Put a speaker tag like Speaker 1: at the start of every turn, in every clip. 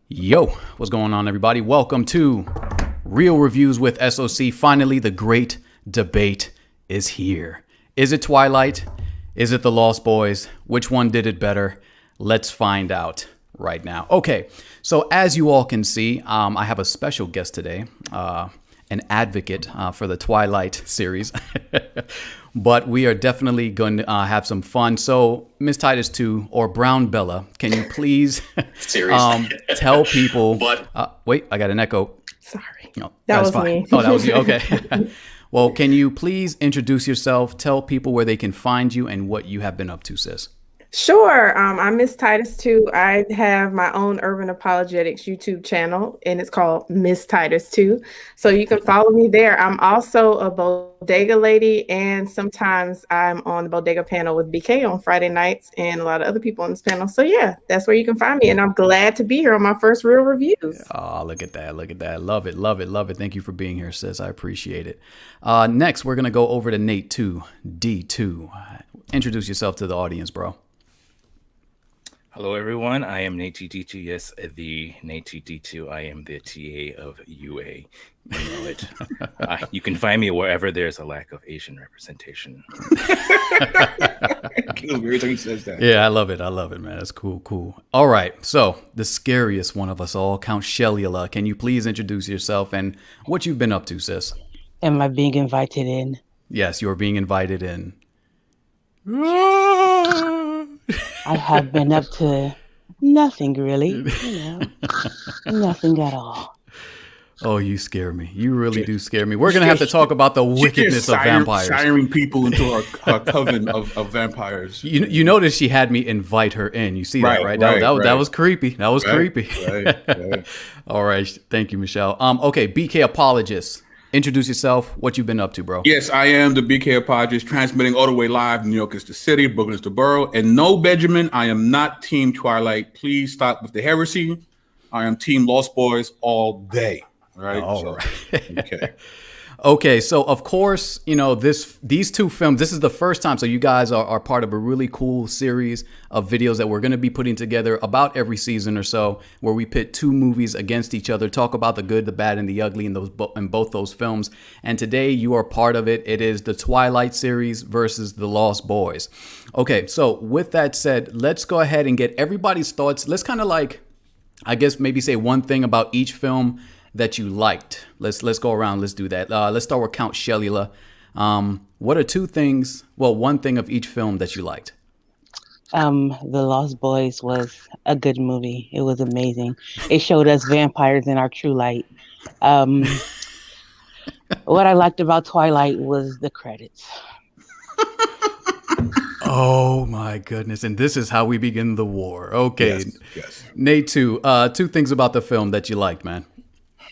Speaker 1: Yo, what's going on, everybody? Welcome to Real Reviews with SOC. Finally, the great debate is here. Is it Twilight? Is it The Lost Boys? Which one did it better? Let's find out right now. Okay, so as you all can see, I have a special guest today, an advocate for the Twilight series. But we are definitely going to have some fun. So, Miss Titus 2 or Brown Bella, can you please tell people? Wait, I got an echo.
Speaker 2: Sorry.
Speaker 1: No,
Speaker 2: that was
Speaker 1: fine.
Speaker 2: me.
Speaker 1: Oh, that was you. Okay. Well, can you please introduce yourself? Tell people where they can find you and what you have been up to, sis.
Speaker 2: Sure. I'm Miss Titus 2. I have my own Urban Apologetics YouTube channel, and it's called Miss Titus 2. So you can follow me there. I'm also a bodega lady, and sometimes I'm on the bodega panel with BK on Friday nights and a lot of other people on this panel. So yeah, that's where you can find me. And I'm glad to be here on my first Real Reviews.
Speaker 1: Oh, look at that. Look at that. Love it. Love it. Love it. Thank you for being here, sis. I appreciate it. Next, we're going to go over to Nate 2, D2. Introduce yourself to the audience, bro.
Speaker 3: Hello, everyone. I am Nate D2. Yes, the Nate D2. I am the TA of UA. You know it. You can find me wherever there's a lack of Asian representation.
Speaker 1: Yeah, I love it. I love it, man. That's cool. Cool. All right. So the scariest one of us all, Count Shellula. Can you please introduce yourself and what you've been up to, sis?
Speaker 4: Am I being invited in?
Speaker 1: Yes, you're being invited in.
Speaker 4: I have been up to nothing really, nothing at all.
Speaker 1: Oh, you scare me. You really do scare me. We're going to have to talk about the wickedness of vampires.
Speaker 5: Siring people into our coven of vampires.
Speaker 1: You notice she had me invite her in. You see that, right? That was creepy. That was creepy. Right. All right. Thank you, Michelle. Okay, BK Apologist. Introduce yourself. What you've been up to, bro?
Speaker 5: Yes, I am the BK Apologist, transmitting all the way live. New York is the city, Brooklyn is the borough. And no, Benjamin, I am not Team Twilight. Please stop with the heresy. I am Team Lost Boys all day. All right.
Speaker 1: All right. Okay. Okay, so of course, these two films, this is the first time. So you guys are part of a really cool series of videos that we're going to be putting together about every season or so, where we pit two movies against each other, talk about the good, the bad, and the ugly in both those films. And today you are part of it. It is the Twilight series versus the Lost Boys. Okay, so with that said, let's go ahead and get everybody's thoughts. Let's kind of maybe say one thing about each film that you liked. Let's go around. Let's do that. Let's start with Count Shellula. What are two things? Well, one thing of each film that you liked.
Speaker 4: The Lost Boys was a good movie. It was amazing. It showed us vampires in our true light. What I liked about Twilight was the credits.
Speaker 1: Oh my goodness! And this is how we begin the war. Okay,
Speaker 5: yes.
Speaker 1: Nate, two things about the film that you liked, man.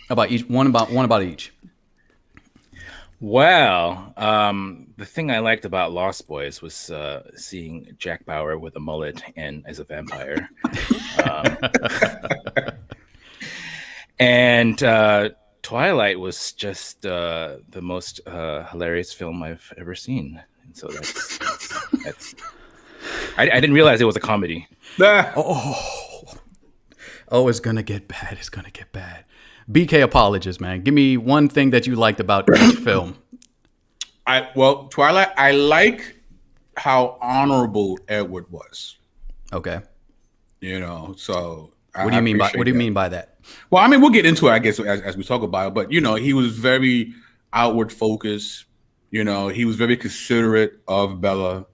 Speaker 1: About each one about each.
Speaker 3: Well, the thing I liked about Lost Boys was seeing Jack Bauer with a mullet and as a vampire. And Twilight was just the most hilarious film I've ever seen. And so that's I didn't realize it was a comedy.
Speaker 1: Oh, it's gonna get bad. It's gonna get bad. BK Apologist, man. Give me one thing that you liked about each film.
Speaker 5: Twilight, I like how honorable Edward was.
Speaker 1: Okay.
Speaker 5: So
Speaker 1: what do you mean by that?
Speaker 5: Well, I mean, we'll get into it, I guess, as we talk about it. But he was very outward focused. He was very considerate of Bella,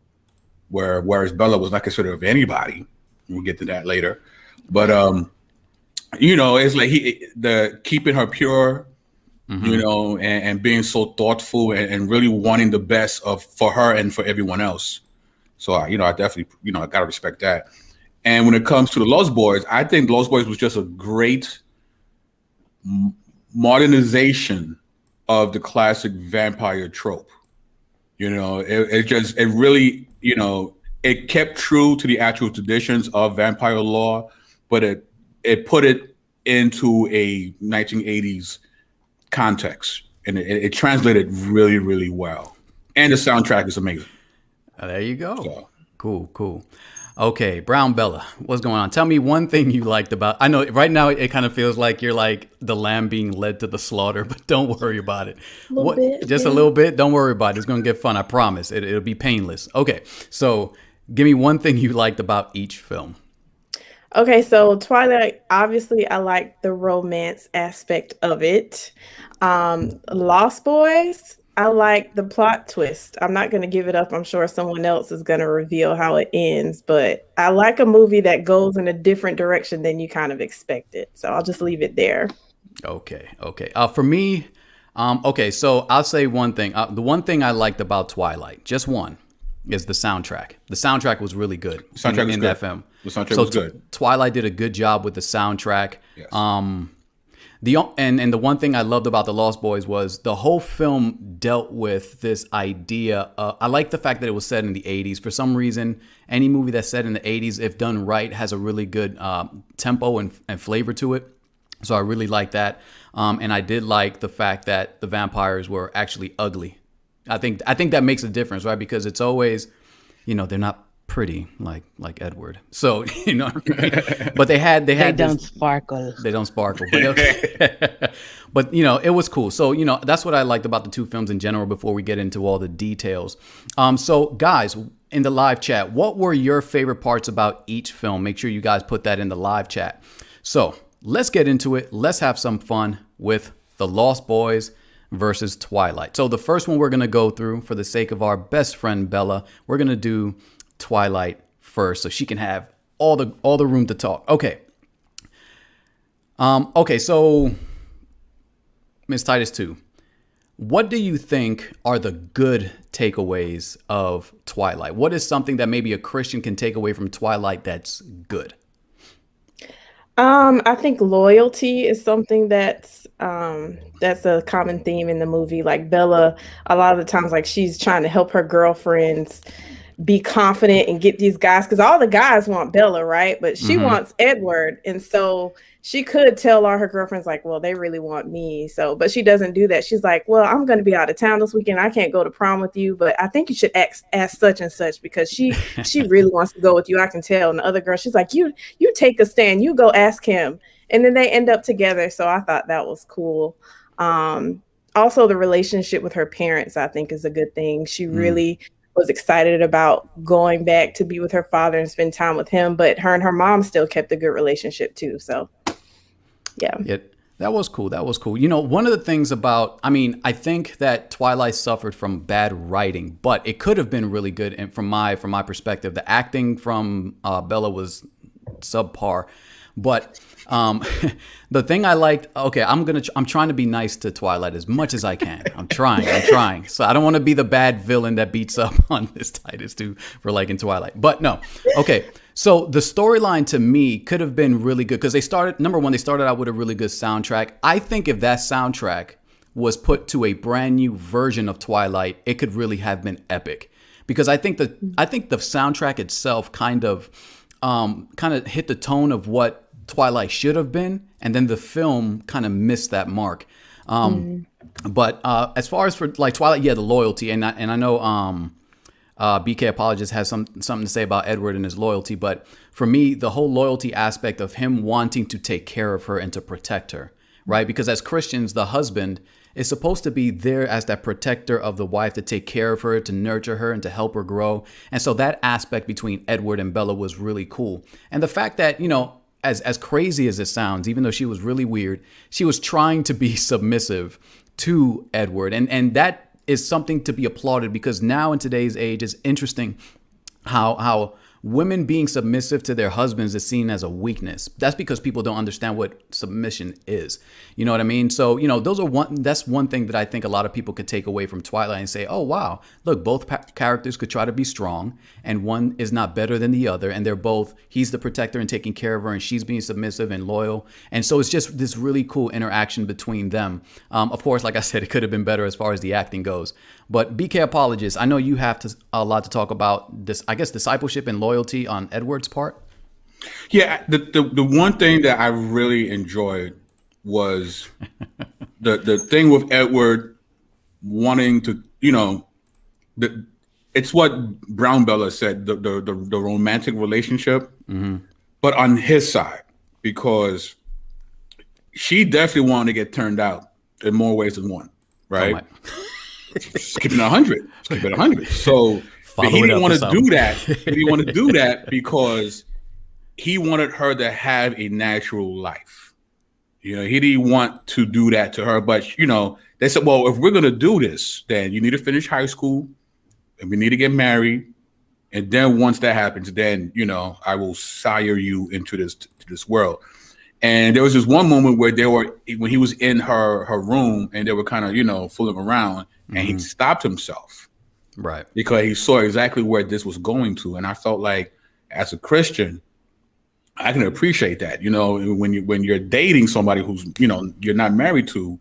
Speaker 5: whereas Bella was not considerate of anybody. We'll get to that later. But it's like the keeping her pure, and being so thoughtful and really wanting the best for her and for everyone else. So I definitely I gotta respect that. And when it comes to the Lost Boys, I think Lost Boys was just a great modernization of the classic vampire trope. It really it kept true to the actual traditions of vampire lore, but it put it into a 1980s context, and it translated really, really well. And the soundtrack is amazing.
Speaker 1: There you go. So. Cool. Okay, Brown Bella, what's going on? Tell me one thing you liked about. I know right now it kind of feels like you're like the lamb being led to the slaughter, but don't worry about it.
Speaker 2: Little bit,
Speaker 1: Just
Speaker 2: yeah.
Speaker 1: a little bit. Don't worry about it. It's gonna get fun. I promise. It'll be painless. Okay, so give me one thing you liked about each film.
Speaker 2: Okay, so Twilight, obviously I like the romance aspect of it. Lost Boys, I like the plot twist. I'm not going to give it up. I'm sure someone else is going to reveal how it ends, but I like a movie that goes in a different direction than you kind of expected. So I'll just leave it there.
Speaker 1: Okay. For me, okay, so I'll say one thing. The one thing I liked about Twilight, just one, is the soundtrack. The soundtrack was really good in that film.
Speaker 5: The soundtrack was good.
Speaker 1: Twilight did a good job with the soundtrack.
Speaker 5: Yes.
Speaker 1: And the one thing I loved about The Lost Boys was the whole film dealt with this idea. I like the fact that it was set in the 80s. For some reason, any movie that's set in the 80s, if done right, has a really good tempo and flavor to it. So I really like that. And I did like the fact that the vampires were actually ugly. I think that makes a difference, right? Because it's always, they're not pretty like Edward. So, but they
Speaker 4: don't sparkle.
Speaker 1: They don't sparkle. But, but it was cool. So, that's what I liked about the two films in general before we get into all the details. So guys, in the live chat, what were your favorite parts about each film? Make sure you guys put that in the live chat. So let's get into it. Let's have some fun with The Lost Boys versus Twilight. So the first one we're going to go through, for the sake of our best friend Bella, we're going to do Twilight first so she can have all the room to talk. Okay. So Miss Titus 2, what do you think are the good takeaways of Twilight? What is something that maybe a Christian can take away from Twilight that's good?
Speaker 2: I think loyalty is something that's a common theme in the movie. Like Bella, a lot of the times, like she's trying to help her girlfriends be confident and get these guys, because all the guys want Bella, right? But she wants Edward, and so she could tell all her girlfriends like, well, they really want me. So, but she doesn't do that. She's like, well, I'm going to be out of town this weekend. I can't go to prom with you, but I think you should ask such and such, because she really wants to go with you. I can tell. And the other girl, she's like, you take a stand. You go ask him. And then they end up together. So I thought that was cool. Also, the relationship with her parents, I think, is a good thing. She really was excited about going back to be with her father and spend time with him, but her and her mom still kept a good relationship too. So yeah,
Speaker 1: that was cool. One of the things about, I think that Twilight suffered from bad writing, but it could have been really good. And from my perspective, the acting from Bella was subpar, but the thing I liked, okay, I'm trying to be nice to Twilight as much as I can. I'm trying. So I don't want to be the bad villain that beats up on Miss Titus 2 for liking Twilight. But no. Okay. So the storyline to me could have been really good because they started out with a really good soundtrack. I think if that soundtrack was put to a brand new version of Twilight, it could really have been epic. Because I think the soundtrack itself kind of hit the tone of what Twilight should have been, and then the film kind of missed that mark. But as far as for like Twilight, yeah, the loyalty, and I know BK Apologist has something to say about Edward and his loyalty, but for me, the whole loyalty aspect of him wanting to take care of her and to protect her, right? Because as Christians, the husband is supposed to be there as that protector of the wife, to take care of her, to nurture her, and to help her grow. And so that aspect between Edward and Bella was really cool. And the fact that, as crazy as it sounds, even though she was really weird, she was trying to be submissive to Edward. And that is something to be applauded, because now in today's age, it's interesting how women being submissive to their husbands is seen as a weakness. That's because people don't understand what submission is. You know what I mean? So, that's one thing that I think a lot of people could take away from Twilight and say, oh, wow, look, both characters could try to be strong and one is not better than the other. And they're both, he's the protector and taking care of her and she's being submissive and loyal. And so it's just this really cool interaction between them. Of course, like I said, it could have been better as far as the acting goes. But BK Apologist, I know you have a lot to talk about this, I guess, discipleship and loyalty on Edward's part.
Speaker 5: Yeah, the one thing that I really enjoyed was the thing with Edward wanting to, it's what Brown Bella said, the romantic relationship, but on his side, because she definitely wanted to get turned out in more ways than one, right? Skipping 100. So but he didn't want to do that. He didn't want to do that because he wanted her to have a natural life. You know, he didn't want to do that to her. But, you know, they said, well, if we're going to do this, then you need to finish high school and we need to get married. And then once that happens, then, you know, I will sire you into this world. And there was this one moment where when he was in her room and they were kind of, you know, fooling around, and he stopped himself.
Speaker 1: Right.
Speaker 5: Because he saw exactly where this was going to. And I felt like as a Christian, I can appreciate that. You know, when you're dating somebody who's, you know, you're not married to,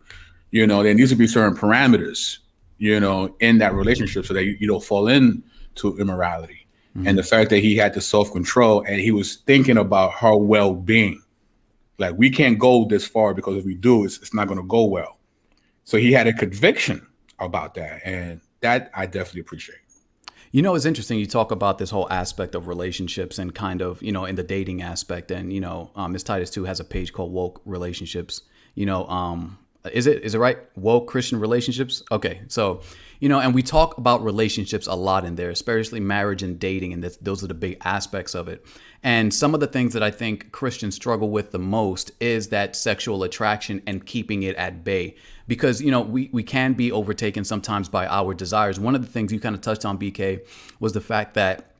Speaker 5: you know, there needs to be certain parameters, you know, in that relationship so that you don't fall into immorality. And the fact that he had the self-control and he was thinking about her well-being. Like, we can't go this far because if we do, it's not going to go well. So he had a conviction about that. And that I definitely appreciate.
Speaker 1: You know, it's interesting. You talk about this whole aspect of relationships and kind of, you know, in the dating aspect. And, you know, Miss Titus too has a page called Woke Relationships. You know, is it right? Woke Christian Relationships. Okay. So, you know, and we talk about relationships a lot in there, especially marriage and dating. And those are the big aspects of it. And some of the things that I think Christians struggle with the most is that sexual attraction and keeping it at bay. Because, you know, we can be overtaken sometimes by our desires. One of the things you kind of touched on, BK, was the fact that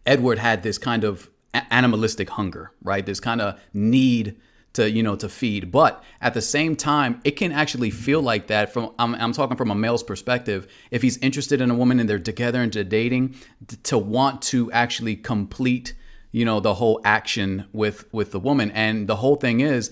Speaker 1: Edward had this kind of animalistic hunger, right? This kind of need to, you know, to feed. But at the same time, it can actually feel like that from, I'm talking from a male's perspective, if he's interested in a woman and they're together and they're dating, to want to actually complete, you know, the whole action with the woman. And the whole thing is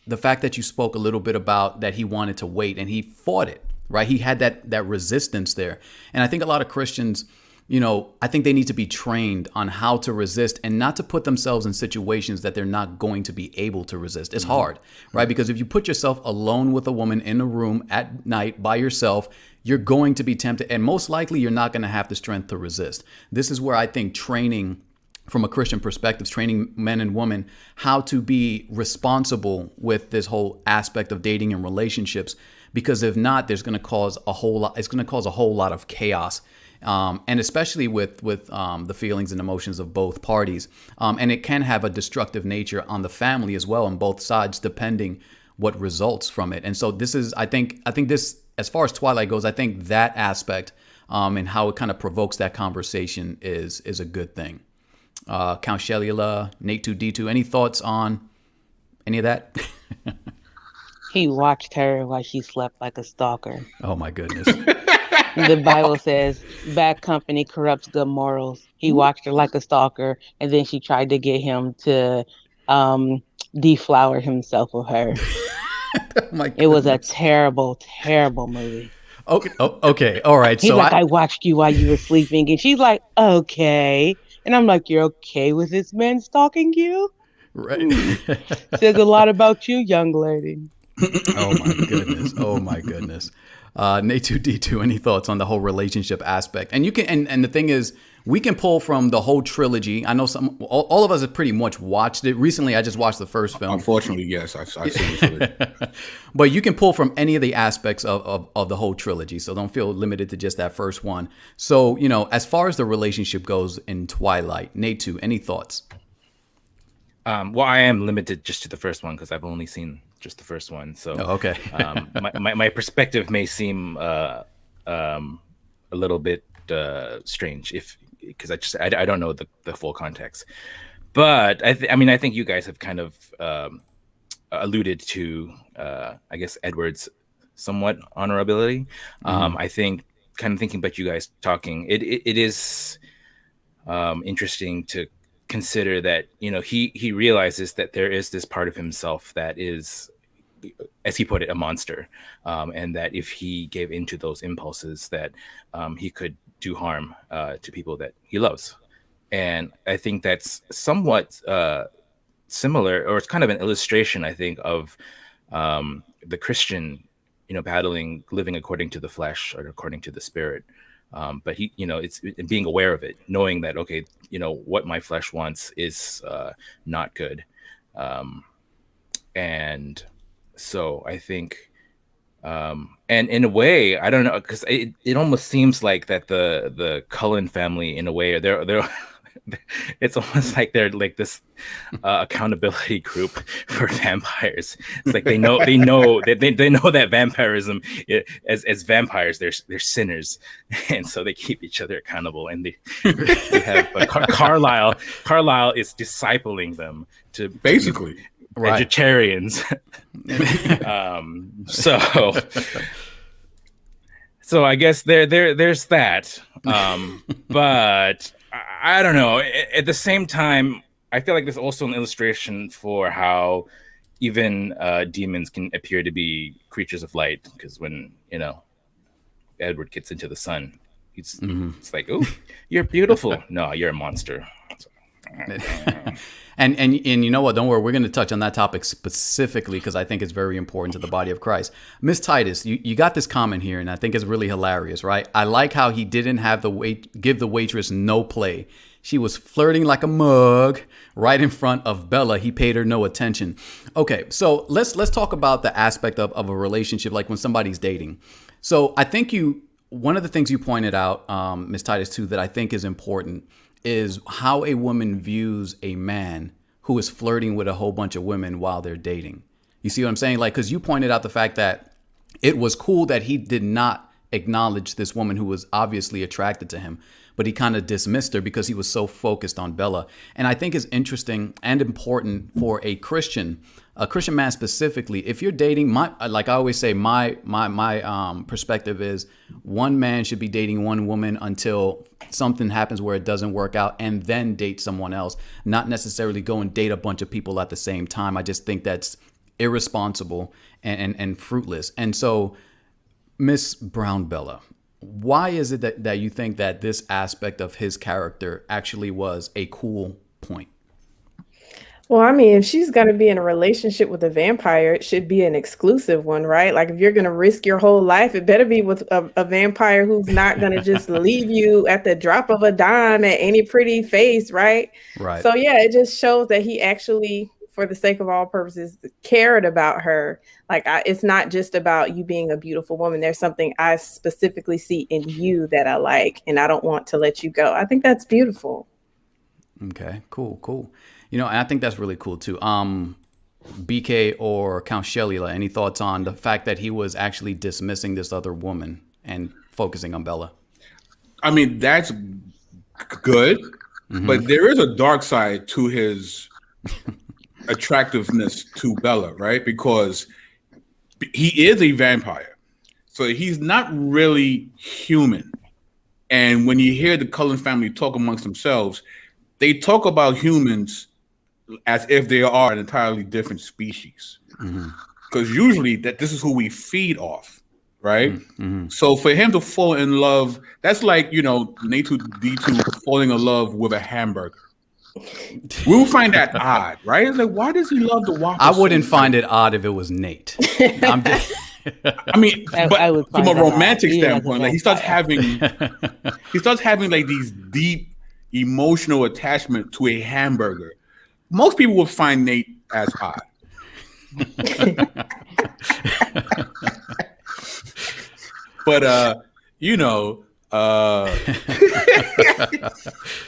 Speaker 1: the fact that you spoke a little bit about that he wanted to wait and he fought it, right? He had that resistance there. And I think a lot of Christians, you know, I think they need to be trained on how to resist and not to put themselves in situations that they're not going to be able to resist. It's hard, right? Because if you put yourself alone with a woman in a room at night by yourself, you're going to be tempted. And most likely you're not going to have the strength to resist. This is where I think training from a Christian perspective, training men and women how to be responsible with this whole aspect of dating and relationships, because if not, there's going to cause a whole lot. It's going to cause a whole lot of chaos, and especially with the feelings and emotions of both parties, and it can have a destructive nature on the family as well on both sides, depending what results from it. And so this is, I think this, as far as Twilight goes, I think that aspect and how it kind of provokes that conversation is a good thing. Count Shelula, Nate2D2, any thoughts on any of that?
Speaker 4: He watched her while she slept like a stalker.
Speaker 1: Oh my goodness.
Speaker 4: The Bible says bad company corrupts good morals. He watched her like a stalker, and then she tried to get him to deflower himself with her.
Speaker 1: Oh
Speaker 4: it was a terrible, terrible movie.
Speaker 1: Okay. Okay. All right.
Speaker 4: He's like, I watched you while you were sleeping. And she's like, okay. And I'm like, you're okay with this man stalking you?
Speaker 1: Right.
Speaker 4: Says a lot about you, young lady.
Speaker 1: Oh my goodness. Nate2D2, any thoughts on the whole relationship aspect? And you can, and the thing is, we can pull from the whole trilogy. I know all of us have pretty much watched it. Recently, I just watched the first film.
Speaker 5: Unfortunately, yes, I've seen it.
Speaker 1: But you can pull from any of the aspects of the whole trilogy. So don't feel limited to just that first one. So, you know, as far as the relationship goes in Twilight, Nate2, any thoughts?
Speaker 3: Well, I am limited just to the first one because I've only seen just the first one. So
Speaker 1: okay.
Speaker 3: my perspective may seem a little bit strange because I don't know the full context. But I think you guys have kind of alluded to I guess Edward's somewhat honorability. I think kind of thinking about you guys talking, it is interesting to consider that, you know, he realizes that there is this part of himself that is, as he put it, a monster, and that if he gave into those impulses that he could do harm to people that he loves. And I think that's somewhat similar, or it's kind of an illustration, I think, of the Christian, you know, living according to the flesh or according to the spirit. But he, it's being aware of it, knowing that, okay, what my flesh wants is not good. And so I think, and in a way, I don't know, because it almost seems like that the Cullen family, in a way, they're it's almost like they're like this accountability group for vampires. It's like they know that vampirism, as vampires, they're sinners, and so they keep each other accountable. And they have Carlisle is discipling them to
Speaker 5: basically
Speaker 3: vegetarians. So I guess there's that. But I don't know. At the same time, I feel like there's also an illustration for how even demons can appear to be creatures of light. Because when Edward gets into the sun, it's like, oh, you're beautiful. No, you're a monster.
Speaker 1: And you know what? Don't worry. We're going to touch on that topic specifically because I think it's very important to the body of Christ. Miss Titus, you got this comment here, and I think it's really hilarious, right? I like how he didn't have give the waitress no play. She was flirting like a mug right in front of Bella. He paid her no attention. Okay, so let's talk about the aspect of a relationship, like when somebody's dating. So I think one of the things you pointed out, Miss Titus, too, that I think is important is how a woman views a man who is flirting with a whole bunch of women while they're dating. You see what I'm saying? Like, because you pointed out the fact that it was cool that he did not acknowledge this woman who was obviously attracted to him, but he kind of dismissed her because he was so focused on Bella. And I think it's interesting and important for a Christian man specifically. If you're dating, like I always say, my perspective is one man should be dating one woman until something happens where it doesn't work out, and then date someone else, not necessarily go and date a bunch of people at the same time. I just think that's irresponsible and fruitless. And so, Miss Brown Bella, why is it that you think that this aspect of his character actually was a cool point?
Speaker 2: Well, I mean, if she's going to be in a relationship with a vampire, it should be an exclusive one, right? Like if you're going to risk your whole life, it better be with a vampire who's not going to just leave you at the drop of a dime at any pretty face, right?
Speaker 1: Right.
Speaker 2: So yeah, it just shows that he actually, for the sake of all purposes, cared about her. Like it's not just about you being a beautiful woman. There's something I specifically see in you that I like, and I don't want to let you go. I think that's beautiful.
Speaker 1: Okay, cool. And I think that's really cool too. BK or Count Shelila, any thoughts on the fact that he was actually dismissing this other woman and focusing on Bella?
Speaker 5: I mean, that's good, but there is a dark side to his attractiveness to Bella, right? Because he is a vampire, so he's not really human. And when you hear the Cullen family talk amongst themselves, they talk about humans as if they are an entirely different species. Because usually this is who we feed off, right? So for him to fall in love, that's like, Nate D2 falling in love with a hamburger. We would find that odd, right? It's like, why does he love the Whopper?
Speaker 1: I wouldn't find it odd if it was Nate.
Speaker 5: I mean, but from a romantic standpoint, like he starts having like these deep emotional attachment to a hamburger. Most people would find Nate as odd. But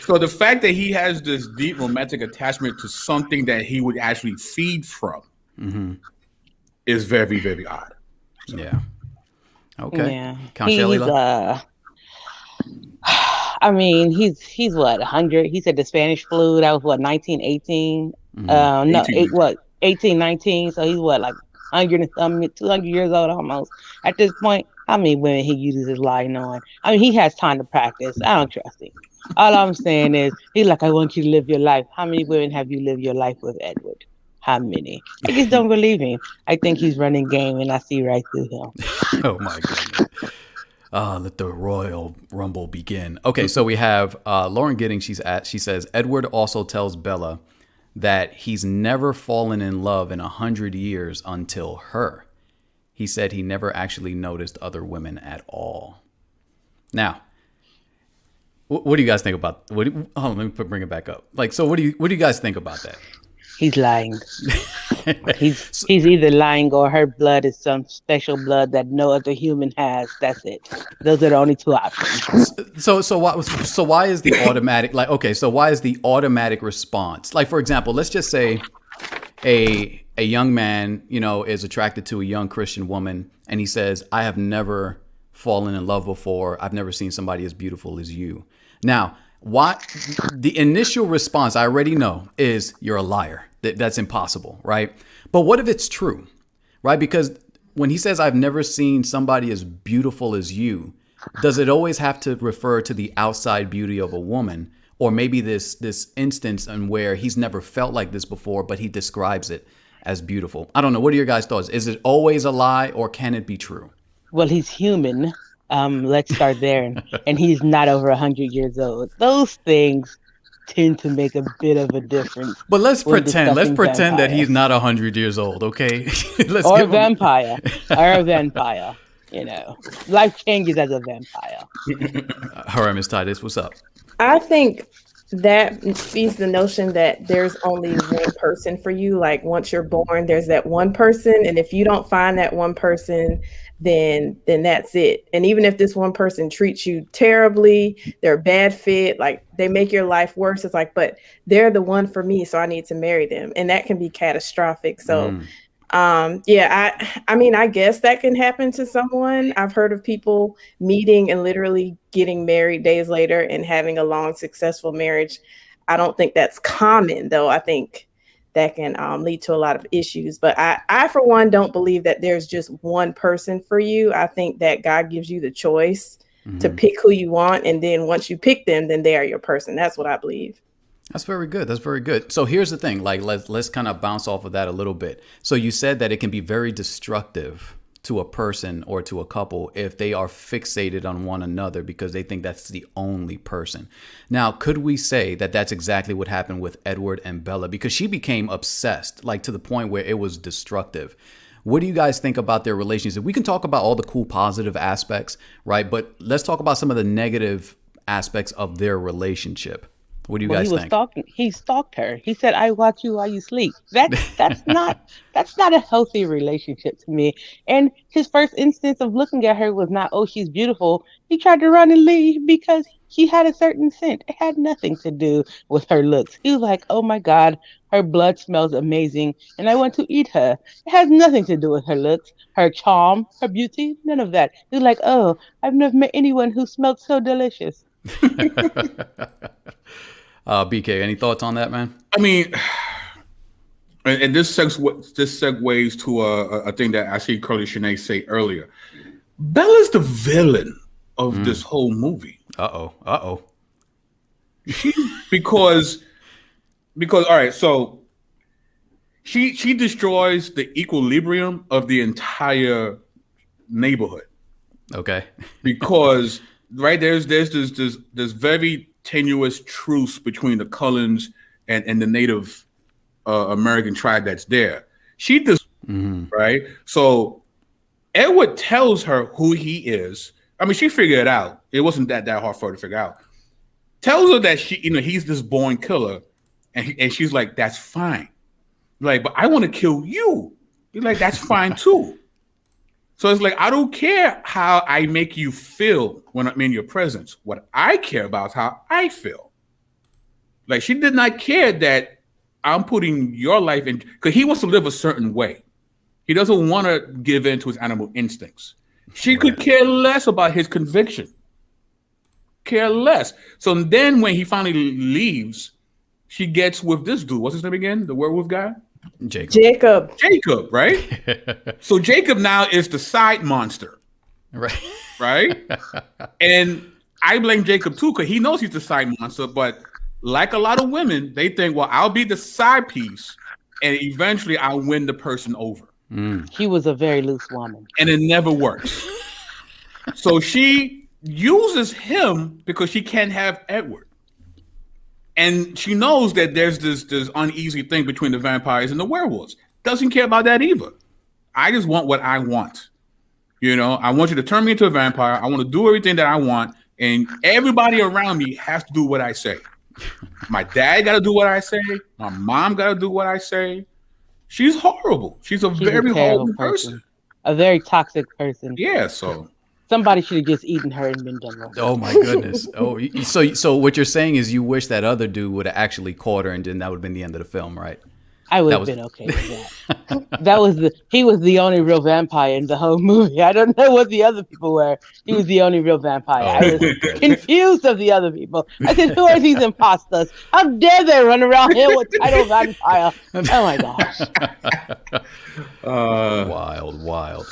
Speaker 5: so the fact that he has this deep romantic attachment to something that he would actually feed from is very, very odd. So.
Speaker 1: Yeah. Okay.
Speaker 4: Yeah.
Speaker 1: Count Shelila?
Speaker 4: I mean, he's what, 100? He said the Spanish flu, that was what, 1918? 1819. So he's what, like 100 and 200 years old almost. At this point, how many women he uses his lying on? I mean, he has time to practice. I don't trust him. All I'm saying is, he's like, I want you to live your life. How many women have you lived your life with, Edward? How many? I just don't believe him. I think he's running game, and I see right through him.
Speaker 1: Oh my goodness. Let the Royal Rumble begin. Okay, so we have Lauren Giddings. She says, Edward also tells Bella that he's never fallen in love in 100 years until her. He said he never actually noticed other women at all. Now, What do you guys think about? Let me bring it back up. Like, so what do you guys think about that?
Speaker 4: He's lying. He's either lying or her blood is some special blood that no other human has. That's it. Those are the only two options.
Speaker 1: So why is the automatic, like, okay, so why is the automatic response? Like, for example, let's just say a young man, is attracted to a young Christian woman, and he says, I have never fallen in love before. I've never seen somebody as beautiful as you. Now, the initial response, I already know, is you're a liar. That's impossible, right? But what if it's true, right? Because when he says, I've never seen somebody as beautiful as you, does it always have to refer to the outside beauty of a woman? Or maybe this instance in where he's never felt like this before, but he describes it as beautiful. I don't know. What are your guys' thoughts? Is it always a lie, or can it be true?
Speaker 4: Well, he's human. Let's start there. And he's not over 100 years old. Those things tend to make a bit of a difference.
Speaker 1: But let's pretend that he's not 100 years old, okay?
Speaker 4: Or a vampire. Life changes as a vampire.
Speaker 1: All right, Miss Titus, what's up?
Speaker 2: I think that feeds the notion that there's only one person for you. Like, once you're born, there's that one person, and if you don't find that one person, then that's it. And even if this one person treats you terribly, they're a bad fit, like they make your life worse, it's like, but they're the one for me, so I need to marry them. And that can be catastrophic. So I guess that can happen to someone. I've heard of people meeting and literally getting married days later and having a long, successful marriage. I don't think that's common, though. I think that can lead to a lot of issues. But I, for one, don't believe that there's just one person for you. I think that God gives you the choice to pick who you want. And then once you pick them, then they are your person. That's what I believe.
Speaker 1: That's very good. That's very good. So here's the thing, like, let's kind of bounce off of that a little bit. So you said that it can be very destructive to a person or to a couple if they are fixated on one another because they think that's the only person. Now, could we say that that's exactly what happened with Edward and Bella? Because she became obsessed, like to the point where it was destructive. What do you guys think about their relationship? We can talk about all the cool positive aspects, right? But let's talk about some of the negative aspects of their relationship. What do you guys think?
Speaker 4: He stalked her. He said, "I watch you while you sleep." That's not a healthy relationship to me. And his first instance of looking at her was not, "Oh, she's beautiful." He tried to run and leave because he had a certain scent. It had nothing to do with her looks. He was like, "Oh my God, her blood smells amazing, and I want to eat her." It has nothing to do with her looks, her charm, her beauty, none of that. He was like, "Oh, I've never met anyone who smelled so delicious."
Speaker 1: BK, any thoughts on that, man?
Speaker 5: I mean, and this segues to a thing that I see Curly Shanae say earlier. Bella's the villain of this whole movie.
Speaker 1: Uh-oh.
Speaker 5: Because all right, so she destroys the equilibrium of the entire neighborhood.
Speaker 1: Okay.
Speaker 5: Because right there's this very tenuous truce between the Cullens and the Native American tribe that's there. She does, right? So Edward tells her who he is. I mean, she figured it out. It wasn't that hard for her to figure out. Tells her that he's this born killer, and she's like, "That's fine." Like, but I want to kill you. He's like, "That's fine too." So it's like, I don't care how I make you feel when I'm in your presence. What I care about is how I feel. Like, she did not care that I'm putting your life in, because he wants to live a certain way. He doesn't want to give in to his animal instincts. She could care less about his conviction. Care less. So then when he finally leaves, she gets with this dude. What's his name again? The werewolf guy?
Speaker 2: Jacob,
Speaker 5: right? So Jacob now is the side monster. Right? And I blame Jacob too, because he knows he's the side monster, but like a lot of women, they think, well, I'll be the side piece and eventually I'll win the person over.
Speaker 4: He was a very loose woman.
Speaker 5: And it never works. So she uses him because she can't have Edward. And she knows that there's this uneasy thing between the vampires and the werewolves. Doesn't care about that either. I just want what I want. I want you to turn me into a vampire. I want to do everything that I want. and everybody around me has to do what I say. My dad got to do what I say. My mom got to do what I say. She's horrible. She's a very horrible person.
Speaker 4: A very toxic person.
Speaker 5: Yeah, so
Speaker 4: somebody should have just eaten her and been done with it.
Speaker 1: Oh my goodness. Oh, so what you're saying is you wish that other dude would have actually caught her, and then that would have been the end of the film, right?
Speaker 4: I would have been okay with that. He was the only real vampire in the whole movie. I don't know what the other people were. He was the only real vampire. I was confused of the other people. I said, who are these imposters? How dare they run around here with title vampire? Oh my gosh.
Speaker 1: Wild.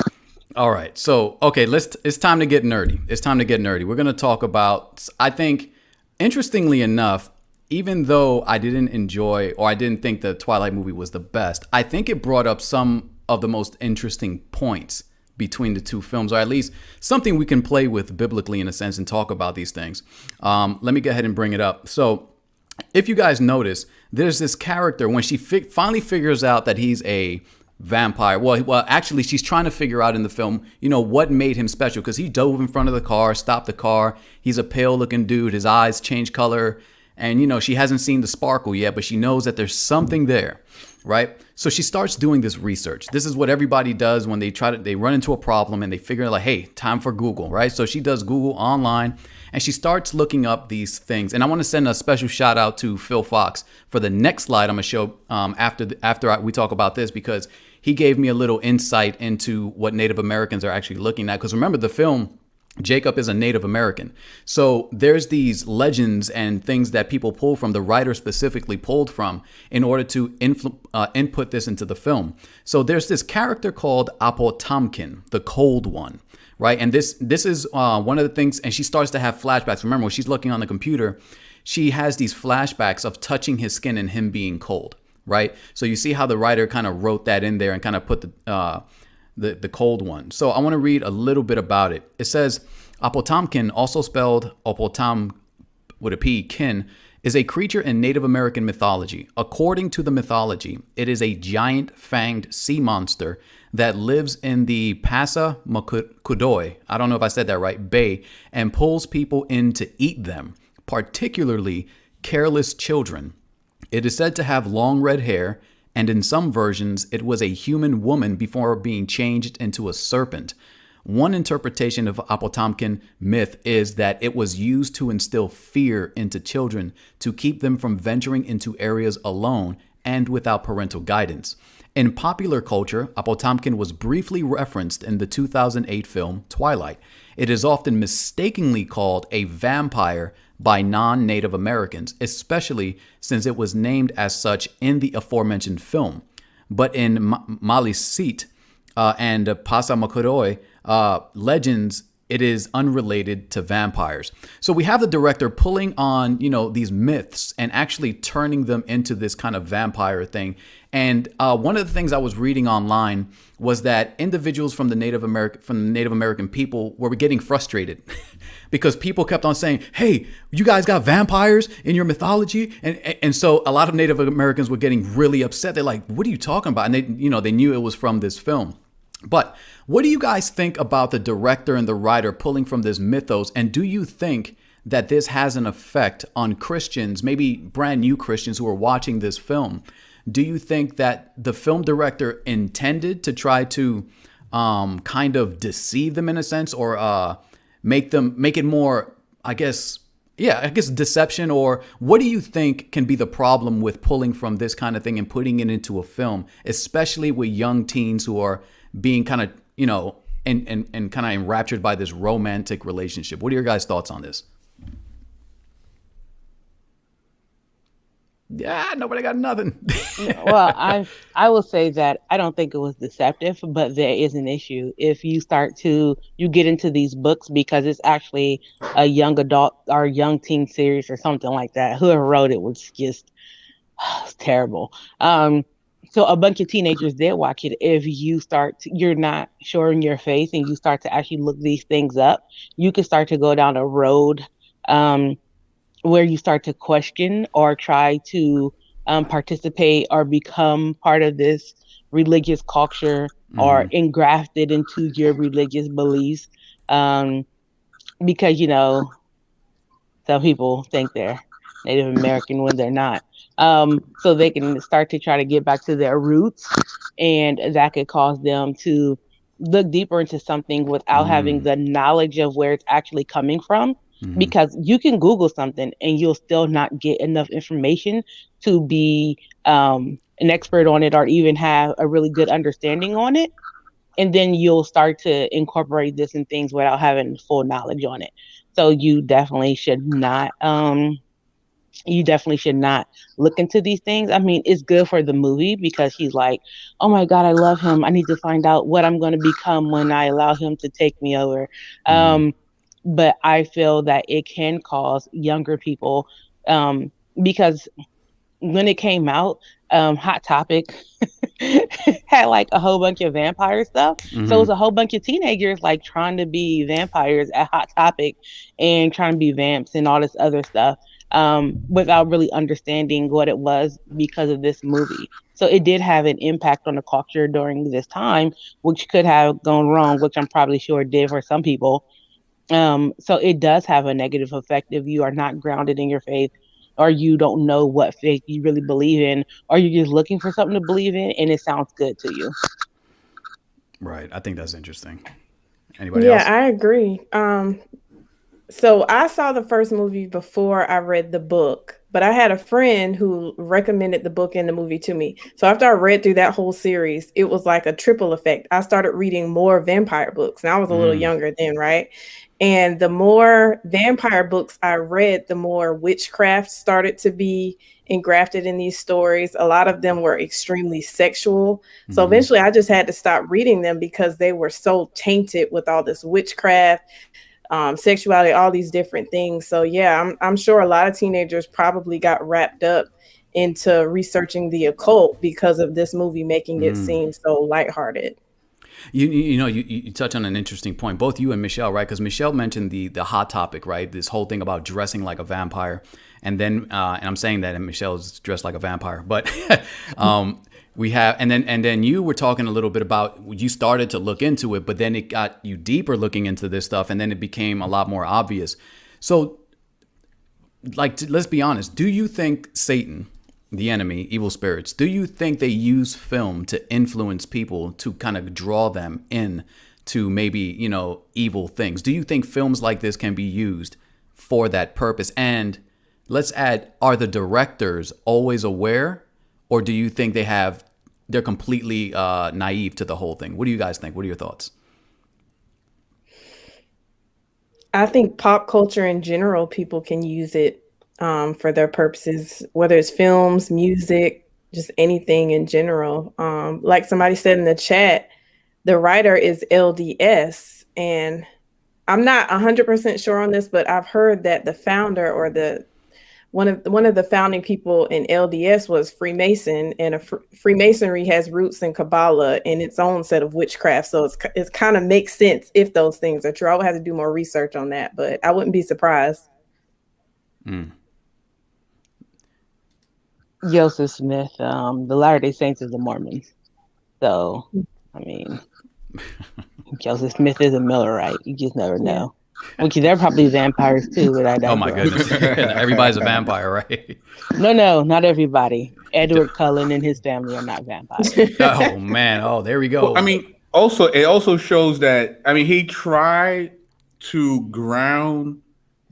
Speaker 1: All right. So, okay, it's time to get nerdy. We're going to talk about, I think, interestingly enough, even though I didn't enjoy, or I didn't think the Twilight movie was the best, I think it brought up some of the most interesting points between the two films, or at least something we can play with biblically in a sense and talk about these things. Let me go ahead and bring it up. So if you guys notice, there's this character when she finally figures out that he's a vampire. Well, actually, she's trying to figure out in the film, what made him special, because he dove in front of the car, stopped the car. He's a pale looking dude. His eyes change color. And, she hasn't seen the sparkle yet, but she knows that there's something there, right? So she starts doing this research. This is what everybody does when they run into a problem and they figure out, like, hey, time for Google, right? So she does Google online and she starts looking up these things. And I want to send a special shout out to Phil Fox for the next slide I'm going to show after we talk about this, because he gave me a little insight into what Native Americans are actually looking at. Because remember, the film, Jacob is a Native American. So there's these legends and things that people pull from, the writer specifically pulled from, in order to input this into the film. So there's this character called Apotamkin, the Cold One, right? And this is one of the things, and she starts to have flashbacks. Remember, when she's looking on the computer, she has these flashbacks of touching his skin and him being cold, right? So you see how the writer kind of wrote that in there and kind of put the Cold One. So I want to read a little bit about it. It says, Apotamkin, also spelled Opotam with a P, kin, is a creature in Native American mythology. According to the mythology, it is a giant fanged sea monster that lives in the Passamaquoddy, I don't know if I said that right, Bay, and pulls people in to eat them, particularly careless children. It is said to have long red hair, and in some versions, it was a human woman before being changed into a serpent. One interpretation of Apotamkin myth is that it was used to instill fear into children to keep them from venturing into areas alone and without parental guidance. In popular culture, Apotamkin was briefly referenced in the 2008 film Twilight. It is often mistakenly called a vampire by non-Native Americans, especially since it was named as such in the aforementioned film. But in Maliseet and Passamaquoddy legends, it is unrelated to vampires. So we have the director pulling on, these myths and actually turning them into this kind of vampire thing. And one of the things I was reading online was that individuals from the Native American people were getting frustrated because people kept on saying, hey, you guys got vampires in your mythology. And so a lot of Native Americans were getting really upset. They're like, what are you talking about? And they knew it was from this film. But what do you guys think about the director and the writer pulling from this mythos? And do you think that this has an effect on Christians, maybe brand new Christians who are watching this film? Do you think that the film director intended to try to kind of deceive them in a sense, or make it more, I guess deception? Or what do you think can be the problem with pulling from this kind of thing and putting it into a film, especially with young teens who are being kind of, and kind of enraptured by this romantic relationship? What are your guys' thoughts on this? Yeah, nobody got nothing.
Speaker 4: Well, I will say that I don't think it was deceptive, but there is an issue if you get into these books, because it's actually a young adult or young teen series or something like that. Whoever wrote it was just terrible. So a bunch of teenagers did watch it. If you're not sure in your faith and you start to actually look these things up, you can start to go down a road where you start to question or try to participate or become part of this religious culture or engrafted into your religious beliefs. Because, Some people think they're Native American when they're not. So they can start to try to get back to their roots, and that could cause them to look deeper into something without having the knowledge of where it's actually coming from. Because you can Google something and you'll still not get enough information to be an expert on it or even have a really good understanding on it. And then you'll start to incorporate this in things without having full knowledge on it. So you definitely should not look into these things. I mean, it's good for the movie because he's like, oh my God, I love him. I need to find out what I'm going to become when I allow him to take me over. But I feel that it can cause younger people, because when it came out, Hot Topic had like a whole bunch of vampire stuff. So it was a whole bunch of teenagers like trying to be vampires at Hot Topic and trying to be vamps and all this other stuff, without really understanding what it was because of this movie. So it did have an impact on the culture during this time, which could have gone wrong, which I'm probably sure it did for some people. So it does have a negative effect if you are not grounded in your faith, or you don't know what faith you really believe in, or you're just looking for something to believe in and it sounds good to you.
Speaker 1: Right. I think that's interesting. Anybody else?
Speaker 2: Yeah, I agree. So I saw the first movie before I read the book, but I had a friend who recommended the book and the movie to me. So after I read through that whole series, it was like a triple effect. I started reading more vampire books, and I was a little younger then, right? And the more vampire books I read, the more witchcraft started to be engrafted in these stories. A lot of them were extremely sexual. So eventually I just had to stop reading them because they were so tainted with all this witchcraft, sexuality, all these different things. So yeah, I'm sure a lot of teenagers probably got wrapped up into researching the occult because of this movie making it seem so lighthearted.
Speaker 1: You touch on an interesting point, both you and Michelle, right? Because Michelle mentioned the Hot Topic, right? This whole thing about dressing like a vampire, and then and I'm saying that, and Michelle's dressed like a vampire, but we have, and then you were talking a little bit about, you started to look into it, but then it got you deeper looking into this stuff, and then it became a lot more obvious. So, like, let's be honest. Do you think Satan, the enemy, evil spirits, do you think they use film to influence people to kind of draw them in to maybe, evil things? Do you think films like this can be used for that purpose? And let's add, are the directors always aware, or do you think they're completely naive to the whole thing? What do you guys think? What are your thoughts?
Speaker 2: I think pop culture in general, people can use it for their purposes, whether it's films, music, just anything in general. Like somebody said in the chat, the writer is LDS, and I'm not 100% sure on this, but I've heard that the founder or one of the founding people in LDS was Freemason, and Freemasonry has roots in Kabbalah and its own set of witchcraft. So it's kind of makes sense if those things are true. I would have to do more research on that, but I wouldn't be surprised.
Speaker 4: Joseph Smith, the Latter-day Saints is the Mormons. So, I mean, Joseph Smith is a Millerite. You just never know. Which they're probably vampires too. But I don't
Speaker 1: Oh my goodness. Everybody's a vampire, right?
Speaker 4: No, not everybody. Edward Cullen and his family are not vampires.
Speaker 1: Oh man. Oh, there we go.
Speaker 5: Well, I mean, it also shows that, he tried to ground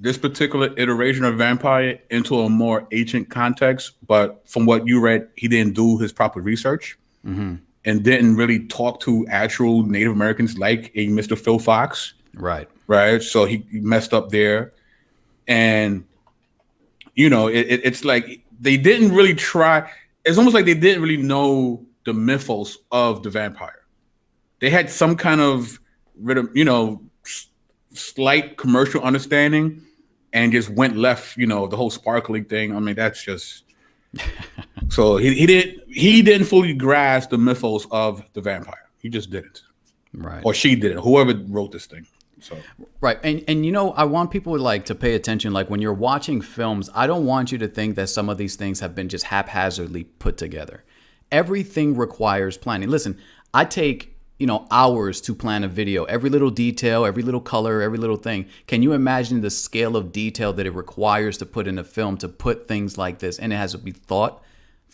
Speaker 5: this particular iteration of vampire into a more ancient context, but from what you read, he didn't do his proper research and didn't really talk to actual Native Americans like a Mr. Phil Fox.
Speaker 1: Right.
Speaker 5: So he messed up there. And, it's like they didn't really try. It's almost like they didn't really know the mythos of the vampire. They had some kind of, slight commercial understanding, and just went left, the whole sparkling thing. That's just so he didn't fully grasp the mythos of the vampire. He just didn't.
Speaker 1: Right.
Speaker 5: Or she didn't. Whoever wrote this thing. So
Speaker 1: right. And I want people to pay attention. Like when you're watching films, I don't want you to think that some of these things have been just haphazardly put together. Everything requires planning. Listen, I take hours to plan a video, every little detail, every little color, every little thing. Can you imagine the scale of detail that it requires to put in a film, to put things like this? And it has to be thought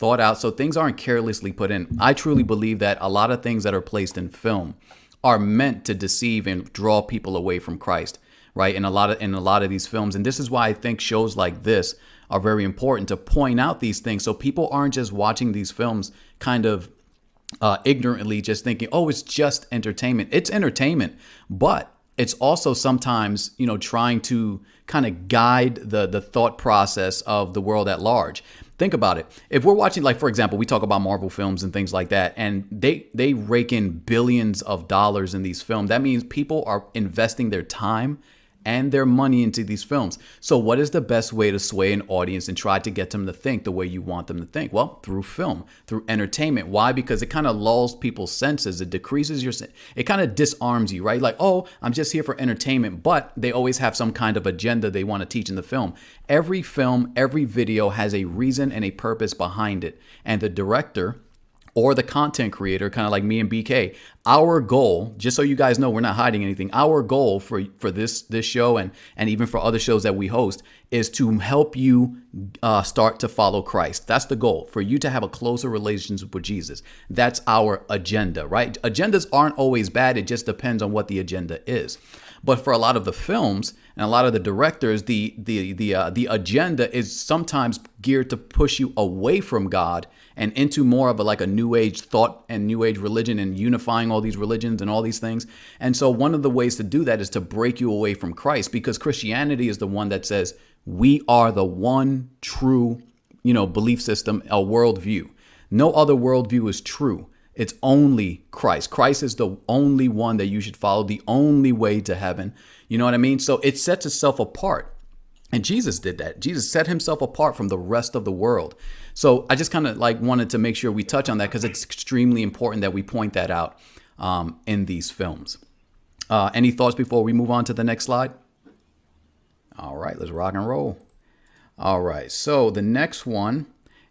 Speaker 1: out. So things aren't carelessly put in. I truly believe that a lot of things that are placed in film are meant to deceive and draw people away from Christ, right? In a lot of these films. And this is why I think shows like this are very important, to point out these things so people aren't just watching these films kind of ignorantly, just thinking, oh, it's just entertainment. It's entertainment, but it's also sometimes, trying to kind of guide the thought process of the world at large. Think about it. If we're watching, like, for example, we talk about Marvel films and things like that, and they rake in billions of dollars in these films. That means people are investing their time and their money into these films. So what is the best way to sway an audience and try to get them to think the way you want them to think? Well, through film, through entertainment. Why? Because it kind of lulls people's senses. It decreases it kind of disarms you, right? Like, oh, I'm just here for entertainment, but they always have some kind of agenda they want to teach in the film. Every film, every video has a reason and a purpose behind it. And the director or the content creator, kind of like me and BK, our goal, just so you guys know, we're not hiding anything. Our goal for this show and even for other shows that we host is to help you start to follow Christ. That's the goal, for you to have a closer relationship with Jesus. That's our agenda, right? Agendas aren't always bad. It just depends on what the agenda is. But for a lot of the films and a lot of the directors, the agenda is sometimes geared to push you away from God and into more of a new age thought and new age religion and unifying all these religions and all these things. And so one of the ways to do that is to break you away from Christ, because Christianity is the one that says we are the one true, belief system, a worldview. No other worldview is true. It's only Christ. Christ is the only one that you should follow, the only way to heaven. You know what I mean? So it sets itself apart. And Jesus did that. Jesus set himself apart from the rest of the world. So I just kind of wanted to make sure we touch on that, because it's extremely important that we point that out in these films. Any thoughts before we move on to the next slide? All right, let's rock and roll. All right, so the next one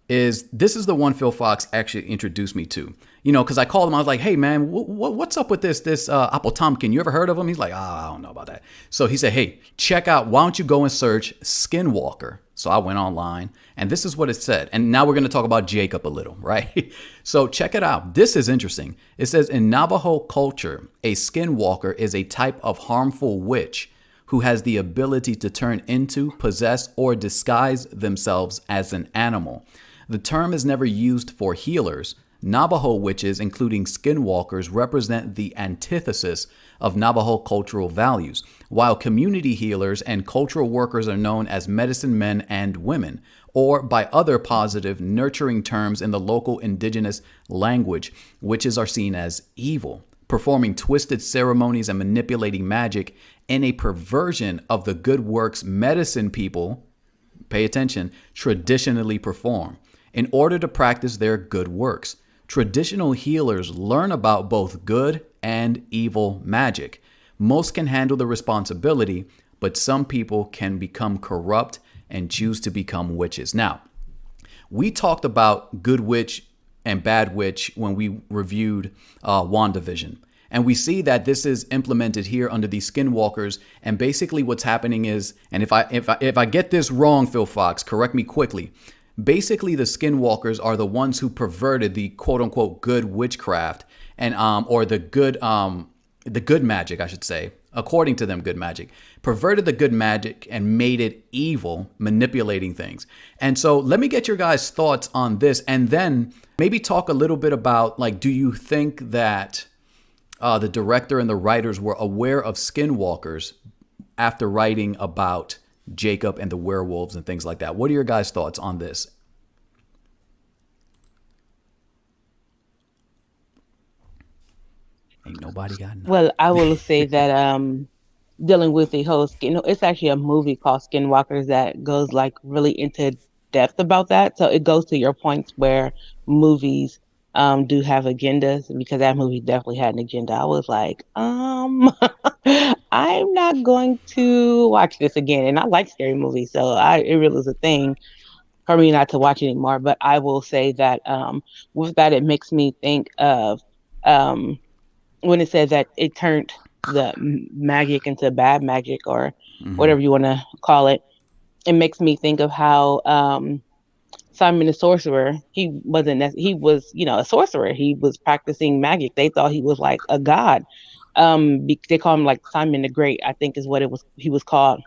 Speaker 1: is the one Phil Fox actually introduced me to. Because I called him, I was like, hey, man, what's up with this Apple Tompkin? You ever heard of him? He's like, I don't know about that. So he said, hey, check out, why don't you go and search Skinwalker? So I went online, and this is what it said. And now we're going to talk about Jacob a little, right? So check it out. This is interesting. It says, in Navajo culture, a Skinwalker is a type of harmful witch who has the ability to turn into, possess, or disguise themselves as an animal. The term is never used for healers. Navajo witches, including skinwalkers, represent the antithesis of Navajo cultural values, while community healers and cultural workers are known as medicine men and women, or by other positive, nurturing terms in the local indigenous language. Witches are seen as evil, performing twisted ceremonies and manipulating magic in a perversion of the good works medicine people, pay attention, traditionally perform in order to practice their good works. Traditional healers learn about both good and evil magic. Most can handle the responsibility, but some people can become corrupt and choose to become witches. Now, we talked about good witch and bad witch when we reviewed WandaVision. And we see that this is implemented here under these skinwalkers. And basically what's happening is, and if I get this wrong, Phil Fox, correct me quickly. Basically, the skinwalkers are the ones who perverted the quote unquote good witchcraft and or the good magic, I should say. According to them, good magic, perverted the good magic and made it evil, manipulating things. And so let me get your guys' thoughts on this, and then maybe talk a little bit about, do you think that the director and the writers were aware of skinwalkers after writing about Jacob and the werewolves and things like that? What are your guys' thoughts on this? Ain't nobody got nothing.
Speaker 4: Well, I will say that dealing with the whole it's actually a movie called Skinwalkers that goes really into depth about that. So it goes to your points where movies do have agendas, because that movie definitely had an agenda. I was like, I'm not going to watch this again. And I like scary movies, so it really is a thing for me not to watch anymore. But I will say that with that, it makes me think of when it says that it turned the magic into bad magic or whatever you want to call it, it makes me think of how Simon the Sorcerer, he was, a sorcerer. He was practicing magic. They thought he was like a god. They call him like Simon the Great, I think is what he was called.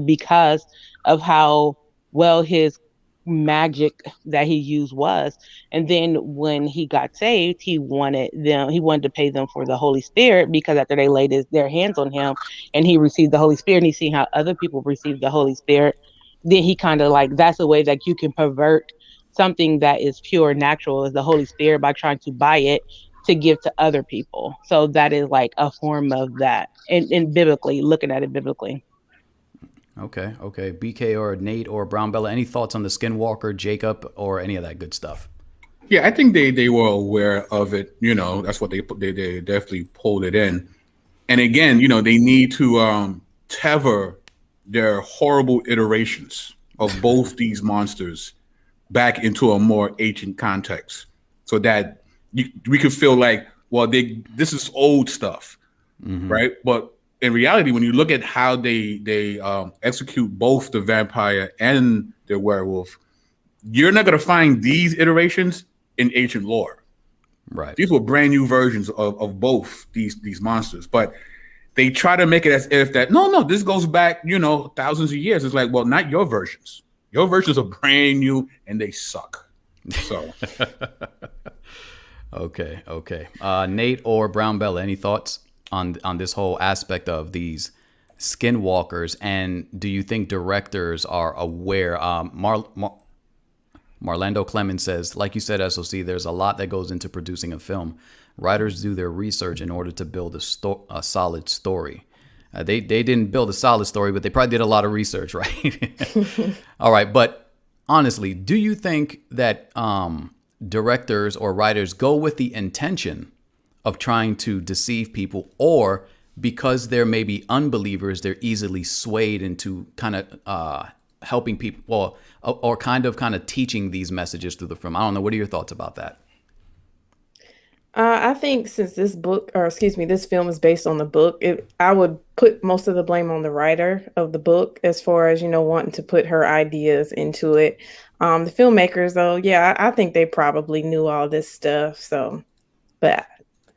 Speaker 4: Because of how well his magic that he used was. And then when he got saved, he wanted to pay them for the Holy Spirit, because after they laid their hands on him and he received the Holy Spirit and he seen how other people received the Holy Spirit, then he kind of like, that's a way that you can pervert something that is pure natural as the Holy Spirit by trying to buy it to give to other people. So that is like a form of that, and biblically, looking at it biblically.
Speaker 1: Okay. BK or Nate or Brown Bella, any thoughts on the Skinwalker, Jacob, or any of that good stuff?
Speaker 5: Yeah, I think they were aware of it. That's what they definitely pulled it in. And again, they need to tether their horrible iterations of both these monsters back into a more ancient context, so that we could feel like, well, this is old stuff, right? But in reality, when you look at how they execute both the vampire and the werewolf, you're not going to find these iterations in ancient lore.
Speaker 1: Right.
Speaker 5: These were brand new versions of both these monsters, but they try to make it as if that no, this goes back thousands of years. It's like, well, not your versions. Your versions are brand new and they suck. So.
Speaker 1: Okay. Nate or Brown Bella, any thoughts on this whole aspect of these skinwalkers, and do you think directors are aware? Marlando Clemens says, like you said, SOC, there's a lot that goes into producing a film. Writers do their research in order to build a solid story. They didn't build a solid story, but they probably did a lot of research, right? All right, but honestly, do you think that directors or writers go with the intention of trying to deceive people, or because they're maybe unbelievers, they're easily swayed into kind of helping people, or kind of teaching these messages through the film? I don't know. What are your thoughts about that?
Speaker 2: I think since this film is based on the book, I would put most of the blame on the writer of the book, as far as, wanting to put her ideas into it. The filmmakers, though, yeah, I think they probably knew all this stuff. So, but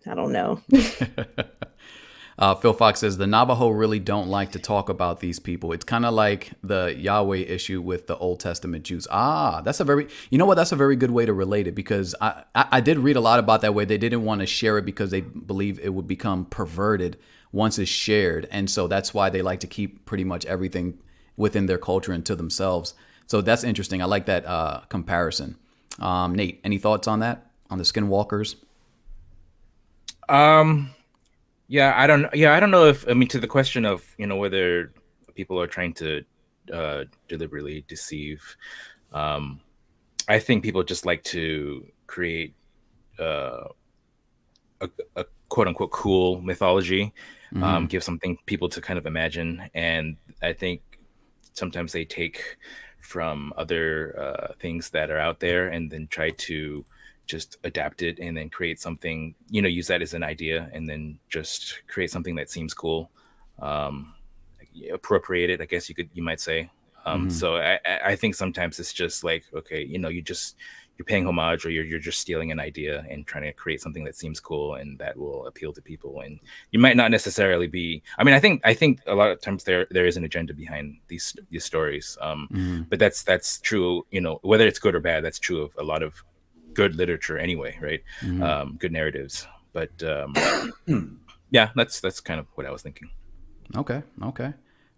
Speaker 2: I don't know.
Speaker 1: Phil Fox says the Navajo really don't like to talk about these people. It's kind of like the Yahweh issue with the Old Testament Jews. That's a very good way to relate it, because I did read a lot about that way. They didn't want to share it because they believe it would become perverted once it's shared. And so that's why they like to keep pretty much everything within their culture and to themselves. So that's interesting. I like that comparison. Nate, any thoughts on that, on the skinwalkers?
Speaker 3: Yeah, I don't know if, to the question of, whether people are trying to deliberately deceive. I think people just like to create a quote unquote cool mythology, give something people to kind of imagine. And I think sometimes they take from other things that are out there and then try to just adapt it and then create something, use that as an idea and then just create something that seems cool, appropriate it, I guess you might say. So I think sometimes it's just like, okay, you're paying homage, or you're just stealing an idea and trying to create something that seems cool and that will appeal to people. And you might not necessarily be, I think a lot of times there is an agenda behind these stories. But that's true, whether it's good or bad, that's true of a lot of good literature anyway, right? Good narratives. But yeah, that's kind of what I was thinking. Okay.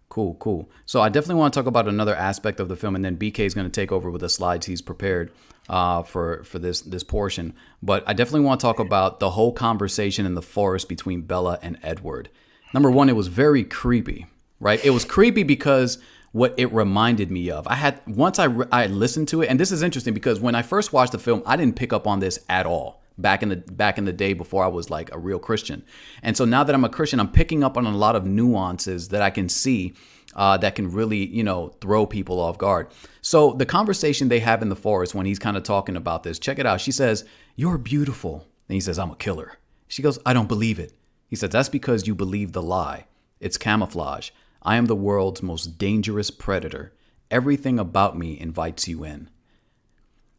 Speaker 1: Cool. So I definitely want to talk about another aspect of the film, and then BK is going to take over with the slides he's prepared for this portion. But I definitely want to talk about the whole conversation in the forest between Bella and Edward. Number one, it was very creepy, right? It was creepy because what it reminded me of. I listened to it, and this is interesting because when I first watched the film, I didn't pick up on this at all back in the day before I was like a real Christian. And so now that I'm a Christian, I'm picking up on a lot of nuances that I can see that can really, throw people off guard. So the conversation they have in the forest when he's kind of talking about this, check it out. She says, "You're beautiful." And he says, "I'm a killer." She goes, I don't believe it. He says, that's because you believe the lie. It's camouflage. I am the world's most dangerous predator. Everything about me invites you in.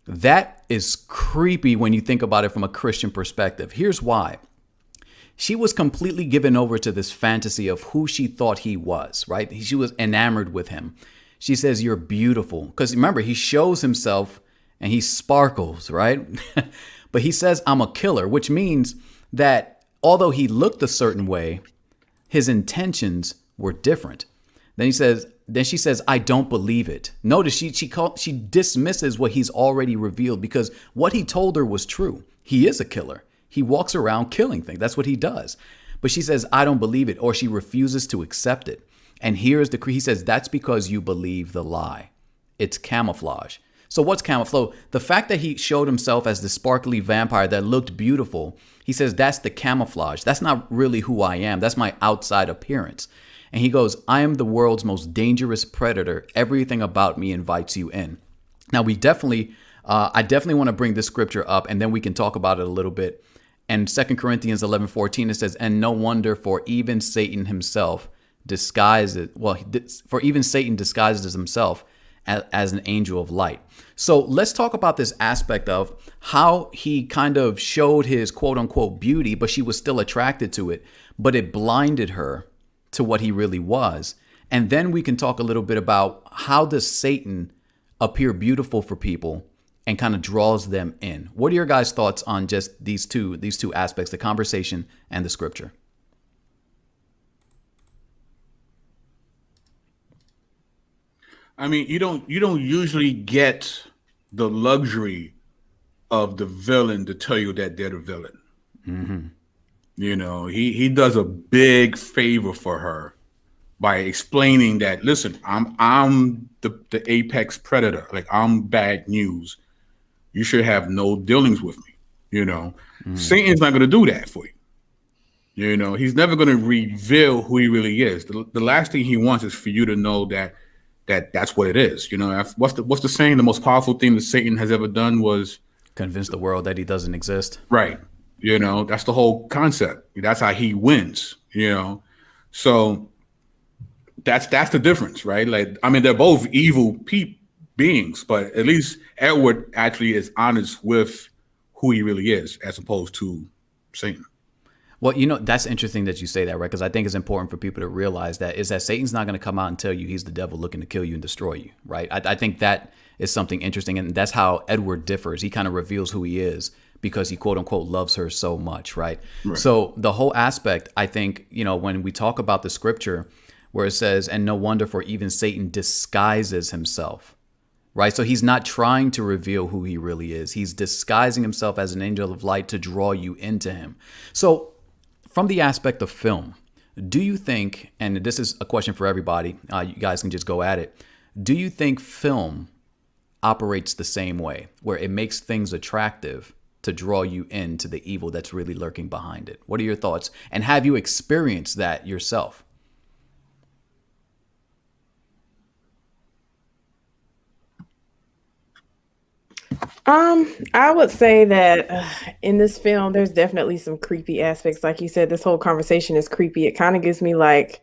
Speaker 1: That is creepy when you think about it from a Christian perspective. Here's why. She was completely given over to this fantasy of who she thought he was, right? She was enamored with him. She says, you're beautiful. Because remember, he shows himself and he sparkles, right? But he says, I'm a killer, which means that although he looked a certain way, his intentions were different. Then she says, I don't believe it. Notice she dismisses what he's already revealed, because what he told her was true. He is a killer. He walks around killing things. That's what he does. But she says, I don't believe it, or she refuses to accept it. And he says, that's because you believe the lie. It's camouflage. So what's camouflage? The fact that he showed himself as the sparkly vampire that looked beautiful, he says, that's the camouflage. That's not really who I am. That's my outside appearance. And he goes, I am the world's most dangerous predator. Everything about me invites you in. Now, I definitely want to bring this scripture up, and then we can talk about it a little bit. And 2 Corinthians 11:14, it says, and no wonder, for even Satan himself disguises himself as an angel of light. So let's talk about this aspect of how he kind of showed his quote unquote beauty, but she was still attracted to it, but it blinded her to what he really was. And then we can talk a little bit about how does Satan appear beautiful for people and kind of draws them in. What are your guys' thoughts on just these two aspects, the conversation and the scripture?
Speaker 5: I mean, you don't usually get the luxury of the villain to tell you that they're the villain.
Speaker 1: Mm-hmm.
Speaker 5: You know, he does a big favor for her by explaining that, listen, I'm the apex predator. Like, I'm bad news. You should have no dealings with me. You know, Satan's not going to do that for you. You know, he's never going to reveal who he really is. The last thing he wants is for you to know that's what it is. You know, what's the saying? The most powerful thing that Satan has ever done was
Speaker 1: convince the world that he doesn't exist.
Speaker 5: Right. You know, that's the whole concept. That's how he wins, you know. So that's the difference, right? Like, I mean, they're both evil beings, but at least Edward actually is honest with who he really is, as opposed to Satan.
Speaker 1: Well, you know, that's interesting that you say that, right? Because I think it's important for people to realize that Satan's not going to come out and tell you he's the devil looking to kill you and destroy you, right? I think that is something interesting, and that's how Edward differs. He kind of reveals who he is because he, quote unquote, loves her so much, right? So the whole aspect, I think, you know, when we talk about the scripture where it says, and no wonder, for even Satan disguises himself, right? So he's not trying to reveal who he really is. He's disguising himself as an angel of light to draw you into him. So from the aspect of film, do you think, and this is a question for everybody, you guys can just go at it. Do you think film operates the same way, where it makes things attractive to draw you into the evil that's really lurking behind it? What are your thoughts? And have you experienced that yourself?
Speaker 2: I would say that in this film, there's definitely some creepy aspects. Like you said, this whole conversation is creepy. It kind of gives me, like,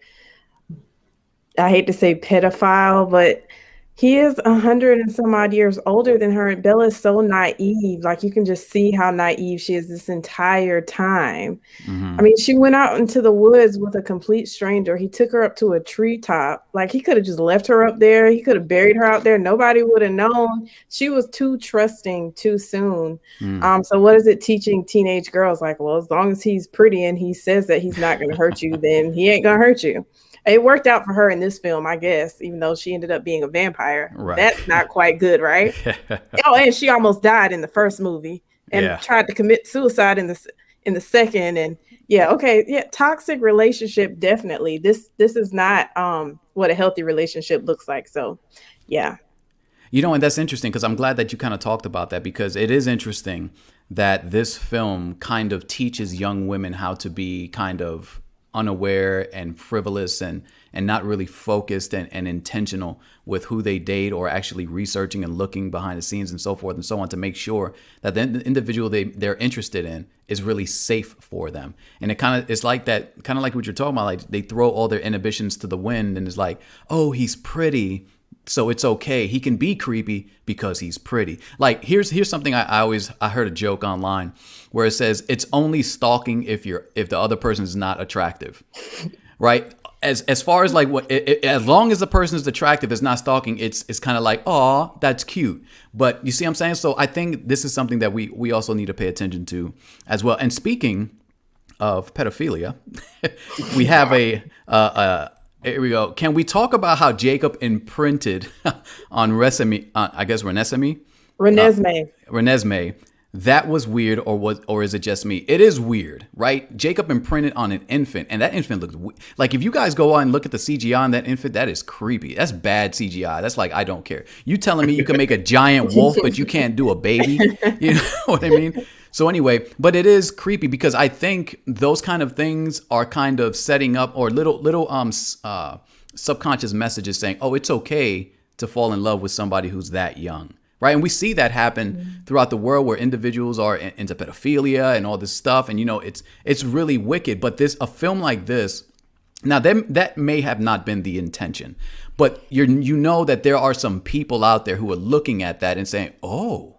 Speaker 2: I hate to say pedophile, but he is 100 and some odd years older than her. And Bella is so naive. Like, you can just see how naive she is this entire time. I mean, she went out into the woods with a complete stranger. He took her up to a treetop. Like, he could have just left her up there. He could have buried her out there. Nobody would have known. She was too trusting too soon. So what is it teaching teenage girls? Like, well, as long as he's pretty and he says that he's not going to hurt you, then he ain't going to hurt you. It worked out for her in this film, I guess, even though she ended up being a vampire. Right. That's not quite good, right? Oh, and she almost died in the first movie and tried to commit suicide in the second. And toxic relationship, definitely. This is not what a healthy relationship looks like. So, yeah.
Speaker 1: You know, and that's interesting because I'm glad that you kind of talked about that, because it is interesting that this film kind of teaches young women how to be kind of unaware and frivolous and not really focused and intentional with who they date, or actually researching and looking behind the scenes and so forth and so on to make sure that the individual they're interested in is really safe for them. And it's like that, kind of like what you're talking about, like they throw all their inhibitions to the wind and it's like, oh, he's pretty, so it's okay. He can be creepy because he's pretty. Like here's something I heard a joke online where it says it's only stalking if the other person is not attractive, right? As far as like as long as the person is attractive, it's not stalking. It's kind of like, oh, that's cute. But you see what I'm saying? So I think this is something that we also need to pay attention to as well. And speaking of pedophilia, we have here we go. Can we talk about how Jacob imprinted on Renesmee? That was weird, or is it just me? It is weird, right? Jacob imprinted on an infant, and that infant looked like, if you guys go on and look at the CGI on that infant, that is creepy. That's bad CGI. That's like, I don't care. You telling me you can make a giant wolf, but you can't do a baby? You know what I mean? So anyway, but it is creepy because I think those kind of things are kind of setting up, or little subconscious messages saying, oh, it's okay to fall in love with somebody who's that young. Right. And we see that happen throughout the world where individuals are into pedophilia and all this stuff. And, it's really wicked. But a film like this, now that may have not been the intention. But that there are some people out there who are looking at that and saying, oh,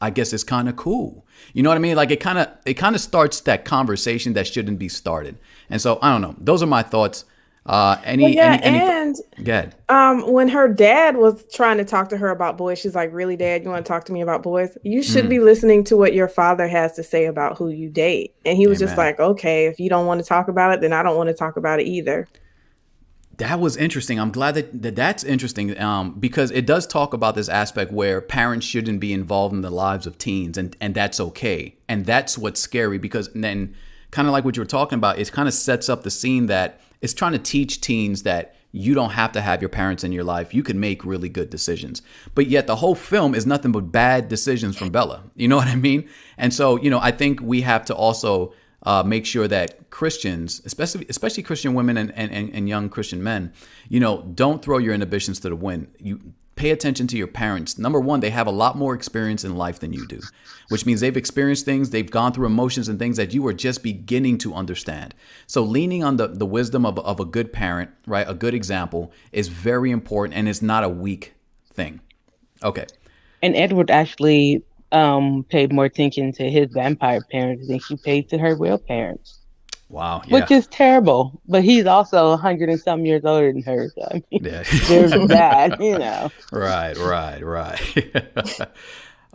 Speaker 1: I guess it's kind of cool. You know what I mean? Like it kind of starts that conversation that shouldn't be started. And so I don't know. Those are my thoughts. Go ahead.
Speaker 2: When her dad was trying to talk to her about boys, she's like, really, Dad, you want to talk to me about boys? You should be listening to what your father has to say about who you date. And he was just like, okay, if you don't want to talk about it, then I don't want to talk about it either.
Speaker 1: That was interesting. I'm glad that's interesting because it does talk about this aspect where parents shouldn't be involved in the lives of teens, and that's okay. And that's what's scary, because then, kind of like what you were talking about, it kind of sets up the scene that it's trying to teach teens that you don't have to have your parents in your life. You can make really good decisions. But yet the whole film is nothing but bad decisions from Bella. You know what I mean? And so, I think we have to also make sure that Christians, especially Christian women and young Christian men, don't throw your inhibitions to the wind. You pay attention to your parents. Number one, they have a lot more experience in life than you do, which means they've experienced things, they've gone through emotions and things that you are just beginning to understand. So leaning on the wisdom of a good parent, right, a good example, is very important, and it's not a weak thing. Okay.
Speaker 4: And Edward actually paid more attention to his vampire parents than she paid to her real parents.
Speaker 1: Wow. Yeah.
Speaker 4: Which is terrible. But he's also 100 and some years older than her. So, I mean, there's that,
Speaker 1: Right.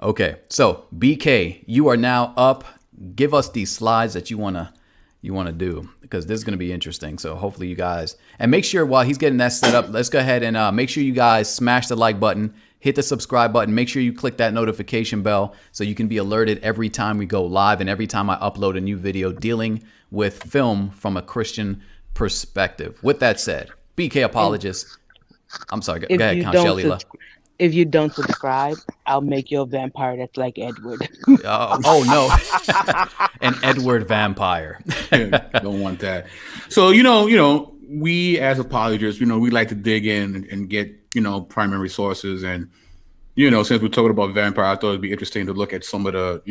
Speaker 1: Okay. So, BK, you are now up. Give us these slides that you want to do, because this is going to be interesting. So hopefully you guys, and make sure while he's getting that set up, let's go ahead and make sure you guys smash the like button, hit the subscribe button, make sure you click that notification bell so you can be alerted every time we go live and every time I upload a new video dealing with film from a Christian perspective. With that said, BK apologist. I'm sorry. Go ahead, Count Shelila.
Speaker 4: If you don't subscribe, I'll make you a vampire that's like Edward.
Speaker 1: Oh no, an Edward vampire.
Speaker 5: Don't want that. So we as apologists, we like to dig in and get primary sources, and since we're talking about vampire, I thought it'd be interesting to look at some of the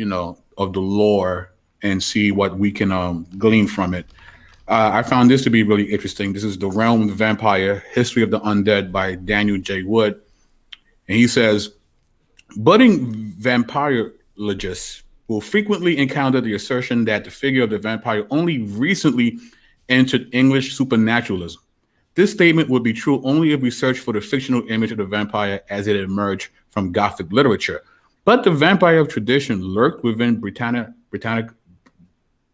Speaker 5: of the lore and see what we can glean from it. I found this to be really interesting. This is The Realm of the Vampire: History of the Undead by Daniel J. Wood. And he says, budding vampirologists will frequently encounter the assertion that the figure of the vampire only recently entered English supernaturalism. This statement would be true only if we search for the fictional image of the vampire as it emerged from Gothic literature. But the vampire of tradition lurked within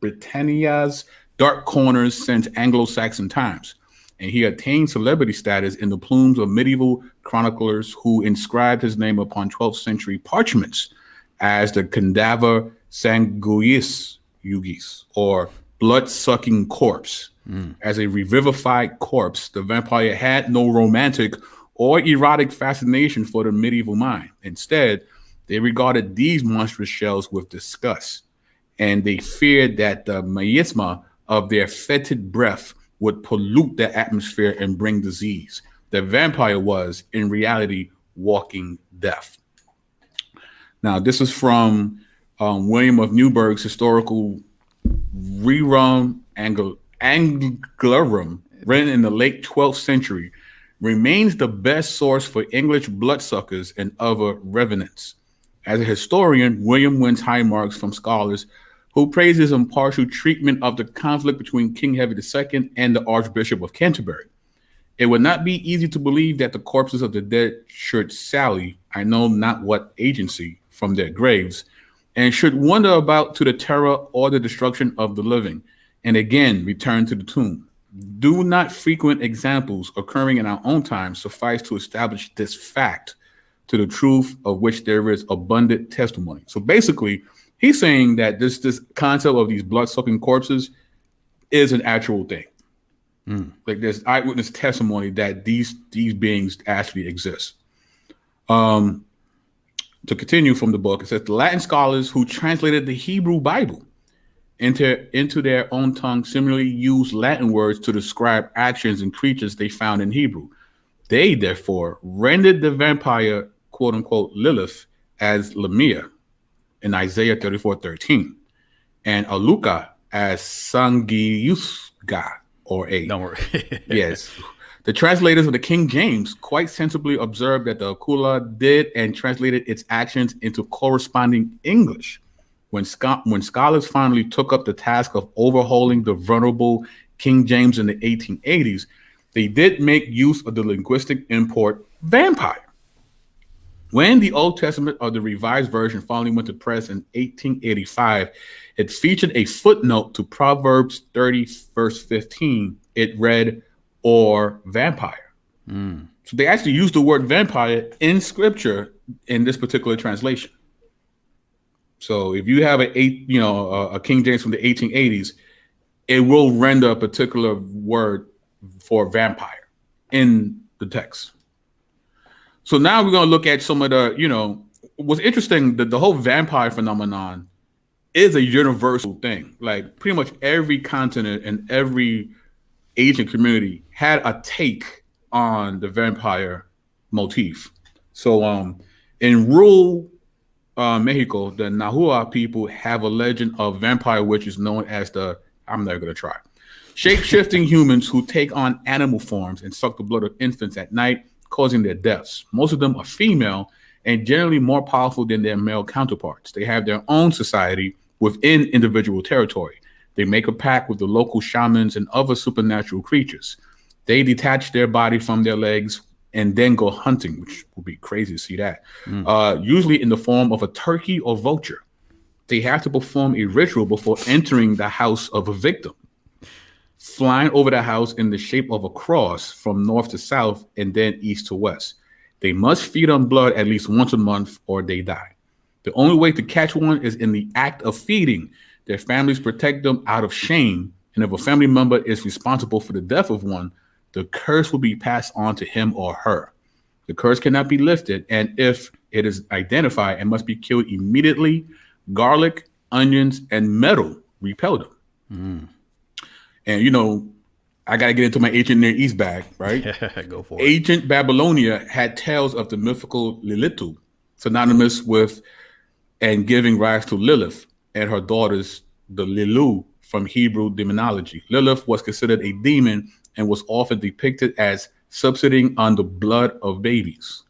Speaker 5: Britannia's dark corners since Anglo-Saxon times, and he attained celebrity status in the plumes of medieval chroniclers who inscribed his name upon 12th century parchments as the cadaver sanguis, or blood-sucking corpse. As a revivified corpse, the vampire had no romantic or erotic fascination for the medieval mind. Instead, they regarded these monstrous shells with disgust, and they feared that the miasma of their fetid breath would pollute the atmosphere and bring disease. The vampire was, in reality, walking death. Now, this is from William of Newburgh's historical Rerum Anglorum, written in the late 12th century, remains the best source for English bloodsuckers and other revenants. As a historian, William wins high marks from scholars who praise his impartial treatment of the conflict between King Henry II and the Archbishop of Canterbury. It would not be easy to believe that the corpses of the dead should sally, I know not what agency, from their graves, and should wander about to the terror or the destruction of the living, and again return to the tomb. Do not frequent examples occurring in our own time suffice to establish this fact, to the truth of which there is abundant testimony. So basically, he's saying that this concept of these blood-sucking corpses is an actual thing. Like there's eyewitness testimony that these beings actually exist. To continue from the book, it says the Latin scholars who translated the Hebrew Bible into their own tongue similarly used Latin words to describe actions and creatures they found in Hebrew. They therefore rendered the vampire, quote unquote, Lilith as Lamia in Isaiah 34:13, and Aluka as Sangiusga, or a.
Speaker 1: Don't worry.
Speaker 5: Yes. The translators of the King James quite sensibly observed that the Akula did and translated its actions into corresponding English. When scholars finally took up the task of overhauling the venerable King James in the 1880s, they did make use of the linguistic import vampire. When the Old Testament of the Revised Version finally went to press in 1885, it featured a footnote to Proverbs 30, verse 15. It read, or vampire. So they actually used the word vampire in scripture in this particular translation. So if you have a King James from the 1880s, it will render a particular word for vampire in the text. So now we're going to look at some of the, what's interesting, the whole vampire phenomenon is a universal thing. Like pretty much every continent and every Asian community had a take on the vampire motif. So in rural Mexico, the Nahua people have a legend of vampire witches known as I'm never going to try. Shape-shifting humans who take on animal forms and suck the blood of infants at night, causing their deaths. Most of them are female and generally more powerful than their male counterparts. They have their own society within individual territory. They make a pact with the local shamans and other supernatural creatures. They detach their body from their legs and then go hunting, which would be crazy to see that, usually in the form of a turkey or vulture. They have to perform a ritual before entering the house of a victim, flying over the house in the shape of a cross from north to south and then east to west. They must feed on blood at least once a month or they die. The only way to catch one is in the act of feeding. Their families protect them out of shame, and if a family member is responsible for the death of one, the curse will be passed on to him or her. The curse cannot be lifted, and if it is identified, it must be killed immediately. Garlic, onions, and metal repel them. And, I got to get into my ancient Near East bag, right?
Speaker 1: Go for it.
Speaker 5: Ancient Babylonia had tales of the mythical Lilitu, synonymous with and giving rise to Lilith and her daughters, the Lilu, from Hebrew demonology. Lilith was considered a demon and was often depicted as subsisting on the blood of babies.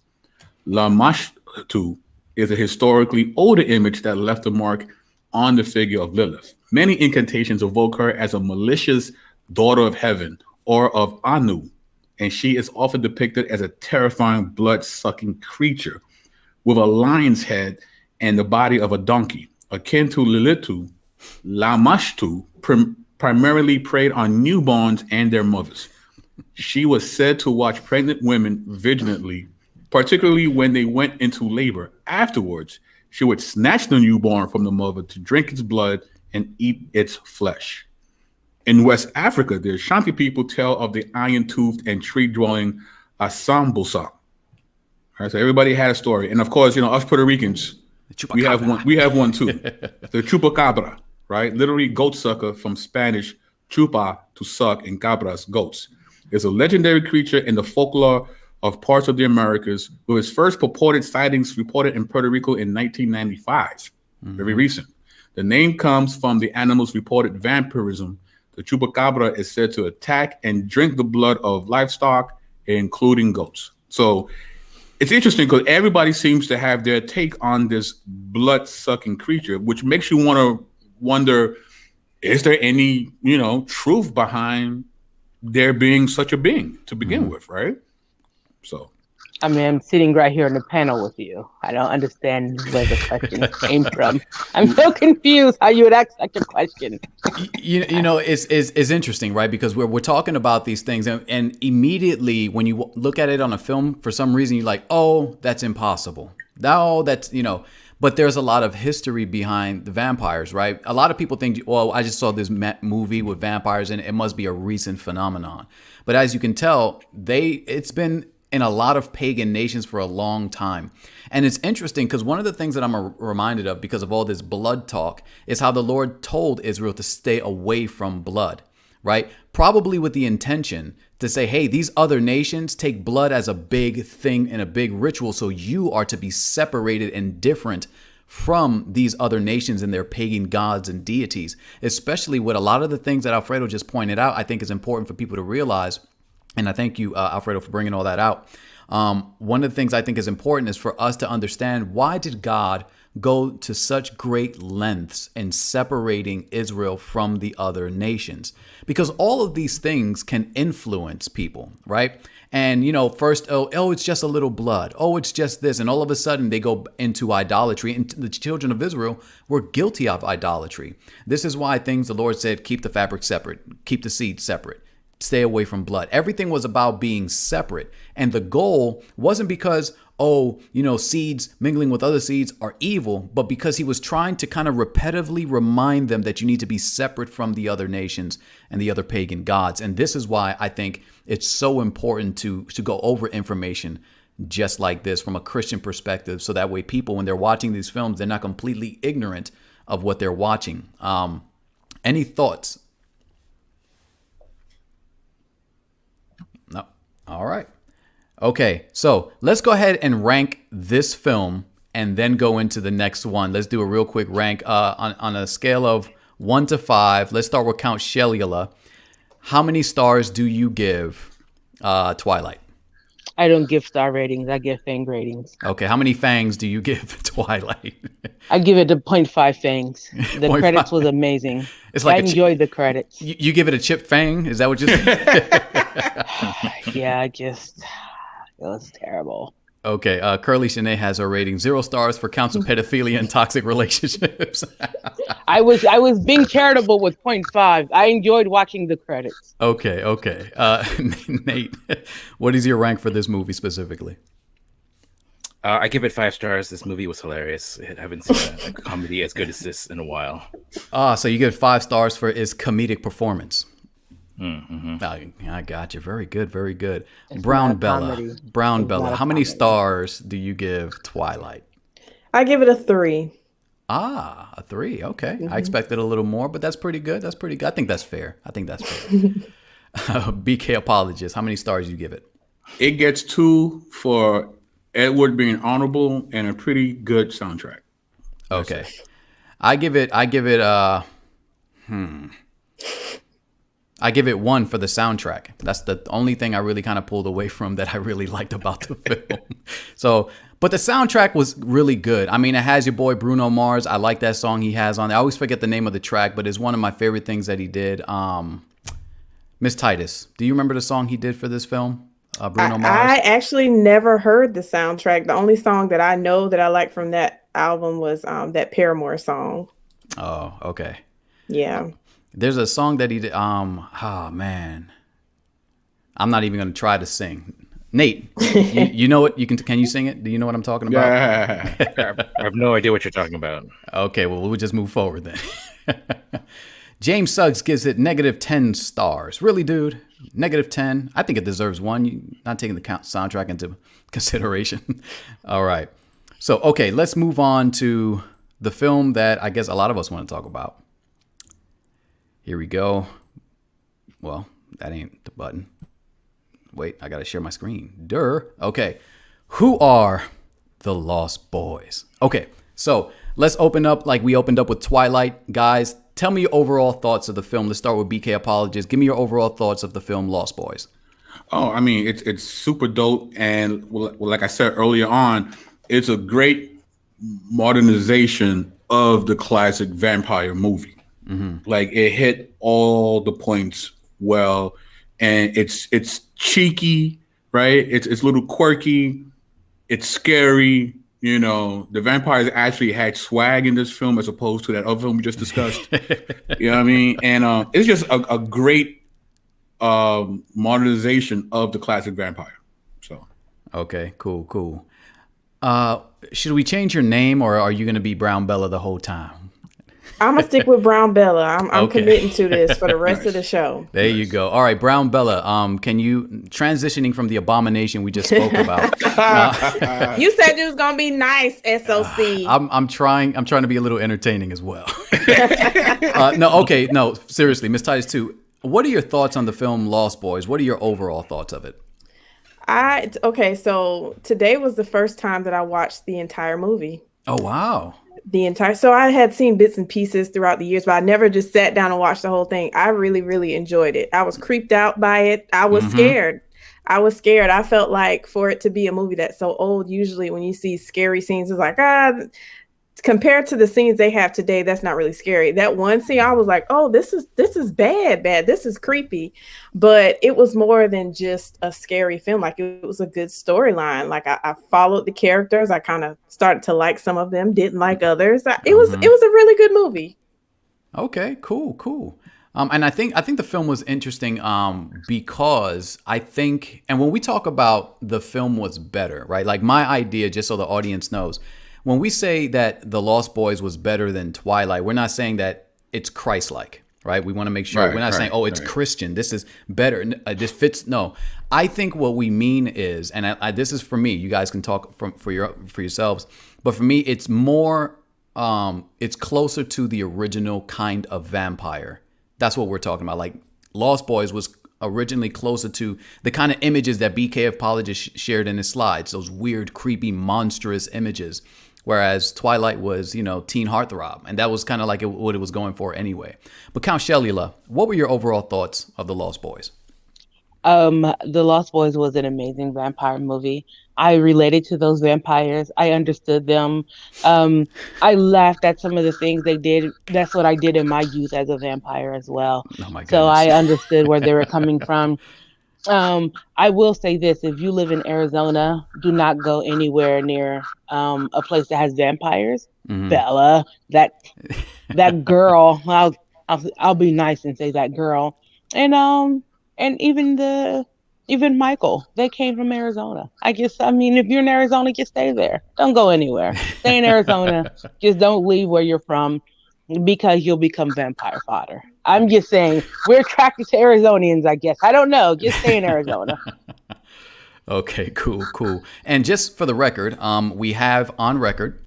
Speaker 5: Lamashtu is a historically older image that left a mark on the figure of Lilith. Many incantations evoke her as a malicious daughter of heaven or of Anu, and she is often depicted as a terrifying blood-sucking creature with a lion's head and the body of a donkey. Akin to Lilitu, Lamashtu primarily preyed on newborns and their mothers. She was said to watch pregnant women vigilantly, particularly when they went into labor. Afterwards, she would snatch the newborn from the mother to drink its blood and eat its flesh. In West Africa, the Ashanti people tell of the iron-toothed and tree-dwelling Asambusa. All right, so everybody had a story. And of course, us Puerto Ricans, we have one too. The chupacabra, right? Literally goat sucker from Spanish chupa, to suck, and cabras, goats. It's a legendary creature in the folklore of parts of the Americas, with its first purported sightings reported in Puerto Rico in 1995. Very recent. The name comes from the animal's reported vampirism. The chupacabra is said to attack and drink the blood of livestock, including goats. So it's interesting because everybody seems to have their take on this blood-sucking creature, which makes you want to wonder, is there any, truth behind there being such a being to begin with, right? So,
Speaker 4: I mean, I'm sitting right here on the panel with you. I don't understand where the question came from. I'm so confused how you would ask such a question.
Speaker 1: It's interesting, right? Because we're talking about these things, and immediately when you look at it on a film, for some reason you're like, oh, that's impossible. No, that's But there's a lot of history behind the vampires, right? A lot of people think, well, I just saw this movie with vampires and it must be a recent phenomenon. But as you can tell, it's been in a lot of pagan nations for a long time. And it's interesting because one of the things that I'm reminded of because of all this blood talk is how the Lord told Israel to stay away from blood, right? Probably with the intention to say, hey, these other nations take blood as a big thing and a big ritual. So you are to be separated and different from these other nations and their pagan gods and deities, especially with a lot of the things that Alfredo just pointed out. I think is important for people to realize. And I thank you, Alfredo, for bringing all that out. One of the things I think is important is for us to understand, why did God go to such great lengths in separating Israel from the other nations? Because all of these things can influence people, right? And, first, it's just a little blood. Oh, it's just this. And all of a sudden they go into idolatry. And the children of Israel were guilty of idolatry. This is why the Lord said, keep the fabric separate, keep the seed separate. Stay away from blood. Everything was about being separate. And the goal wasn't because, seeds mingling with other seeds are evil, but because he was trying to kind of repetitively remind them that you need to be separate from the other nations and the other pagan gods. And this is why I think it's so important to go over information just like this from a Christian perspective. So that way people, when they're watching these films, they're not completely ignorant of what they're watching. Any thoughts? No. All right. Okay. So let's go ahead and rank this film and then go into the next one. Let's do a real quick rank on a scale of 1 to 5. Let's start with Count Shellula. How many stars do you give Twilight?
Speaker 4: I don't give star ratings. I give fang ratings.
Speaker 1: Okay. How many fangs do you give Twilight?
Speaker 4: I give it a 0.5 fangs. The credits was amazing.
Speaker 1: It's like
Speaker 4: I enjoyed the credits.
Speaker 1: You give it a chip fang? Is that what you're saying?
Speaker 4: Yeah, it was terrible.
Speaker 1: Okay, Curly Shanae has her rating 0 stars for counts of pedophilia and toxic relationships.
Speaker 4: I was being charitable with 0.5. I enjoyed watching the credits.
Speaker 1: Okay. Nate, what is your rank for this movie specifically?
Speaker 3: I give it 5 stars. This movie was hilarious. I haven't seen a comedy as good as this in a while.
Speaker 1: So you give 5 stars for its comedic performance.
Speaker 3: Mm-hmm.
Speaker 1: I got you. Very good. Very good.
Speaker 4: It's
Speaker 1: Brown
Speaker 4: not
Speaker 1: Bella. How many
Speaker 4: comedy.
Speaker 1: stars do you give Twilight?
Speaker 2: I give it a 3.
Speaker 1: A 3. Okay. I expected a little more, but that's pretty good. I think that's fair. BK Apologist. How many stars you give it?
Speaker 5: It gets 2 for Edward being honorable and a pretty good soundtrack.
Speaker 1: Okay. I give it I give it 1 for the soundtrack. That's the only thing I really kind of pulled away from that I really liked about the film. But the soundtrack was really good. I mean, it has your boy Bruno Mars. I like that song he has on there. I always forget the name of the track, but it's one of my favorite things that he did. Miss Titus. Do you remember the song he did for this film? Bruno Mars.
Speaker 2: I actually never heard the soundtrack. The only song that I know that I like from that album was that Paramore song.
Speaker 1: Oh, okay.
Speaker 2: Yeah.
Speaker 1: There's a song that he did. Man, I'm not even going to try to sing. Nate, you know it. Can you sing it? Do you know what I'm talking about?
Speaker 3: Yeah. I have no idea what you're talking about.
Speaker 1: Okay, well, we'll just move forward then. James Suggs gives it -10 stars. Really, dude? -10? I think it deserves 1. You're not taking the soundtrack into consideration. All right. So, okay, let's move on to the film that I guess a lot of us want to talk about. Here we go. Well, that ain't the button. Wait, I got to share my screen. Okay. Who are the Lost Boys? Okay, so let's open up like we opened up with Twilight. Guys, tell me your overall thoughts of the film. Let's start with BK Apologist. Give me your overall thoughts of the film Lost Boys.
Speaker 5: Oh, I mean, it's super dope. And like I said earlier on, it's a great modernization of the classic vampire movie. Like it hit all the points well, and it's cheeky, right? It's a little quirky, it's scary. You know, the vampires actually had swag in this film as opposed to that other film we just discussed. You know what I mean? And it's just a great modernization of the classic vampire. So
Speaker 1: okay, cool. Should we change your name, or are you going to be Brown Bella the whole time?
Speaker 2: I'm gonna stick with Brown Bella. I'm
Speaker 1: Okay.
Speaker 2: committing to this for the rest of the show.
Speaker 1: There you go. All right, Brown Bella. Can you, transitioning from the abomination we just spoke about?
Speaker 2: You said you was gonna be nice, SOC.
Speaker 1: I'm trying to be a little entertaining as well. No, seriously, Miss Titus 2. What are your thoughts on the film Lost Boys? What are your overall thoughts of it?
Speaker 2: So today was the first time that I watched the entire movie.
Speaker 1: Oh wow.
Speaker 2: So I had seen bits and pieces throughout the years, but I never just sat down and watched the whole thing. I really, really enjoyed it. I was creeped out by it. I was scared. I felt like for it to be a movie that's so old, usually when you see scary scenes, it's like, compared to the scenes they have today, that's not really scary. That one scene, I was like, oh, this is bad. This is creepy. But it was more than just a scary film. Like it was a good storyline. Like I followed the characters. I kind of started to like some of them, didn't like others. It was a really good movie.
Speaker 1: Okay, cool. And I think the film was interesting because I think, and when we talk about the film was better, right? Like my idea, just so the audience knows, when we say that The Lost Boys was better than Twilight, we're not saying that it's Christ-like, right? We want to make sure we're not saying, oh, it's Christian. This is better. This fits. No, I think what we mean is, and this is for me. You guys can talk for yourselves, but for me, it's more. It's closer to the original kind of vampire. That's what we're talking about. Like Lost Boys was originally closer to the kind of images that BK Apologist shared in his slides. Those weird, creepy, monstrous images. Whereas Twilight was, teen heartthrob. And that was kind of like what it was going for anyway. But Count Shelula, what were your overall thoughts of The Lost Boys?
Speaker 4: The Lost Boys was an amazing vampire movie. I related to those vampires. I understood them. I laughed at some of the things they did. That's what I did in my youth as a vampire as well.
Speaker 1: Oh my goodness.
Speaker 4: So I understood where they were coming from. I will say this: if you live in Arizona, do not go anywhere near a place that has vampires. Bella, that girl. I'll be nice and say that girl, and even Michael. They came from Arizona. I mean, if you're in Arizona, just stay there. Don't go anywhere. Stay in Arizona. Just don't leave where you're from, because you'll become vampire fodder. I'm just saying, we're attracted to Arizonians, I guess. I don't know. Just stay in Arizona.
Speaker 1: Okay, cool. And just for the record, we have on record,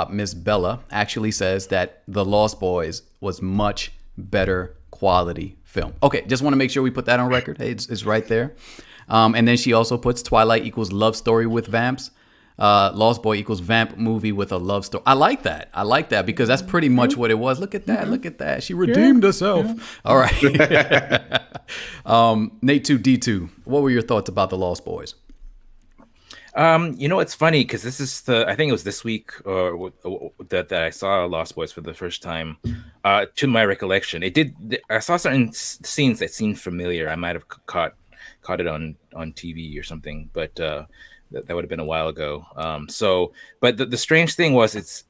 Speaker 1: Miss Bella actually says that The Lost Boys was much better quality film. Okay, just want to make sure we put that on record. Hey, it's right there. And then she also puts Twilight equals love story with vamps. Lost Boy equals vamp movie with a love story. I like that because that's pretty much what it was. Look at that. She redeemed herself. Yeah. All right. Nate 2D2, what were your thoughts about The Lost Boys?
Speaker 3: It's funny because this is I think it was this week that I saw Lost Boys for the first time. To my recollection, I saw certain scenes that seemed familiar. I might have caught it on TV or something, but that would have been a while ago. But the strange thing was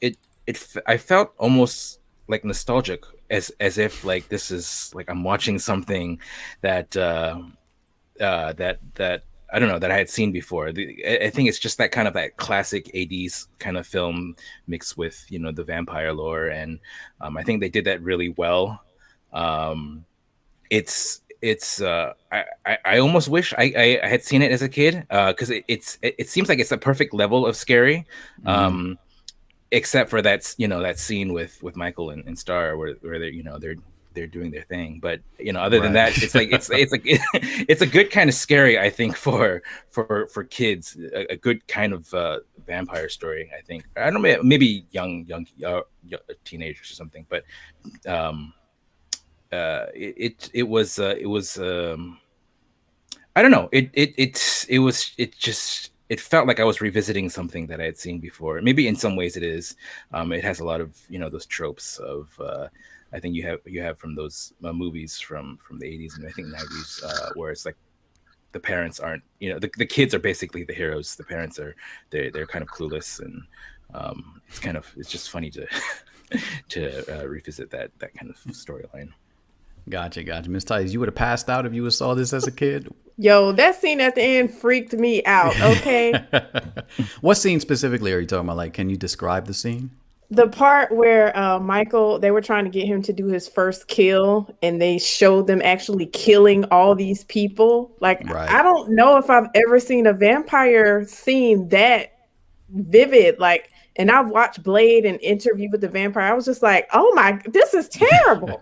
Speaker 3: I felt almost like nostalgic, as if like this is like I'm watching something that I don't know, that I had seen before. I think it's just that kind of that classic 80s kind of film mixed with, the vampire lore. And I think they did that really well. I almost wish I had seen it as a kid, because it seems like it's a perfect level of scary, except for that scene with Michael and Star where they're they're doing their thing. But other than that, it's like it's a good kind of scary, I think, for kids, a good kind of vampire story. I think, I don't know, maybe young teenagers or something, but it was I don't know, it felt like I was revisiting something that I had seen before. Maybe in some ways it is. It has a lot of those tropes of I think you have from those movies from the 80s and I think 90s, where it's like the parents aren't, the kids are basically the heroes. The parents they're kind of clueless, and it's just funny to revisit that kind of storyline.
Speaker 1: Gotcha. Miss Tice, you would have passed out if you saw this as a kid?
Speaker 2: Yo, that scene at the end freaked me out, okay?
Speaker 1: What scene specifically are you talking about? Like, can you describe the scene?
Speaker 2: The part where Michael, they were trying to get him to do his first kill, and they showed them actually killing all these people. Like, right. I don't know if I've ever seen a vampire scene that vivid. Like, and I've watched Blade and Interview with the Vampire. I was just like, oh my, this is terrible.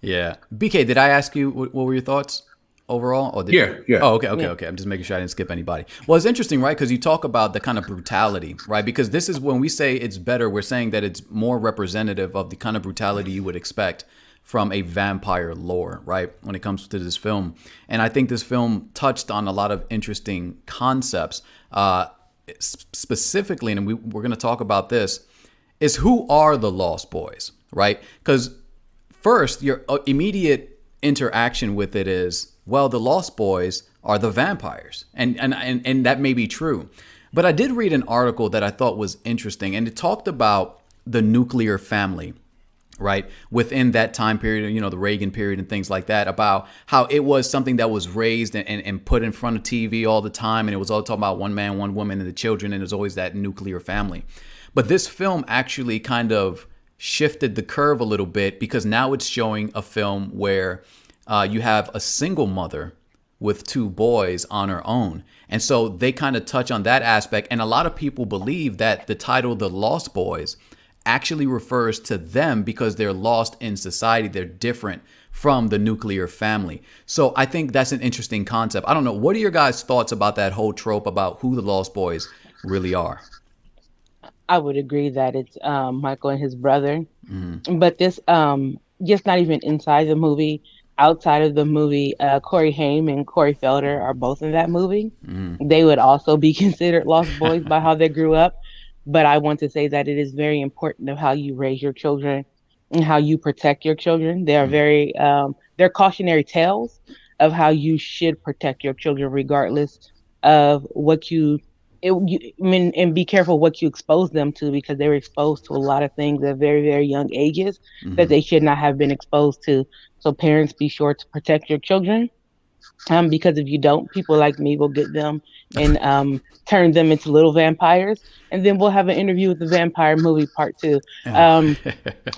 Speaker 1: Yeah. BK, did I ask you what were your thoughts overall? Or
Speaker 5: yeah.
Speaker 1: Oh, okay. I'm just making sure I didn't skip anybody. Well, it's interesting, right? Because you talk about the kind of brutality, right? Because this is when we say it's better, we're saying that it's more representative of the kind of brutality you would expect from a vampire lore, right? When it comes to this film. And I think this film touched on a lot of interesting concepts. Specifically, and we're going to talk about this, is who are the Lost Boys, right? Because first, your immediate interaction with it is, well, the Lost Boys are the vampires, and that may be true. But I did read an article that I thought was interesting, and it talked about the nuclear family, right, within that time period, the Reagan period and things like that, about how it was something that was raised and put in front of TV all the time. And it was all talking about one man, one woman, and the children. And there's always that nuclear family. But this film actually kind of shifted the curve a little bit, because now it's showing a film where you have a single mother with two boys on her own. And so they kind of touch on that aspect. And a lot of people believe that the title, The Lost Boys, actually refers to them because they're lost in society. They're different from the nuclear family. So I think that's an interesting concept. I don't know. What are your guys' thoughts about that whole trope about who the Lost Boys really are?
Speaker 4: I would agree that it's Michael and his brother. Mm-hmm. But this, just not even inside the movie, outside of the movie, Corey Haim and Corey Felder are both in that movie. Mm-hmm. They would also be considered Lost Boys by how they grew up. But I want to say that it is very important of how you raise your children and how you protect your children. They are very, they're cautionary tales of how you should protect your children, regardless of what and be careful what you expose them to, because they were exposed to a lot of things at very, very young ages that they should not have been exposed to. So parents, be sure to protect your children. Because if you don't, people like me will get them and turn them into little vampires, and then we'll have an interview with the vampire movie part 2.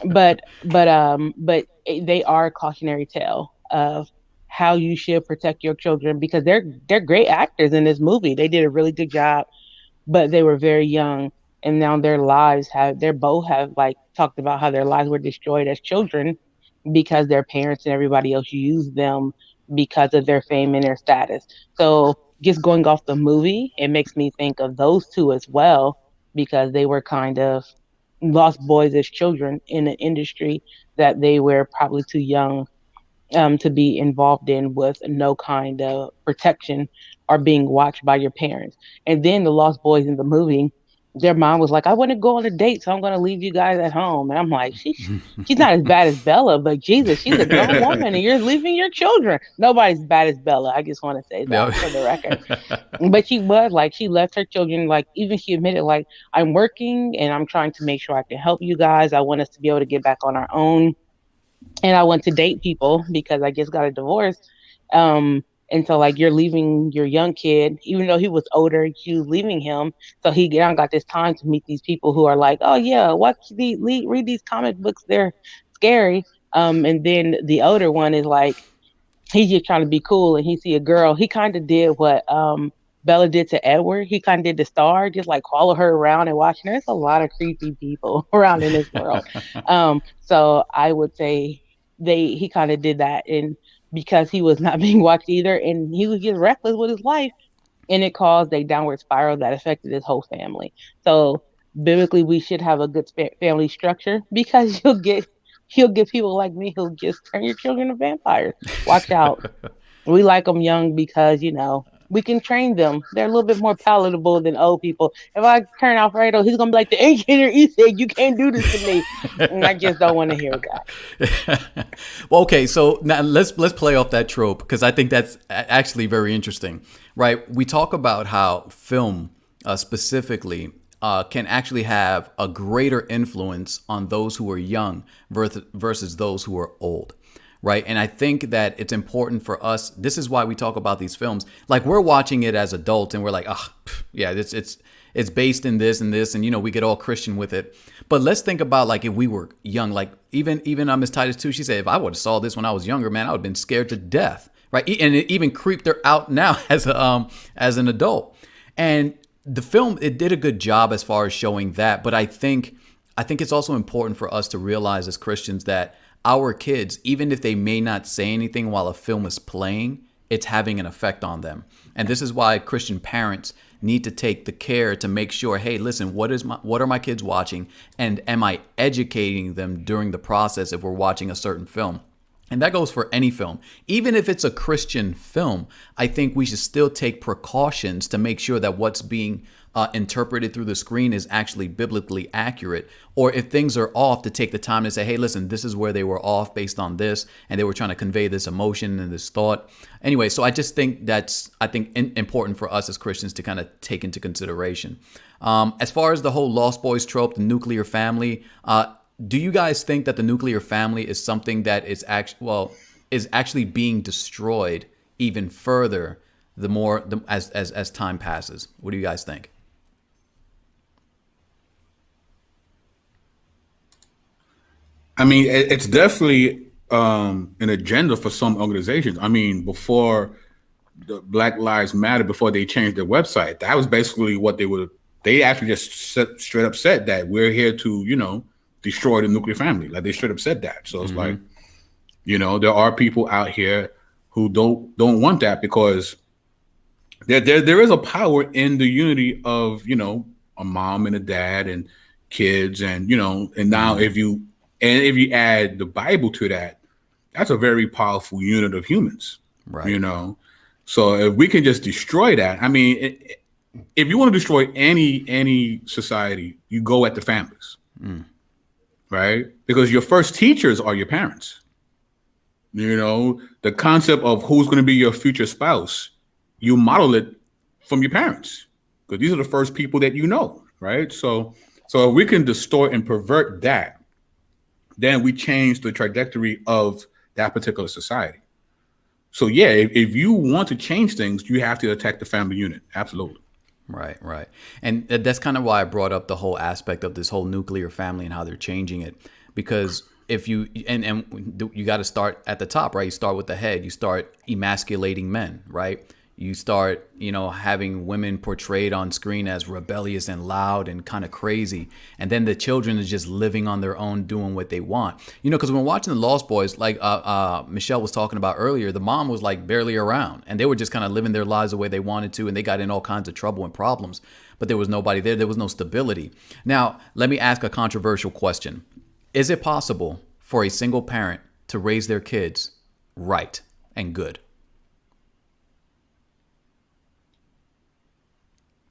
Speaker 4: But they are a cautionary tale of how you should protect your children, because they're great actors in this movie. They did a really good job, but they were very young, and now their lives both have like talked about how their lives were destroyed as children because their parents and everybody else used them because of their fame and their status. So just going off the movie, it makes me think of those two as well, because they were kind of lost boys as children in an industry that they were probably too young to be involved in, with no kind of protection or being watched by your parents. And then the Lost Boys in the movie, their mom was like, I want to go on a date, so I'm going to leave you guys at home. And I'm like, she's not as bad as Bella, but Jesus, she's a grown woman and you're leaving your children. Nobody's bad as Bella. I just want to say that for the record. But she was like, she left her children, like, even she admitted, like, I'm working and I'm trying to make sure I can help you guys. I want us to be able to get back on our own. And I want to date people because I just got a divorce. And so, like, you're leaving your young kid, even though he was older, you leaving him. So he now got this time to meet these people who are like, oh, yeah, read these comic books. They're scary. And then the older one is like, he's just trying to be cool, and he see a girl. He kind of did what Bella did to Edward. He kind of did to Star, just like follow her around and watching her. There's a lot of creepy people around in this world. So I would say he kind of did that, and because he was not being watched either, and he was just reckless with his life, and it caused a downward spiral that affected his whole family. So biblically, we should have a good family structure, because you'll get people like me who'll just turn your children to vampires. Watch out. We like them young because, we can train them. They're a little bit more palatable than old people. If I turn Alfredo, he's going to be like, the ancient he said, you can't do this to me. And I just don't want to hear that.
Speaker 1: Well, okay, so now let's play off that trope, because I think that's actually very interesting, right? We talk about how film specifically can actually have a greater influence on those who are young versus those who are old. Right. And I think that it's important for us. This is why we talk about these films. Like, we're watching it as adults and we're like, oh, yeah, it's based in this and this. And, we get all Christian with it. But let's think about, like, if we were young, like even Miss Titus too, she said, if I would have saw this when I was younger, man, I would have been scared to death. Right. And it even creeped her out now as an adult. And the film, it did a good job as far as showing that. But I think it's also important for us to realize as Christians that our kids, even if they may not say anything while a film is playing, it's having an effect on them. And this is why Christian parents need to take the care to make sure, hey, listen, what are my kids watching? And am I educating them during the process if we're watching a certain film? And that goes for any film. Even if it's a Christian film, I think we should still take precautions to make sure that what's being interpreted through the screen is actually biblically accurate. Or if things are off, to take the time to say, hey, listen, this is where they were off based on this, and they were trying to convey this emotion and this thought. Anyway, so I just think that's, important for us as Christians to kind of take into consideration. As far as the whole Lost Boys trope, the nuclear family, do you guys think that the nuclear family is something that is actually being destroyed even further as time passes? What do you guys think?
Speaker 5: I mean, it's definitely an agenda for some organizations. I mean, before the Black Lives Matter, before they changed their website, that was basically what they actually just straight up said that we're here to, destroy the nuclear family. Like, they straight up said that. So it's like, there are people out here who don't want that, because there is a power in the unity of, a mom and a dad and kids, and and now if you add the Bible to that, that's a very powerful unit of humans,
Speaker 1: right?
Speaker 5: So if we can just destroy that, I mean, if you want to destroy any society, you go at the families, right? Because your first teachers are your parents. The concept of who's going to be your future spouse, you model it from your parents, because these are the first people that right? So if we can distort and pervert that, then we change the trajectory of that particular society. So yeah, if you want to change things, you have to attack the family unit. Absolutely.
Speaker 1: Right. And that's kind of why I brought up the whole aspect of this whole nuclear family and how they're changing it. Because if you, and you got to start at the top, right? You start with the head. You start emasculating men, right? You start, having women portrayed on screen as rebellious and loud and kind of crazy. And then the children is just living on their own, doing what they want. Because when watching the Lost Boys, like Michelle was talking about earlier, the mom was like barely around, and they were just kind of living their lives the way they wanted to. And they got in all kinds of trouble and problems, but there was nobody there. There was no stability. Now, let me ask a controversial question. Is it possible for a single parent to raise their kids right and good?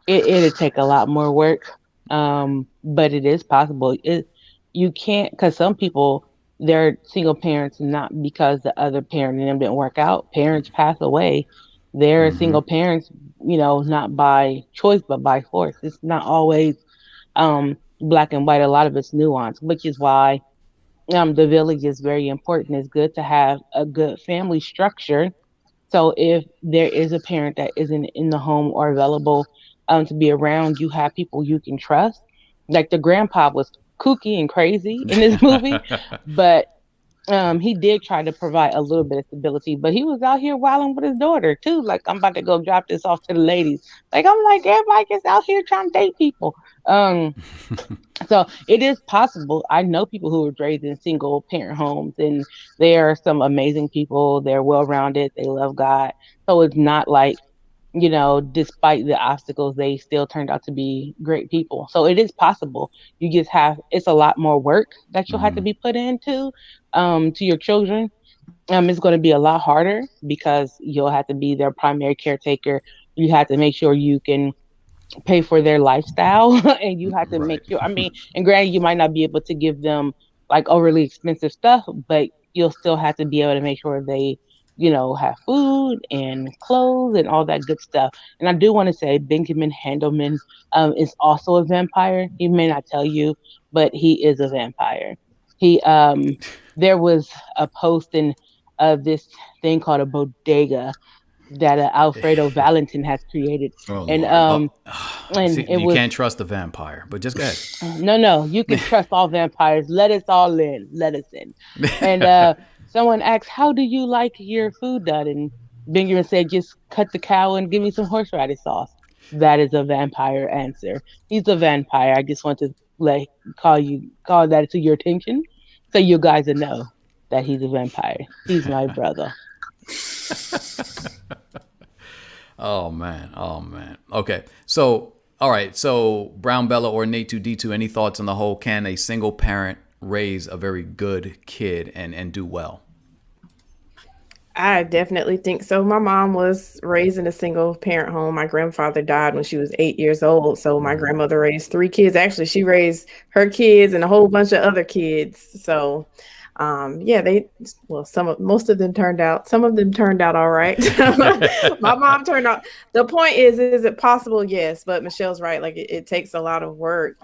Speaker 4: It'd take a lot more work, but it is possible. You can't, because some people, they're single parents not because the other parent and them didn't work out. Parents pass away. They're single parents, not by choice but by force. It's not always black and white. A lot of it's nuanced, which is why the village is very important. It's good to have a good family structure. So if there is a parent that isn't in the home or available to be around, you have people you can trust. Like, the grandpa was kooky and crazy in this movie, but he did try to provide a little bit of stability, but he was out here wilding with his daughter too. Like, I'm about to go drop this off to the ladies. Like, I'm like, everybody gets out here trying to date people. So it is possible. I know people who were raised in single parent homes, and they are some amazing people. They're well rounded. They love God. So it's not like, despite the obstacles, they still turned out to be great people. So it is possible. You just have, it's a lot more work that you'll have to be put into to your children. It's going to be a lot harder because you'll have to be their primary caretaker. You have to make sure you can pay for their lifestyle and you have to make sure, and granted, you might not be able to give them like overly expensive stuff, but you'll still have to be able to make sure they have food and clothes and all that good stuff. And I do want to say Benjamin Handelman is also a vampire. He may not tell you, but he is a vampire. He there was a post in this thing called a bodega that Alfredo Valentin has created. And
Speaker 1: See, you can't trust the vampire, but just go ahead.
Speaker 4: No, you can trust all vampires. Let us all in. Let us in. And someone asked, how do you like your food done? And Benjamin said, just cut the cow and give me some horseradish sauce. That is a vampire answer. He's a vampire. I just want to call that to your attention so you guys will know that he's a vampire. He's my brother.
Speaker 1: Oh man. Okay. So, all right. So, Brown Bella or Nate 2D2, any thoughts on the whole, can a single parent raise a very good kid and do well?
Speaker 2: I definitely think so. My mom was raised in a single parent home. My grandfather died when she was 8 years old. So my grandmother raised 3 kids. Actually, she raised her kids and a whole bunch of other kids. So most of them turned out. Some of them turned out all right. My mom turned out. The point is it possible? Yes, but Michelle's right. Like it takes a lot of work.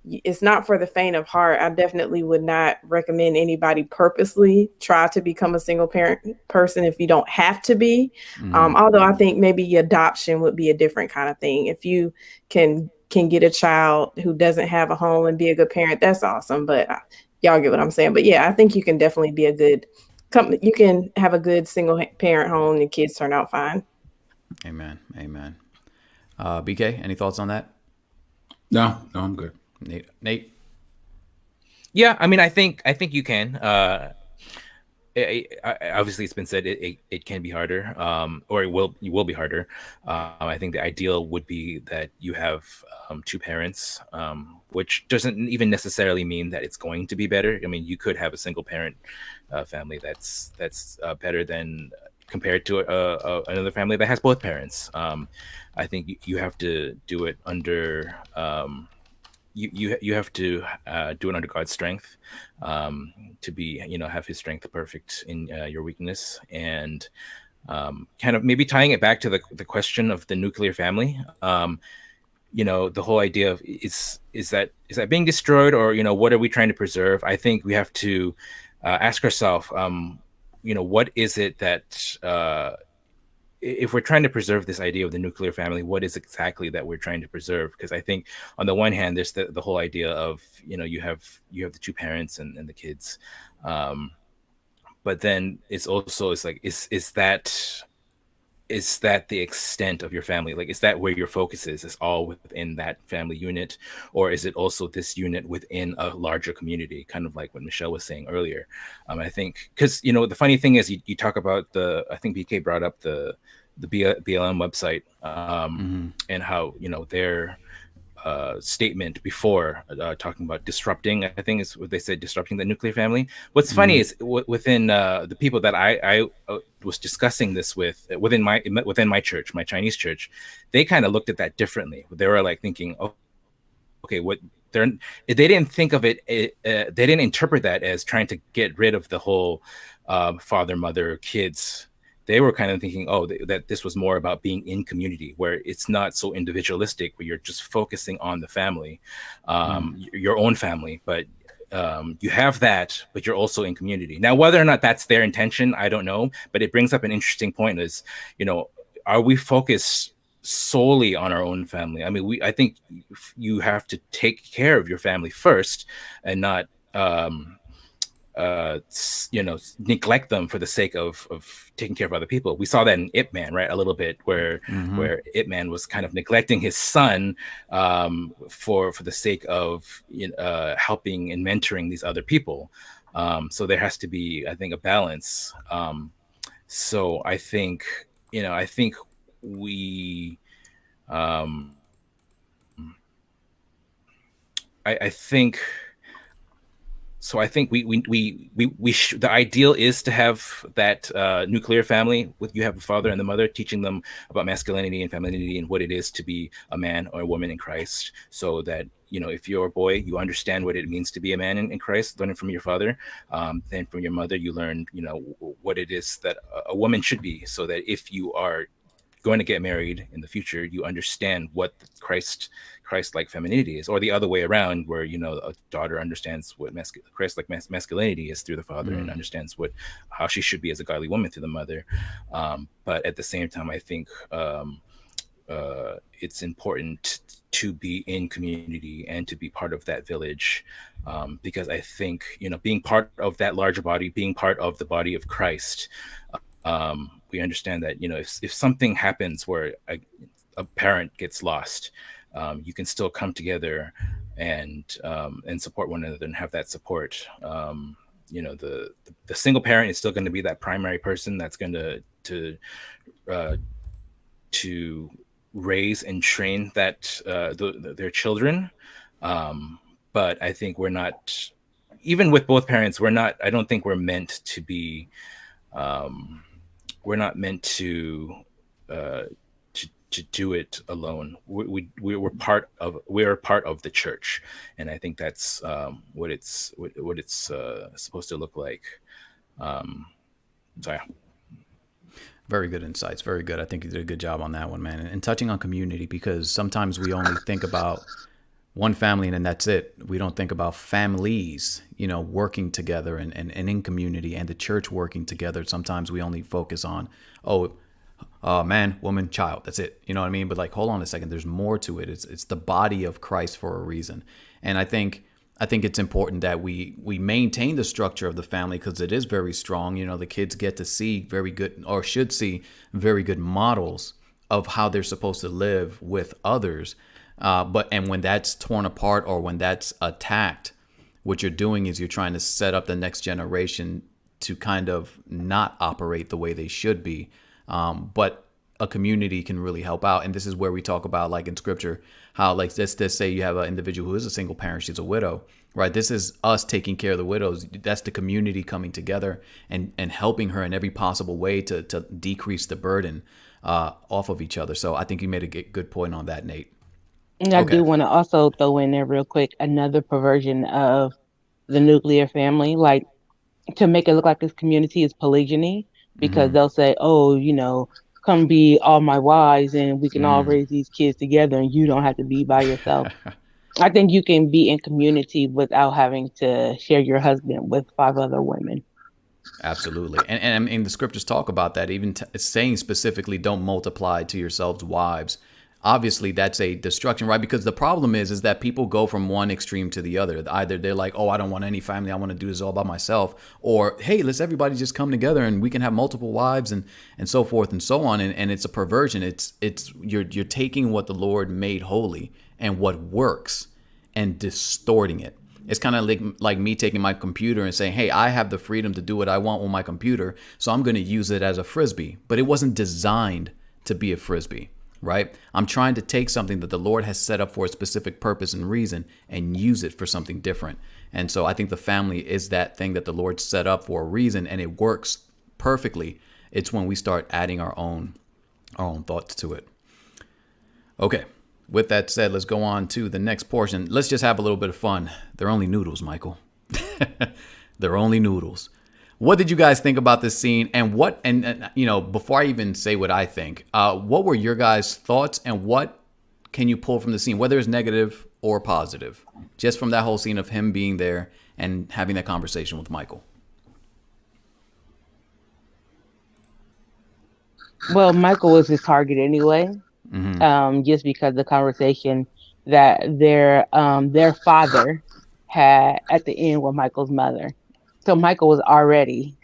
Speaker 2: It's not for the faint of heart. I definitely would not recommend anybody purposely try to become a single parent person if you don't have to be. Although I think maybe adoption would be a different kind of thing. If you can get a child who doesn't have a home and be a good parent, that's awesome. But y'all get what I'm saying. But yeah, I think you can definitely be you can have a good single parent home and kids turn out fine.
Speaker 1: Amen. BK, any thoughts on that?
Speaker 5: No, I'm good.
Speaker 1: Nate?
Speaker 3: Yeah, I think you can. Obviously, it's been said it can be harder, or it will be harder. I think the ideal would be that you have 2 parents, which doesn't even necessarily mean that it's going to be better. You could have a single parent family that's better than compared to another family that has both parents. I think you have to do it under. You have to do it under God's strength, to be, have His strength perfect in your weakness, and kind of maybe tying it back to the question of the nuclear family. The whole idea of is that being destroyed, or what are we trying to preserve? I think we have to ask ourselves, what is it that if we're trying to preserve this idea of the nuclear family, what is exactly that we're trying to preserve? Because I think on the one hand, there's the whole idea of, you have the 2 parents and the kids. But then it's like, is that the extent of your family? Like, is that where your focus is? Is all within that family unit? Or is it also this unit within a larger community? Kind of like what Michelle was saying earlier. I think, because, the funny thing is you talk about I think BK brought up the BLM website, and how, their statement before talking about disrupting, I think is what they said, disrupting the nuclear family. What's funny is within the people that I was discussing this with within my church, my Chinese church, they kind of looked at that differently. They were like thinking, oh, okay, they didn't think of it, they didn't interpret that as trying to get rid of the whole father, mother, kids. They were kind of thinking, that this was more about being in community, where it's not so individualistic, where you're just focusing on the family, your own family. But you have that, but you're also in community. Now, whether or not that's their intention, I don't know. But it brings up an interesting point: is, are we focused solely on our own family? I think you have to take care of your family first, and not neglect them for the sake of taking care of other people. We saw that in Ip Man, right? A little bit where Ip Man was kind of neglecting his son for the sake of helping and mentoring these other people. So there has to be, I think, a balance. So I think we, I think. So I think the ideal is to have that nuclear family with you have a father and the mother teaching them about masculinity and femininity and what it is to be a man or a woman in Christ, so that if you're a boy, you understand what it means to be a man in Christ, learning from your father. Then from your mother, you learn what it is that a woman should be, so that if you are going to get married in the future, you understand what Christ-like femininity is, or the other way around, where a daughter understands what Christ-like masculinity is through the father, and understands how she should be as a godly woman through the mother. But at the same time, I think it's important to be in community and to be part of that village, because I think being part of that larger body, being part of the body of Christ. We understand that if something happens where a parent gets lost, you can still come together and support one another and have that support. The single parent is still going to be that primary person that's going to raise and train their children. But I think we're not, even with both parents, I don't think we're meant to be. We're not meant to do it alone. We're part of the church, and I think that's what it's supposed to look like. So yeah.
Speaker 1: Very good insights. Very good. I think you did a good job on that one, man. And touching on community, because sometimes we only think about one family and then that's it. We don't think about families, working together and in community, and the church working together. Sometimes we only focus on, man, woman, child. That's it. You know what I mean? But hold on a second. There's more to it. It's the body of Christ for a reason. And I think it's important that we maintain the structure of the family, because it is very strong. The kids get to see very good, or should see very good models of how they're supposed to live with others. And when that's torn apart, or when that's attacked, what you're doing is you're trying to set up the next generation to kind of not operate the way they should be. But a community can really help out. And this is where we talk about, in scripture, how let's say you have an individual who is a single parent, she's a widow, right? This is us taking care of the widows. That's the community coming together and helping her in every possible way to decrease the burden off of each other. So I think you made a good point on that, Nate.
Speaker 4: And I do want to also throw in there real quick another perversion of the nuclear family, to make it look like this community is polygyny, because they'll say, come be all my wives and we can all raise these kids together and you don't have to be by yourself. I think you can be in community without having to share your husband with 5 other women.
Speaker 1: Absolutely. And I mean, the scriptures talk about that, even saying specifically, don't multiply to yourselves wives. Obviously, that's a destruction, right? Because the problem is that people go from one extreme to the other. Either they're like, I don't want any family. I want to do this all by myself. Or, hey, let's everybody just come together and we can have multiple wives and so forth and so on. And it's a perversion. You're taking what the Lord made holy and what works and distorting it. It's kind of like me taking my computer and saying, hey, I have the freedom to do what I want with my computer, so I'm going to use it as a Frisbee. But it wasn't designed to be a Frisbee. Right? I'm trying to take something that the Lord has set up for a specific purpose and reason and use it for something different. And so I think the family is that thing that the Lord set up for a reason, and it works perfectly. It's when we start adding our own thoughts to it. Okay. With that said, let's go on to the next portion. Let's just have a little bit of fun. They're only noodles, Michael. They're only noodles. What did you guys think about this scene? And before I even say what I think, what were your guys' thoughts, and what can you pull from the scene, whether it's negative or positive, just from that whole scene of him being there and having that conversation with Michael?
Speaker 4: Well, Michael was his target anyway, just because the conversation that their father had at the end with Michael's mother. So Michael was already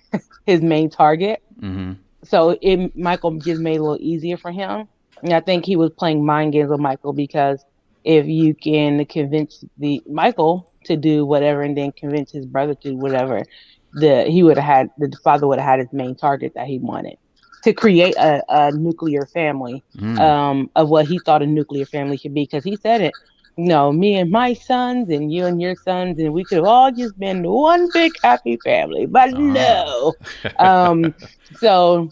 Speaker 4: his main target.
Speaker 1: Mm-hmm.
Speaker 4: So Michael just made it a little easier for him. And I think he was playing mind games with Michael, because if you can convince the Michael to do whatever and then convince his brother to do whatever, the father would have had his main target that he wanted, to create a nuclear family, of what he thought a nuclear family should be. Because he said it, me and my sons and you and your sons, and we could have all just been one big happy family. But no. So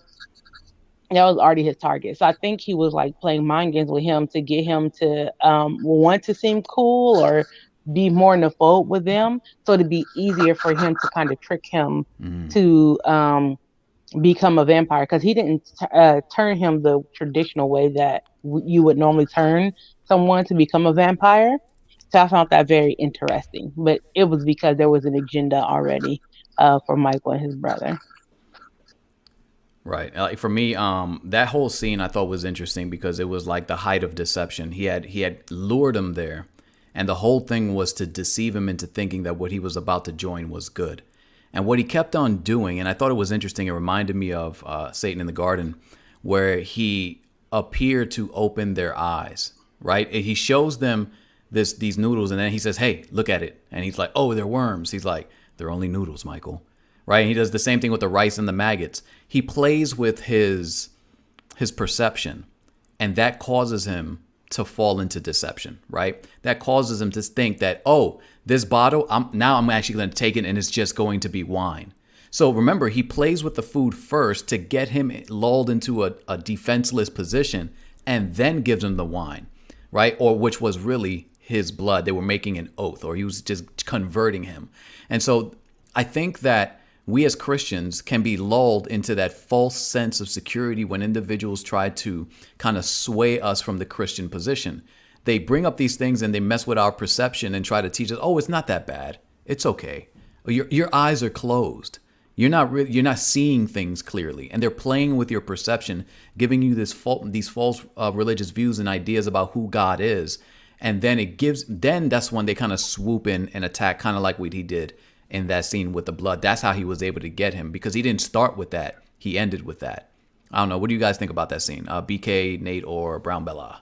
Speaker 4: that was already his target. So I think he was like playing mind games with him to get him to want to seem cool or be more in the fold with them. So it'd be easier for him to kind of trick him to become a vampire, because he didn't turn him the traditional way that you would normally turn someone to become a vampire. So I found that very interesting. But it was because there was an agenda already for Michael and his brother.
Speaker 1: Right. Like for me, that whole scene I thought was interesting because it was like the height of deception. He had lured him there, and the whole thing was to deceive him into thinking that what he was about to join was good. And what he kept on doing, and I thought it was interesting, it reminded me of Satan in the Garden, where he appeared to open their eyes, right? He shows them these noodles, and then he says, hey, look at it. And he's like, oh, they're worms. He's like, they're only noodles, Michael. Right? And he does the same thing with the rice and the maggots. He plays with his perception, and that causes him to fall into deception, right? That causes him to think that, oh, this bottle, I'm actually going to take it and it's just going to be wine. So remember, he plays with the food first to get him lulled into a defenseless position, and then gives him the wine, right? Or which was really his blood. They were making an oath, or he was just converting him. And so I think that we as Christians can be lulled into that false sense of security when individuals try to kind of sway us from the Christian position. They bring up these things and they mess with our perception and try to teach us, oh, it's not that bad. It's okay. Your eyes are closed. You're not seeing things clearly. And they're playing with your perception, giving you these false religious views and ideas about who God is. And then that's when they kind of swoop in and attack, kind of like what he did in that scene with the blood. That's how he was able to get him, because he didn't start with that. He ended with that. I don't know. What do you guys think about that scene? BK, Nate, or Brown Bella?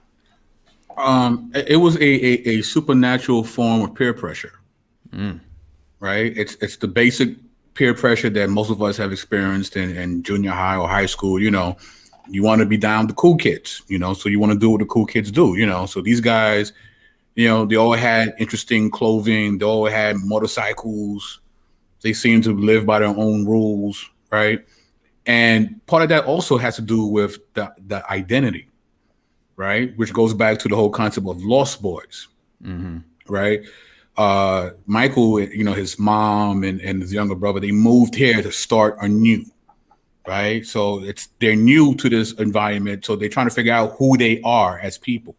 Speaker 5: It was a supernatural form of peer pressure, right? It's the basic peer pressure that most of us have experienced in junior high or high school. You want to be down with the cool kids, so you want to do what the cool kids do, So these guys, they all had interesting clothing. They all had motorcycles. They seemed to live by their own rules, right? And part of that also has to do with the identity, right? Which goes back to the whole concept of lost boys, right? Michael, his mom and his younger brother, they moved here to start anew, right? So they're new to this environment, so they're trying to figure out who they are as people.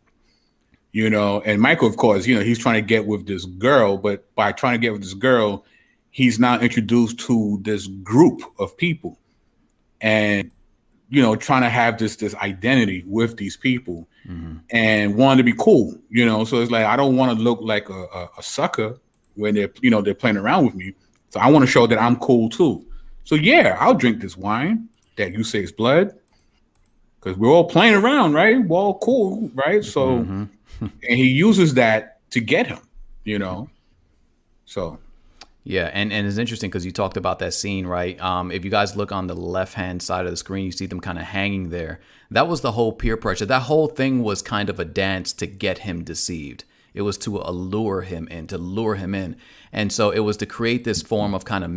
Speaker 5: And Michael, of course, he's trying to get with this girl, but by trying to get with this girl, he's now introduced to this group of people and, trying to have this identity with these people and wanting to be cool, so it's like, I don't want to look like a sucker when they're playing around with me. So I want to show that I'm cool too. So yeah, I'll drink this wine that you say is blood because we're all playing around, right? We're all cool, right? So, and he uses that to get him, so.
Speaker 1: Yeah, and it's interesting because you talked about that scene, right? If you guys look on the left-hand side of the screen, you see them kind of hanging there. That was the whole peer pressure. That whole thing was kind of a dance to get him deceived. It was to lure him in. And so it was to create this form of kind of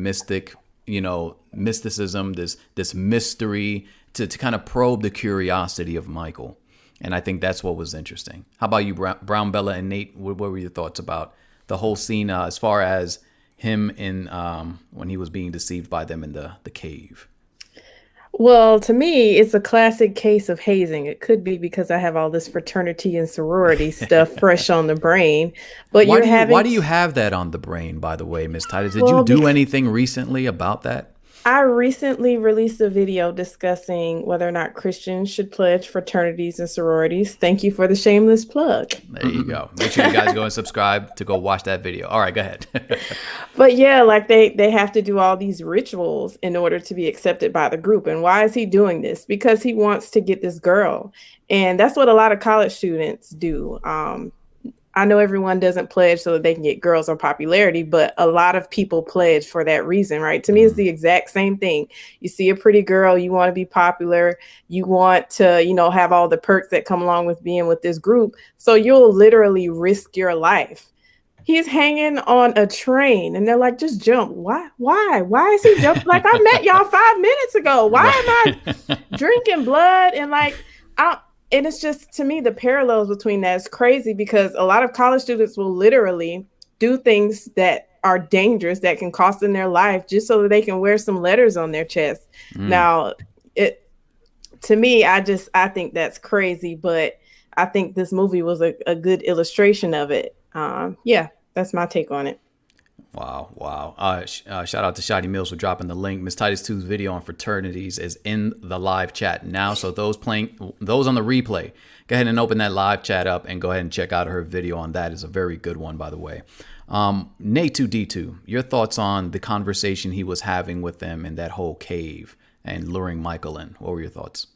Speaker 1: mysticism, this mystery, to kind of probe the curiosity of Michael. And I think that's what was interesting. How about you, Brown, Bella, and Nate? What were your thoughts about the whole scene as far as him in when he was being deceived by them in the cave?
Speaker 2: Well, to me, it's a classic case of hazing. It could be because I have all this fraternity and sorority stuff fresh on the brain. But
Speaker 1: why do you have that on the brain, by the way, Miss Titus? Did you do anything recently about that?
Speaker 2: I recently released a video discussing whether or not Christians should pledge fraternities and sororities. Thank you for the shameless plug.
Speaker 1: There you go. Make sure you guys go and subscribe to go watch that video. All right, go ahead.
Speaker 2: But yeah, like they have to do all these rituals in order to be accepted by the group. And why is he doing this? Because he wants to get this girl. And that's what a lot of college students do. I know everyone doesn't pledge so that they can get girls or popularity, but a lot of people pledge for that reason, right? To me, it's the exact same thing. You see a pretty girl, you want to be popular, you want to, have all the perks that come along with being with this group. So you'll literally risk your life. He's hanging on a train and they're like, just jump. Why is he jumping? Like, I met y'all 5 minutes ago. Why am I drinking blood? And and it's just, to me, the parallels between that is crazy, because a lot of college students will literally do things that are dangerous, that can cost them their life, just so that they can wear some letters on their chest. Now, to me, I think that's crazy, but I think this movie was a good illustration of it. Yeah, that's my take on it.
Speaker 1: Wow. Shout out to Shotty Mills for dropping the link. Miss Titus 2's video on fraternities is in the live chat now. So those on the replay, go ahead and open that live chat up and go ahead and check out her video on that. It's a very good one, by the way. Nate2D2, your thoughts on the conversation he was having with them in that whole cave and luring Michael in. What were your thoughts?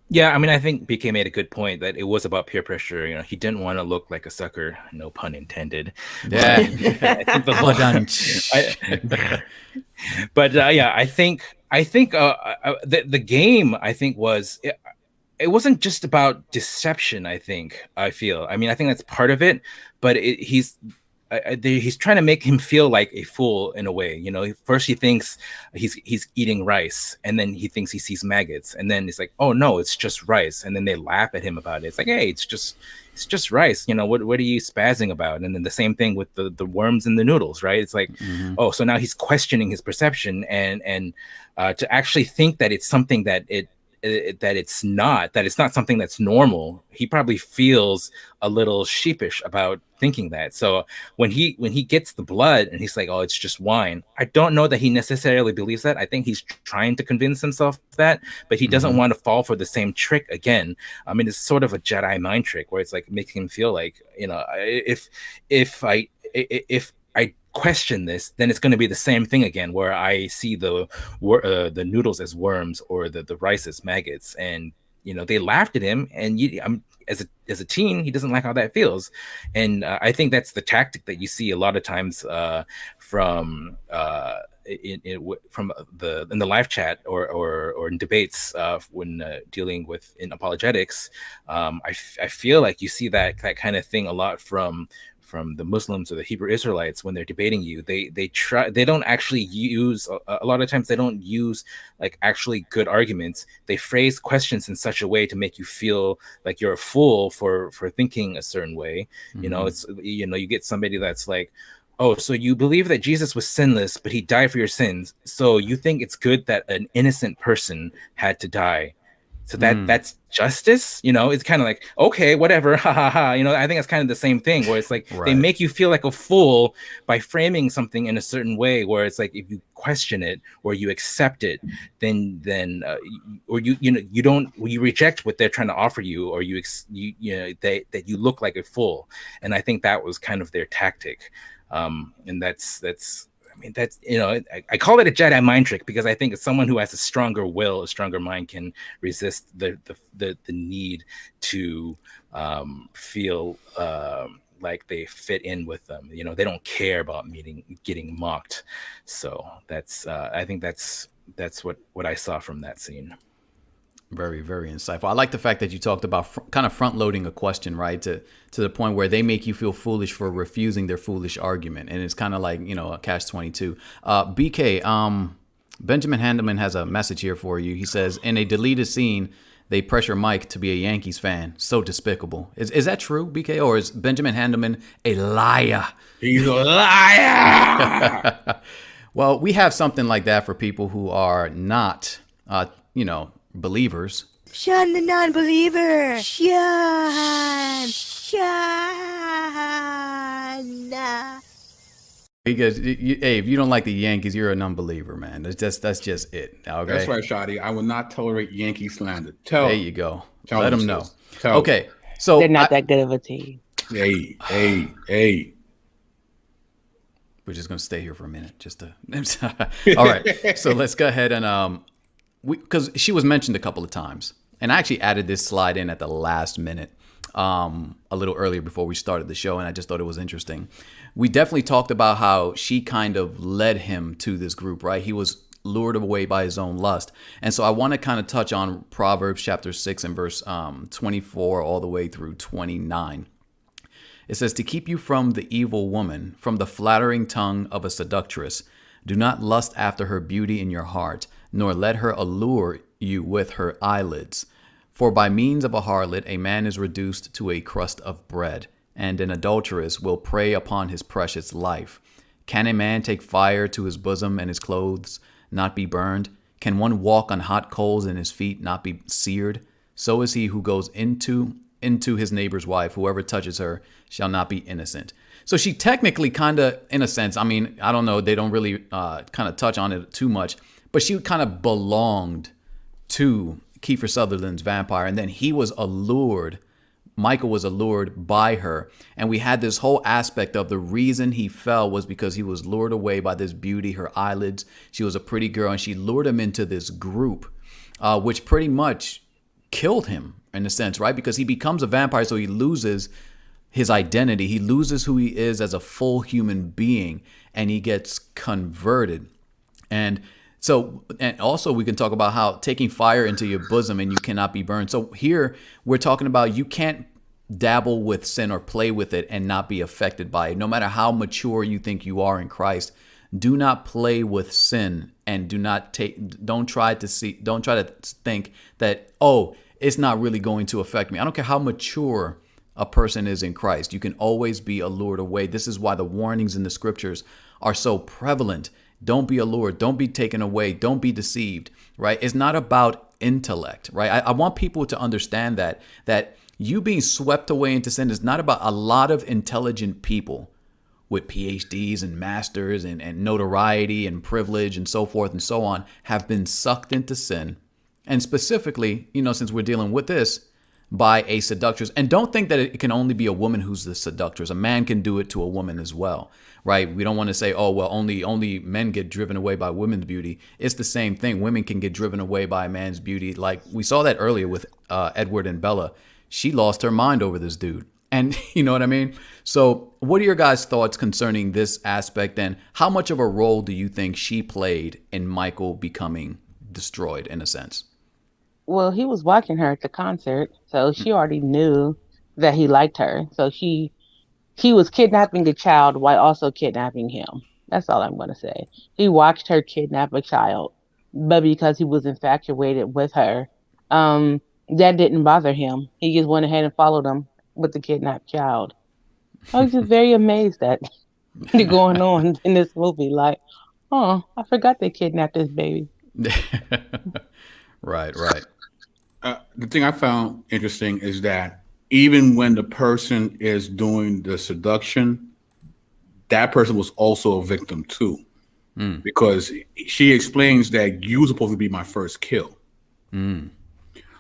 Speaker 3: Yeah, I mean, I think BK made a good point that it was about peer pressure. He didn't want to look like a sucker, no pun intended.
Speaker 1: Yeah.
Speaker 3: I think the game, I think, was it wasn't just about deception. I feel. I mean, I think that's part of it, but he's trying to make him feel like a fool in a way. First he thinks he's eating rice, and then he thinks he sees maggots, and then he's like, oh no, it's just rice. And then they laugh at him about it. It's like, hey, it's just rice. What are you spazzing about? And then the same thing with the worms in the noodles, right? It's like, oh, so now he's questioning his perception, and to actually think that it's something that it's not something that's normal. He probably feels a little sheepish about thinking that. So when he gets the blood and he's like, oh, it's just wine, I don't know that he necessarily believes that. I think he's trying to convince himself that, but he doesn't want to fall for the same trick again. I mean, it's sort of a Jedi mind trick where it's like making him feel like, if I question this, then it's going to be the same thing again, where I see the noodles as worms or the rice as maggots, and they laughed at him, and as a teen, he doesn't like how that feels, and I think that's the tactic that you see a lot of times from in the live chat or in debates when dealing with in apologetics. I feel like you see that kind of thing a lot from the Muslims or the Hebrew Israelites when they're debating you. They don't actually use, a lot of times they don't use like actually good arguments. They phrase questions in such a way to make you feel like you're a fool for thinking a certain way. It's you get somebody that's like, oh, so you believe that Jesus was sinless, but he died for your sins. So you think it's good that an innocent person had to die. So that's justice, it's kind of like, okay, whatever, ha ha ha. I think it's kind of the same thing where it's like They make you feel like a fool by framing something in a certain way where it's like if you question it or you accept it, then or you reject what they're trying to offer you, or that you look like a fool. And I think that was kind of their tactic, and that's. I mean, that's, I call it a Jedi mind trick because I think someone who has a stronger will, a stronger mind can resist the need to feel like they fit in with them. They don't care about getting mocked. So that's I think that's what I saw from that scene.
Speaker 1: Very, very insightful. I like the fact that you talked about kind of front loading a question, right? To the point where they make you feel foolish for refusing their foolish argument. And it's kind of like, a catch-22. BK, Benjamin Handelman has a message here for you. He says, in a deleted scene, they pressure Mike to be a Yankees fan. So despicable. Is that true, BK? Or is Benjamin Handelman a liar?
Speaker 5: He's a liar!
Speaker 1: Well, we have something like that for people who are not, believers.
Speaker 6: Shun the non-believer. Shun.
Speaker 1: Because hey, if you don't like the Yankees, you're an unbeliever, man. That's just it. Okay.
Speaker 5: That's right, Shadi. I will not tolerate Yankee slander.
Speaker 1: There you go.
Speaker 5: Tell
Speaker 1: Let
Speaker 5: them,
Speaker 1: them know.
Speaker 5: sis. Tell
Speaker 1: Okay. So
Speaker 4: They're not that good of a team.
Speaker 5: Hey.
Speaker 1: We're just gonna stay here for a minute, just to. All right. So let's go ahead and because she was mentioned a couple of times, and I actually added this slide in at the last minute, a little earlier before we started the show, and I just thought it was interesting. We definitely talked about how she kind of led him to this group, right? He was lured away by his own lust. And so I want to kind of touch on Proverbs chapter 6 and verse 24 all the way through 29. It says, to keep you from the evil woman, from the flattering tongue of a seductress, do not lust after her beauty in your heart, nor let her allure you with her eyelids. For by means of a harlot, a man is reduced to a crust of bread, and an adulteress will prey upon his precious life. Can a man take fire to his bosom and his clothes not be burned? Can one walk on hot coals and his feet not be seared? So is he who goes into his neighbor's wife. Whoever touches her shall not be innocent. So she technically kind of, in a sense, I mean, I don't know, they don't really kind of touch on it too much, but she kind of belonged to Kiefer Sutherland's vampire, and then he was allured. Michael was allured by her. And we had this whole aspect of the reason he fell was because he was lured away by this beauty, her eyelids. She was a pretty girl, and she lured him into this group, which pretty much killed him in a sense, right? Because he becomes a vampire, so he loses his identity. He loses who he is as a full human being, and he gets converted. And also we can talk about how taking fire into your bosom and you cannot be burned. So here we're talking about you can't dabble with sin or play with it and not be affected by it. No matter how mature you think you are in Christ, do not play with sin, and don't try to think that, oh, it's not really going to affect me. I don't care how mature a person is in Christ. You can always be allured away. This is why the warnings in the scriptures are so prevalent. Don't be allured. Don't be taken away. Don't be deceived, right? It's not about intellect, right? I want people to understand that you being swept away into sin is not about a lot of intelligent people with PhDs and masters and notoriety and privilege and so forth and so on have been sucked into sin. And specifically, since we're dealing with this, by a seductress. And don't think that it can only be a woman who's the seductress. A man can do it to a woman as well, right? We don't want to say, oh, well, only men get driven away by women's beauty. It's the same thing. Women can get driven away by a man's beauty. Like we saw that earlier with Edward and Bella. She lost her mind over this dude. And you know what I mean? So what are your guys' thoughts concerning this aspect, and how much of a role do you think she played in Michael becoming destroyed in a sense?
Speaker 4: Well, he was watching her at the concert, so she already knew that he liked her. So he was kidnapping the child while also kidnapping him. That's all I'm going to say. He watched her kidnap a child, but because he was infatuated with her, that didn't bother him. He just went ahead and followed him with the kidnapped child. I was just very amazed at going on in this movie. Like, oh, I forgot they kidnapped this baby.
Speaker 1: Right.
Speaker 5: The thing I found interesting is that even when the person is doing the seduction, that person was also a victim too. Because she explains that you were supposed to be my first kill.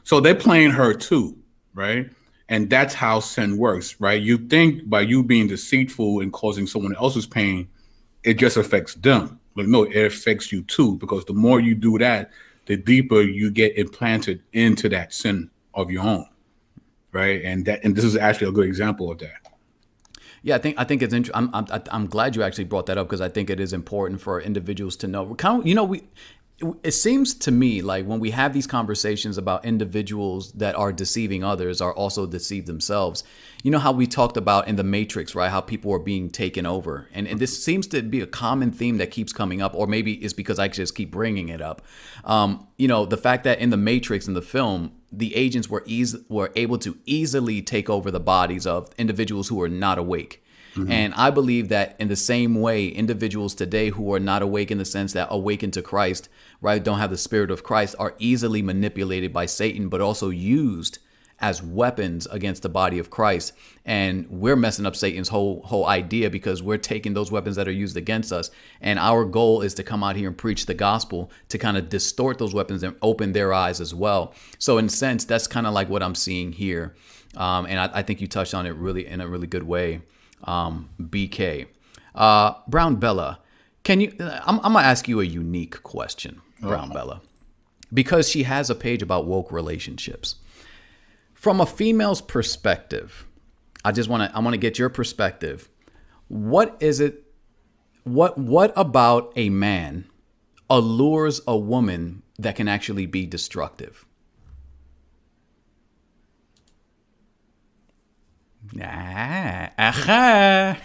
Speaker 5: So they're playing her too, right? And that's how sin works, right? You think by you being deceitful and causing someone else's pain, it just affects them. But no, it affects you too, because the more you do that, the deeper you get implanted into that sin of your own, right? And this is actually a good example of that.
Speaker 1: Yeah, I think it's interesting. I'm glad you actually brought that up, because I think it is important for individuals to know. It seems to me like when we have these conversations about individuals that are deceiving others are also deceived themselves. You know how we talked about in The Matrix, right? How people are being taken over. And this seems to be a common theme that keeps coming up, or maybe it's because I just keep bringing it up. The fact that in The Matrix, in the film, the agents were able to easily take over the bodies of individuals who are not awake. And I believe that in the same way, individuals today who are not awake in the sense that awaken to Christ, right, don't have the Spirit of Christ, are easily manipulated by Satan, but also used as weapons against the body of Christ. And we're messing up Satan's whole idea because we're taking those weapons that are used against us. And our goal is to come out here and preach the gospel to kind of distort those weapons and open their eyes as well. So in a sense, that's kind of like what I'm seeing here. And I think you touched on it really in a really good way. BK. Brown Bella, can you, I'm going to ask you a unique question, Brown Bella, because she has a page about woke relationships. From a female's perspective, I want to get your perspective. What is it, what about a man allures a woman that can actually be destructive?
Speaker 2: I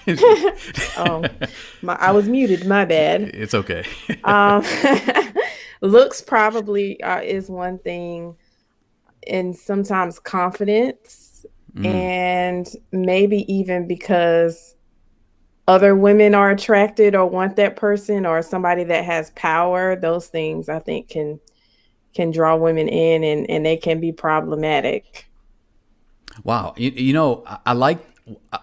Speaker 2: was muted. My bad.
Speaker 1: It's okay.
Speaker 2: Looks probably is one thing, and sometimes confidence, and maybe even because other women are attracted or want that person, or somebody that has power. Those things I think can draw women in, and they can be problematic.
Speaker 1: Wow. You know, I like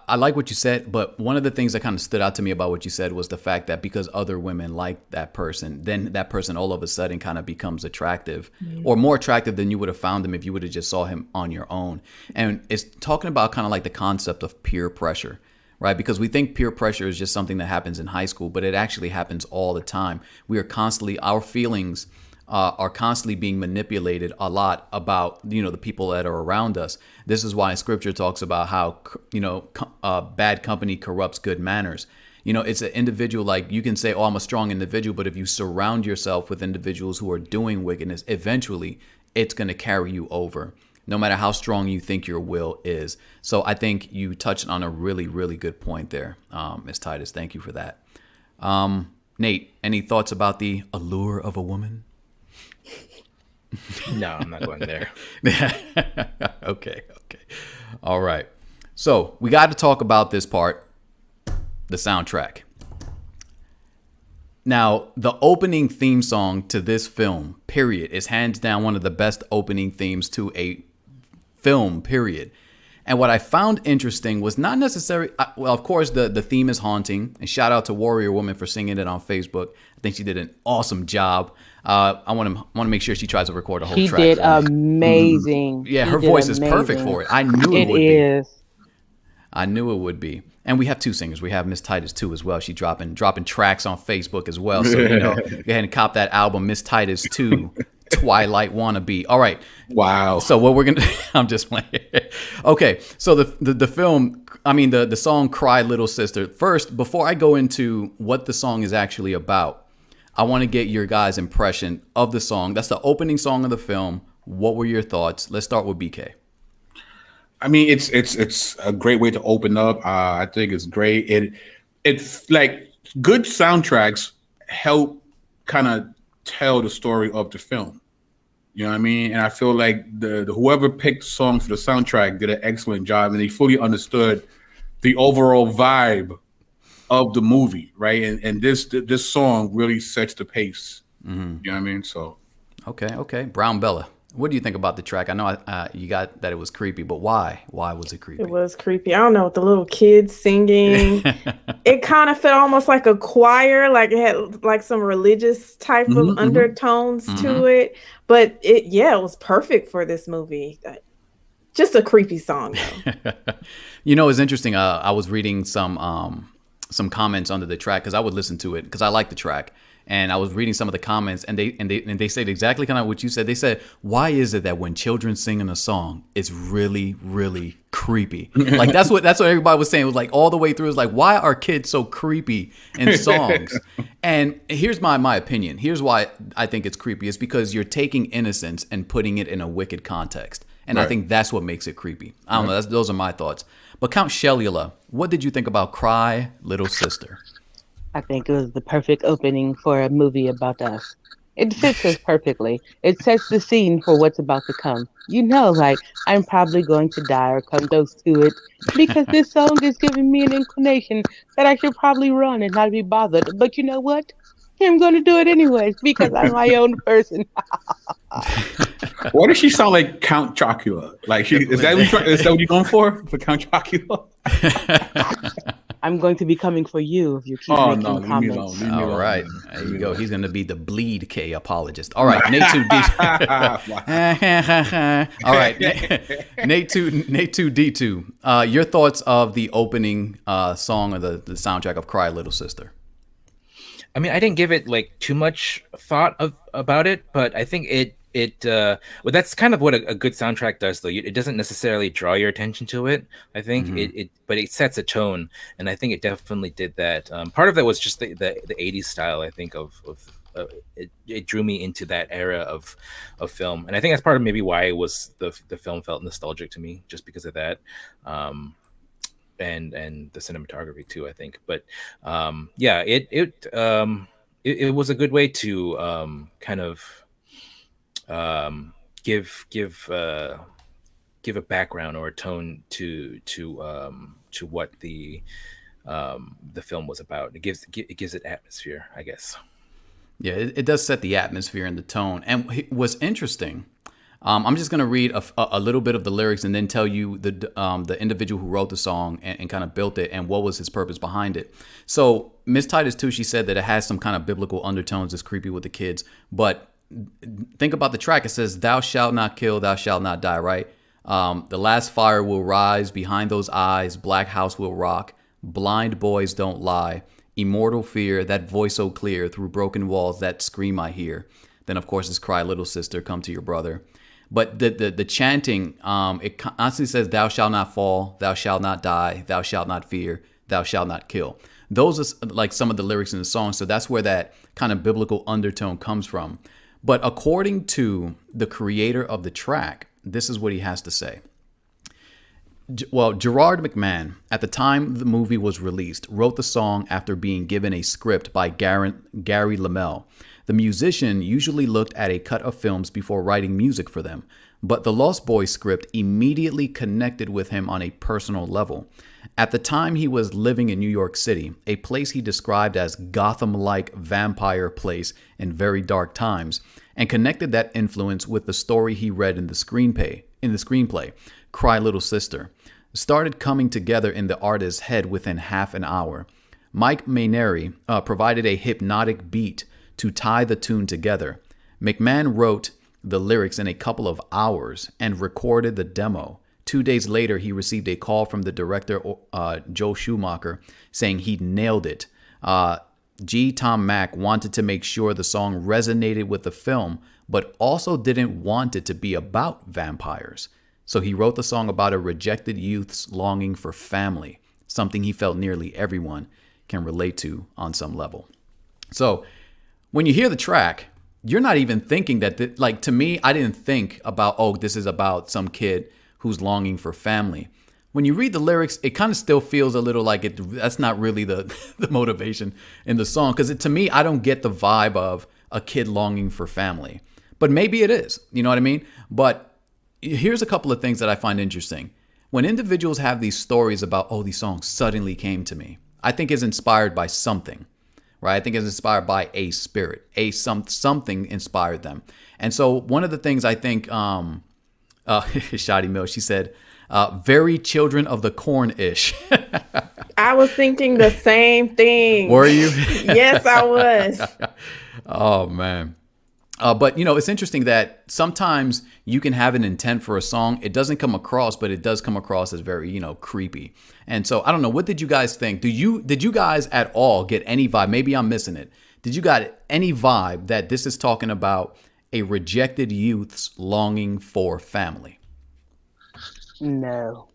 Speaker 1: what you said, but one of the things that kind of stood out to me about what you said was the fact that because other women like that person, then that person all of a sudden kind of becomes attractive or more attractive than you would have found him if you would have just saw him on your own. And it's talking about kind of like the concept of peer pressure, right? Because we think peer pressure is just something that happens in high school, but it actually happens all the time. We are constantly, our feelings are constantly being manipulated a lot about, you know, the people that are around us. This is why scripture talks about how, you know, bad company corrupts good manners. You know, it's an individual, like you can say, oh, I'm a strong individual, but if you surround yourself with individuals who are doing wickedness, eventually it's going to carry you over, no matter how strong you think your will is. So I think you touched on a really, really good point there, Ms. Titus. Thank you for that. Nate, any thoughts about the allure of a woman?
Speaker 3: No, I'm not going there.
Speaker 1: Okay. All right. So we got to talk about this part, the soundtrack. Now, the opening theme song to this film, period, is hands down one of the best opening themes to a film, period. And what I found interesting was not necessarily, well, of course, the theme is haunting. And shout out to Warrior Woman for singing it on Facebook. I think she did an awesome job. I want to make sure she tries to record a whole track.
Speaker 4: She did amazing.
Speaker 1: Yeah, her voice is perfect for it. I knew it would be. I knew it would be. And we have two singers. We have Miss Titus too as well. She dropping tracks on Facebook as well. So, you know, go ahead and cop that album, Miss Titus 2, Twilight Wannabe. All right.
Speaker 5: Wow.
Speaker 1: So what we're gonna I'm just playing. Okay. So the film, I mean the song Cry Little Sister. First, before I go into what the song is actually about, I want to get your guys' impression of the song. That's the opening song of the film. What were your thoughts? Let's start with BK.
Speaker 5: I mean, it's a great way to open up. I think it's great. It's like good soundtracks help kind of tell the story of the film. You know what I mean? And I feel like the whoever picked songs for the soundtrack did an excellent job, and they fully understood the overall vibe of the movie, right? And this song really sets the pace. Mm-hmm. You know what I mean? So,
Speaker 1: okay. Brown Bella, what do you think about the track? I know you got that it was creepy, but why? Why was it creepy?
Speaker 2: It was creepy. I don't know, with the little kids singing. It kind of felt almost like a choir, like it had like some religious type of undertones to it. But it was perfect for this movie. Just a creepy song, though.
Speaker 1: You know, it's interesting. I was reading some comments under the track because I would listen to it because I like the track. And I was reading some of the comments, and they said exactly kind of what you said. They said, "Why is it that when children sing in a song, it's really, really creepy?" Like that's what everybody was saying. It was like all the way through. It was like, why are kids so creepy in songs? And here's my opinion. Here's why I think it's creepy. It's because you're taking innocence and putting it in a wicked context, and right. I think that's what makes it creepy. I don't know. Those are my thoughts. But Count Shelula, what did you think about Cry Little Sister?
Speaker 4: I think it was the perfect opening for a movie about us. It fits us perfectly. It sets the scene for what's about to come. You know, like, I'm probably going to die or come close to it because this song is giving me an inclination that I should probably run and not be bothered. But you know what? I'm going to do it anyways because I'm my own person.
Speaker 5: Why does she sound like Count Chocula? Like, is that what you're going for Count Chocula?
Speaker 4: I'm going to be coming for you if you keep making comments.
Speaker 5: Leave me alone.
Speaker 1: All right, there you go. He's going to be the Bleed K apologist. All right, Nate 2D. All right, Nate 2D2. Your thoughts of the opening song or the soundtrack of Cry Little Sister?
Speaker 3: I mean, I didn't give it like too much thought about it, but I think well, that's kind of what a good soundtrack does, though. It doesn't necessarily draw your attention to it. I think but it sets a tone, and I think it definitely did that. Part of that was just the 80s style. I think it drew me into that era of film, and I think that's part of maybe why it was the film felt nostalgic to me, just because of that. And the cinematography too, I think. But yeah, it was a good way to kind of give a background or a tone to what the film was about. It gives it atmosphere, I guess.
Speaker 1: Yeah, it does set the atmosphere and the tone. And what's interesting, I'm just going to read a little bit of the lyrics and then tell you the individual who wrote the song and kind of built it and what was his purpose behind it. So Miss Titus 2, she said that it has some kind of biblical undertones. It's creepy with the kids. But think about the track. It says, thou shalt not kill, thou shalt not die, right? The last fire will rise behind those eyes. Black house will rock. Blind boys don't lie. Immortal fear, that voice so clear. Through broken walls, that scream I hear. Then, of course, it's Cry Little Sister, come to your brother. But the chanting, it constantly says, thou shalt not fall, thou shalt not die, thou shalt not fear, thou shalt not kill. Those are like some of the lyrics in the song. So that's where that kind of biblical undertone comes from. But according to the creator of the track, this is what he has to say. Well, Gerard McMahon, at the time the movie was released, wrote the song after being given a script by Gary Lamel. The musician usually looked at a cut of films before writing music for them, but the Lost Boys script immediately connected with him on a personal level. At the time, he was living in New York City, a place he described as Gotham-like vampire place in very dark times, and connected that influence with the story he read in the screenplay, Cry Little Sister. Started coming together in the artist's head within half an hour. Mike Mainieri provided a hypnotic beat to tie the tune together. McMahon wrote the lyrics in a couple of hours and recorded the demo. 2 days later, he received a call from the director, Joe Schumacher, saying he'd nailed it. Tom Mack wanted to make sure the song resonated with the film, but also didn't want it to be about vampires. So he wrote the song about a rejected youth's longing for family, something he felt nearly everyone can relate to on some level. So when you hear the track, you're not even thinking that, like, to me, I didn't think about, oh, this is about some kid who's longing for family. When you read the lyrics, it kind of still feels a little like that's not really the motivation in the song. Because to me, I don't get the vibe of a kid longing for family. But maybe it is, you know what I mean? But here's a couple of things that I find interesting. When individuals have these stories about, oh, these songs suddenly came to me, I think is inspired by something, right? I think it's inspired by a spirit, something inspired them. And so one of the things I think, Shadi Mill, she said, very Children of the Corn-ish.
Speaker 2: I was thinking the same thing.
Speaker 1: Were you?
Speaker 2: Yes, I was.
Speaker 1: Oh, man. But, you know, it's interesting that sometimes you can have an intent for a song. It doesn't come across, but it does come across as very, you know, creepy. And so, I don't know. What did you guys think? Did you guys at all get any vibe? Maybe I'm missing it. Did you got any vibe that this is talking about a rejected youth's longing for family?
Speaker 4: No,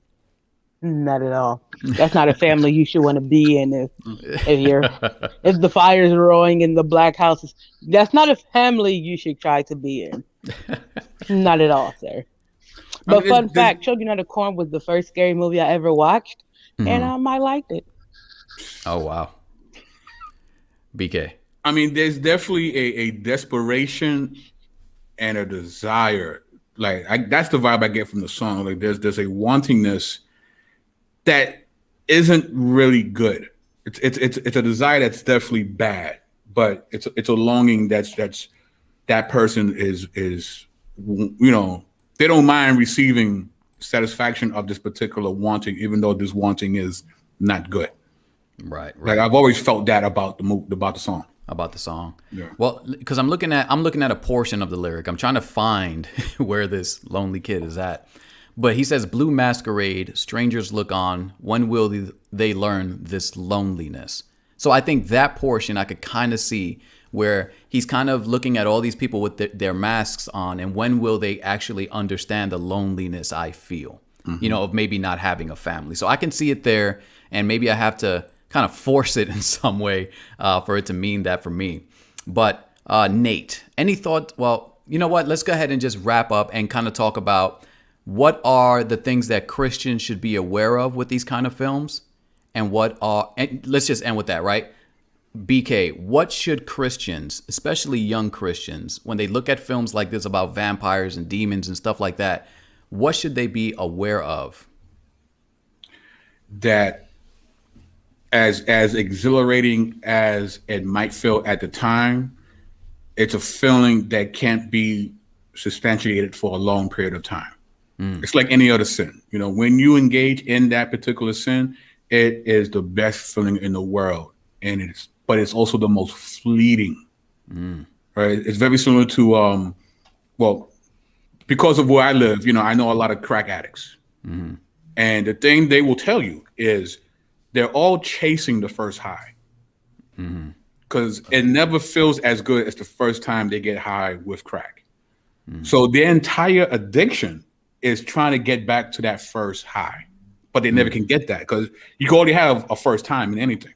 Speaker 4: not at all. That's not a family you should want to be in if the fires are roaring in the black houses. That's not a family you should try to be in. Not at all, sir. But fun fact, Children of the Corn was the first scary movie I ever watched, and I liked it.
Speaker 1: Oh, wow. BK.
Speaker 5: I mean, there's definitely a desperation and a desire. Like that's the vibe I get from the song. Like there's a wantingness that isn't really good. It's a desire that's definitely bad, but it's a longing that person is you know, they don't mind receiving satisfaction of this particular wanting, even though this wanting is not good.
Speaker 1: Right.
Speaker 5: Like I've always felt that about the song.
Speaker 1: About the song.
Speaker 5: Yeah.
Speaker 1: Well, because I'm looking at a portion of the lyric. I'm trying to find where this lonely kid is at. But he says, "Blue masquerade, strangers look on. When will they learn this loneliness?" So I think that portion I could kind of see where he's kind of looking at all these people with their masks on, and when will they actually understand the loneliness I feel, you know, of maybe not having a family. So I can see it there, and maybe I have to kind of force it in some way for it to mean that for me. But Nate, any thought? Well, you know what? Let's go ahead and just wrap up and kind of talk about what are the things that Christians should be aware of with these kind of films, and let's just end with that, right? BK, what should Christians, especially young Christians, when they look at films like this about vampires and demons and stuff like that, what should they be aware of?
Speaker 5: That as exhilarating as it might feel at the time, it's a feeling that can't be substantiated for a long period of time. It's like any other sin. You know, when you engage in that particular sin, it is the best feeling in the world. But it's also the most fleeting, right? It's very similar to, well, because of where I live, you know, I know a lot of crack addicts. And the thing they will tell you is they're all chasing the first high. Because it never feels as good as the first time they get high with crack. So their entire addiction is trying to get back to that first high. But they never can get that because you can already have a first time in anything.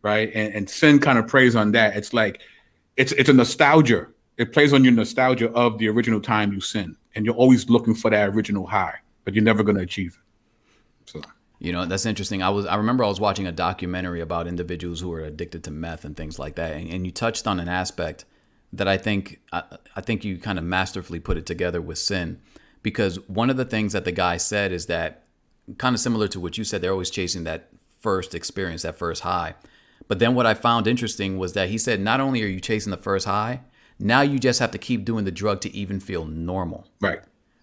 Speaker 5: Right. And sin kind of preys on that. It's like it's a nostalgia. It plays on your nostalgia of the original time you sinned. And you're always looking for that original high, but you're never going to achieve it. So,
Speaker 1: you know, that's interesting. I remember I was watching a documentary about individuals who are addicted to meth and things like that. And you touched on an aspect that I think you kind of masterfully put it together with sin, because one of the things that the guy said is that kind of similar to what you said, they're always chasing that first experience, that first high. But then what I found interesting was that he said, not only are you chasing the first high, now you just have to keep doing the drug to even feel normal.
Speaker 5: Right.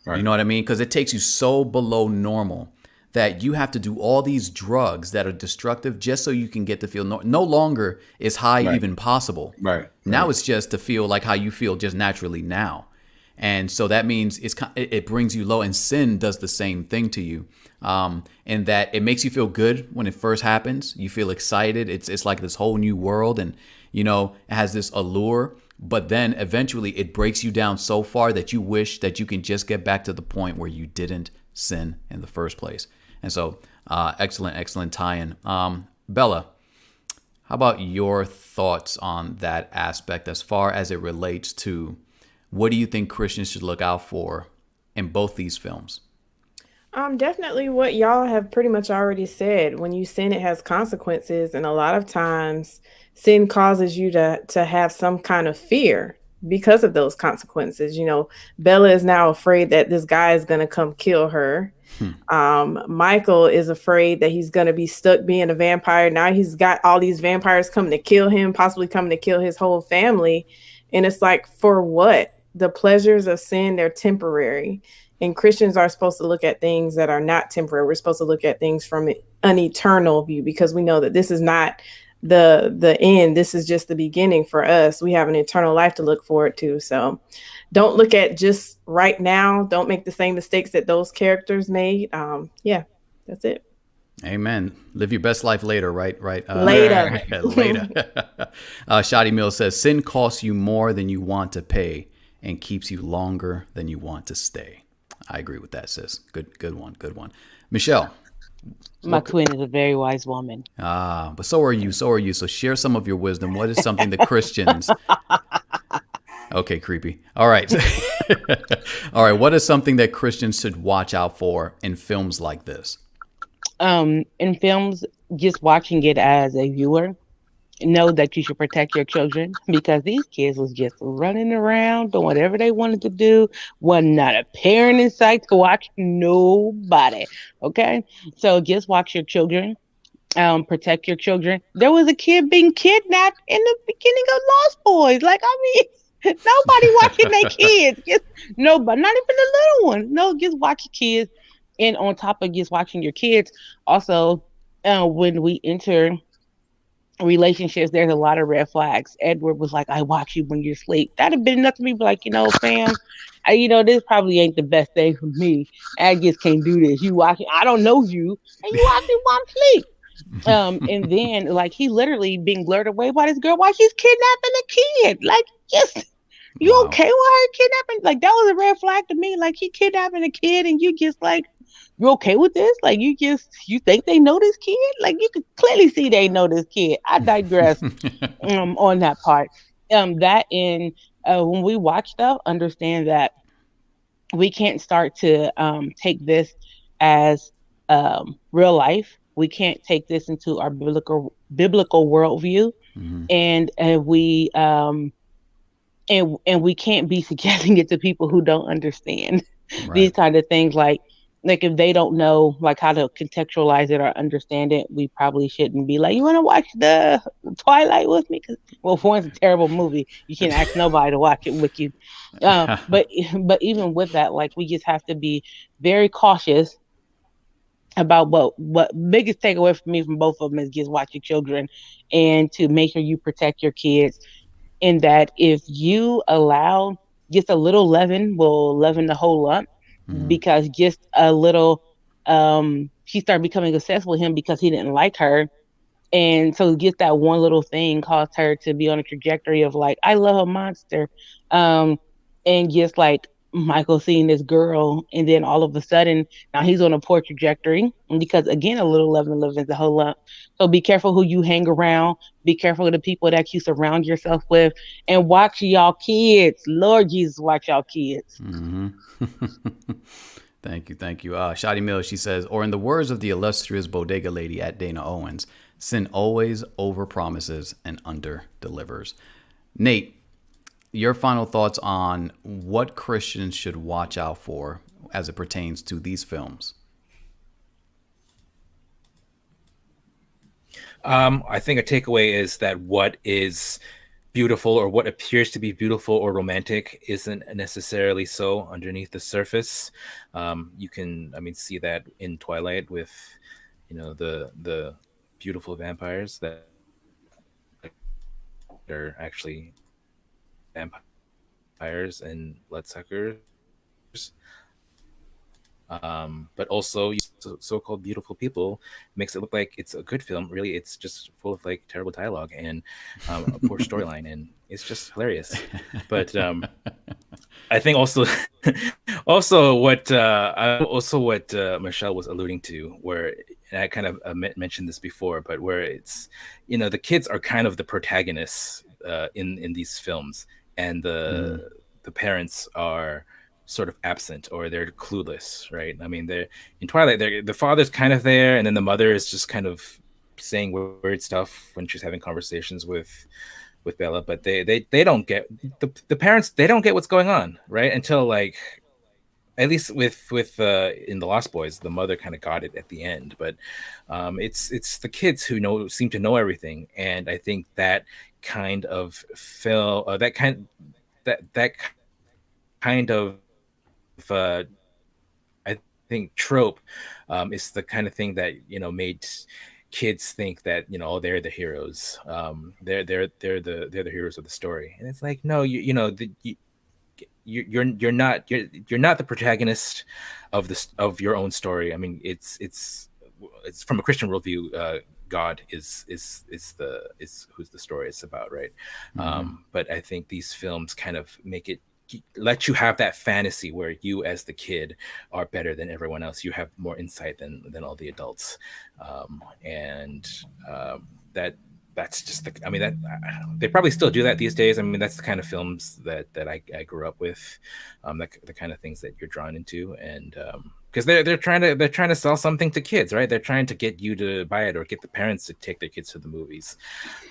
Speaker 1: You know what I mean? Because it takes you so below normal that you have to do all these drugs that are destructive just so you can get to feel no longer is high even possible.
Speaker 5: Right.
Speaker 1: Now it's just to feel like how you feel just naturally now. And so that means it brings you low, and sin does the same thing to you. In that it makes you feel good when it first happens. You feel excited. It's like this whole new world, and you know, it has this allure. But then eventually it breaks you down so far that you wish that you can just get back to the point where you didn't sin in the first place. And so, excellent tie-in. Bella, how about your thoughts on that aspect as far as it relates to what do you think Christians should look out for in both these films?
Speaker 2: Definitely what y'all have pretty much already said. When you sin, it has consequences, and a lot of times sin causes you to have some kind of fear because of those consequences. You know, Bella is now afraid that this guy is going to come kill her. Michael is afraid that he's going to be stuck being a vampire. Now he's got all these vampires coming to kill him, possibly coming to kill his whole family. And it's like, for what? The pleasures of sin, they're temporary. And Christians are supposed to look at things that are not temporary. We're supposed to look at things from an eternal view, because we know that this is not the end. This is just the beginning for us. We have an eternal life to look forward to. So don't look at just right now. Don't make the same mistakes that those characters made. Yeah, that's it.
Speaker 1: Amen. Live your best life later, right?
Speaker 2: Later.
Speaker 1: Shoddy Mills says, sin costs you more than you want to pay and keeps you longer than you want to stay. I agree with that, sis. Good one. Michelle.
Speaker 4: My twin is a very wise woman.
Speaker 1: But so are you. So share some of your wisdom. What is something that Christians... Okay, creepy. All right. All right. What is something that Christians should watch out for in films like this?
Speaker 4: In films, just watching it as a viewer, know that you should protect your children, because these kids was just running around doing whatever they wanted to do. Was not a parent in sight to watch nobody. Okay, so just watch your children. Protect your children. There was a kid being kidnapped in the beginning of Lost Boys. Like, I mean, Nobody watching their kids. Just nobody, not even the little one. No, just watch your kids. And on top of just watching your kids, also when we enter relationships, there's a lot of red flags. Edward was like, I watch you when you're asleep. That'd have been enough to me, be like, fam, this probably ain't the best thing for me. I just can't do this. You watching, I don't know you, and you watching while I'm asleep. And then like he literally being blurred away by this girl while she's kidnapping a kid. Like, just you
Speaker 1: Wow.
Speaker 4: okay with her kidnapping? Like that was a red flag to me. Like he kidnapping a kid and you just like, you okay with this? Like you think they know this kid? Like you could clearly see they know this kid. I digress on that part. That in when we watch stuff, understand that we can't start to take this as real life. We can't take this into our biblical worldview, and we can't be suggesting it to people who don't understand these kind of things. Like if they don't know like how to contextualize it or understand it, we probably shouldn't be like, you want to watch the Twilight with me? Well, for one, it's a terrible movie. You can't ask nobody to watch it with you. But even with that, like we just have to be very cautious about what biggest takeaway for me from both of them is just watch your children and to make sure you protect your kids. In that if you allow just a little leaven will leaven the whole lump, because just a little she started becoming obsessed with him because he didn't like her. And so just that one little thing caused her to be on a trajectory of like, I love a monster. And just like Michael seeing this girl, and then all of a sudden now he's on a poor trajectory because again, a little leaven leavens the whole lump. So be careful who you hang around. Be careful of the people that you surround yourself with, and watch y'all kids. Lord Jesus, watch y'all kids.
Speaker 1: Thank you. Shadi Mills, she says, or in the words of the illustrious bodega lady at Dana Owens, sin always overpromises and under-delivers. Nate, your final thoughts on what Christians should watch out for as it pertains to these films?
Speaker 3: I think a takeaway is that what is beautiful or what appears to be beautiful or romantic isn't necessarily so underneath the surface. You can, see that in Twilight with, the beautiful vampires that are actually vampires and bloodsuckers. But also so-called beautiful people makes it look like it's a good film. Really, it's just full of like terrible dialogue and a poor storyline, and it's just hilarious. But I think also what Michelle was alluding to, where, and I kind of mentioned this before, but where it's, the kids are kind of the protagonists in these films, and the parents are sort of absent, or they're clueless, right? They're in Twilight, the father's kind of there, and then the mother is just kind of saying weird stuff when she's having conversations with Bella, but they don't get the parents, they don't get what's going on, right? Until like, at least with in The Lost Boys, the mother kind of got it at the end, but it's the kids who seem to know everything. And I think that kind of that kind of I think trope is the kind of thing that made kids think that they're the heroes, they're the heroes of the story. And it's like, no, you're not the protagonist of your own story. It's from a Christian worldview, God is who's the story is about, right? But I think these films kind of let you have that fantasy where you as the kid are better than everyone else. You have more insight than all the adults. That's just they probably still do that these days. That's the kind of films that I grew up with, the kind of things that you're drawn into. And because they're trying to sell something to kids, right? They're trying to get you to buy it or get the parents to take their kids to the movies.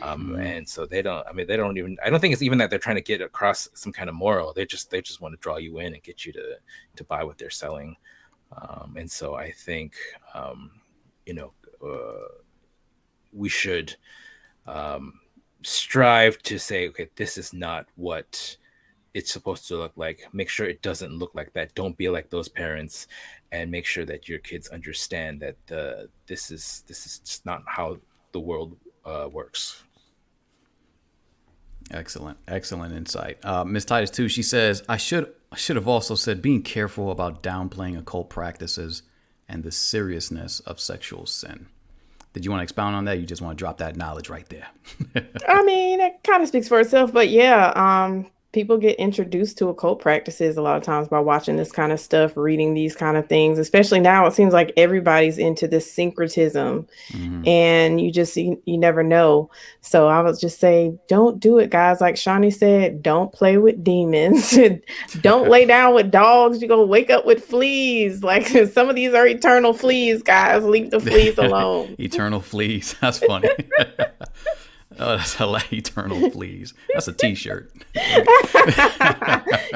Speaker 3: And so I don't think it's even that they're trying to get across some kind of moral. They just want to draw you in and get you to buy what they're selling. And so I think we should strive to say, okay, this is not what it's supposed to look like. Make sure it doesn't look like that. Don't be like those parents, and make sure that your kids understand that this is just not how the world works.
Speaker 1: Excellent insight. Miss Titus too. She says, I should have also said being careful about downplaying occult practices and the seriousness of sexual sin. Did you want to expound on that? You just want to drop that knowledge right there?
Speaker 2: I mean, it kind of speaks for itself, but yeah, people get introduced to occult practices a lot of times by watching this kind of stuff, reading these kind of things, especially now it seems like everybody's into this syncretism and you never know. So I would just say, don't do it, guys. Like Shawnee said, don't play with demons. Don't lay down with dogs. You're going to wake up with fleas. Like some of these are eternal fleas, guys. Leave the fleas alone.
Speaker 1: Eternal fleas. That's funny. Oh, that's hilarious. Eternal fleas. That's a t-shirt.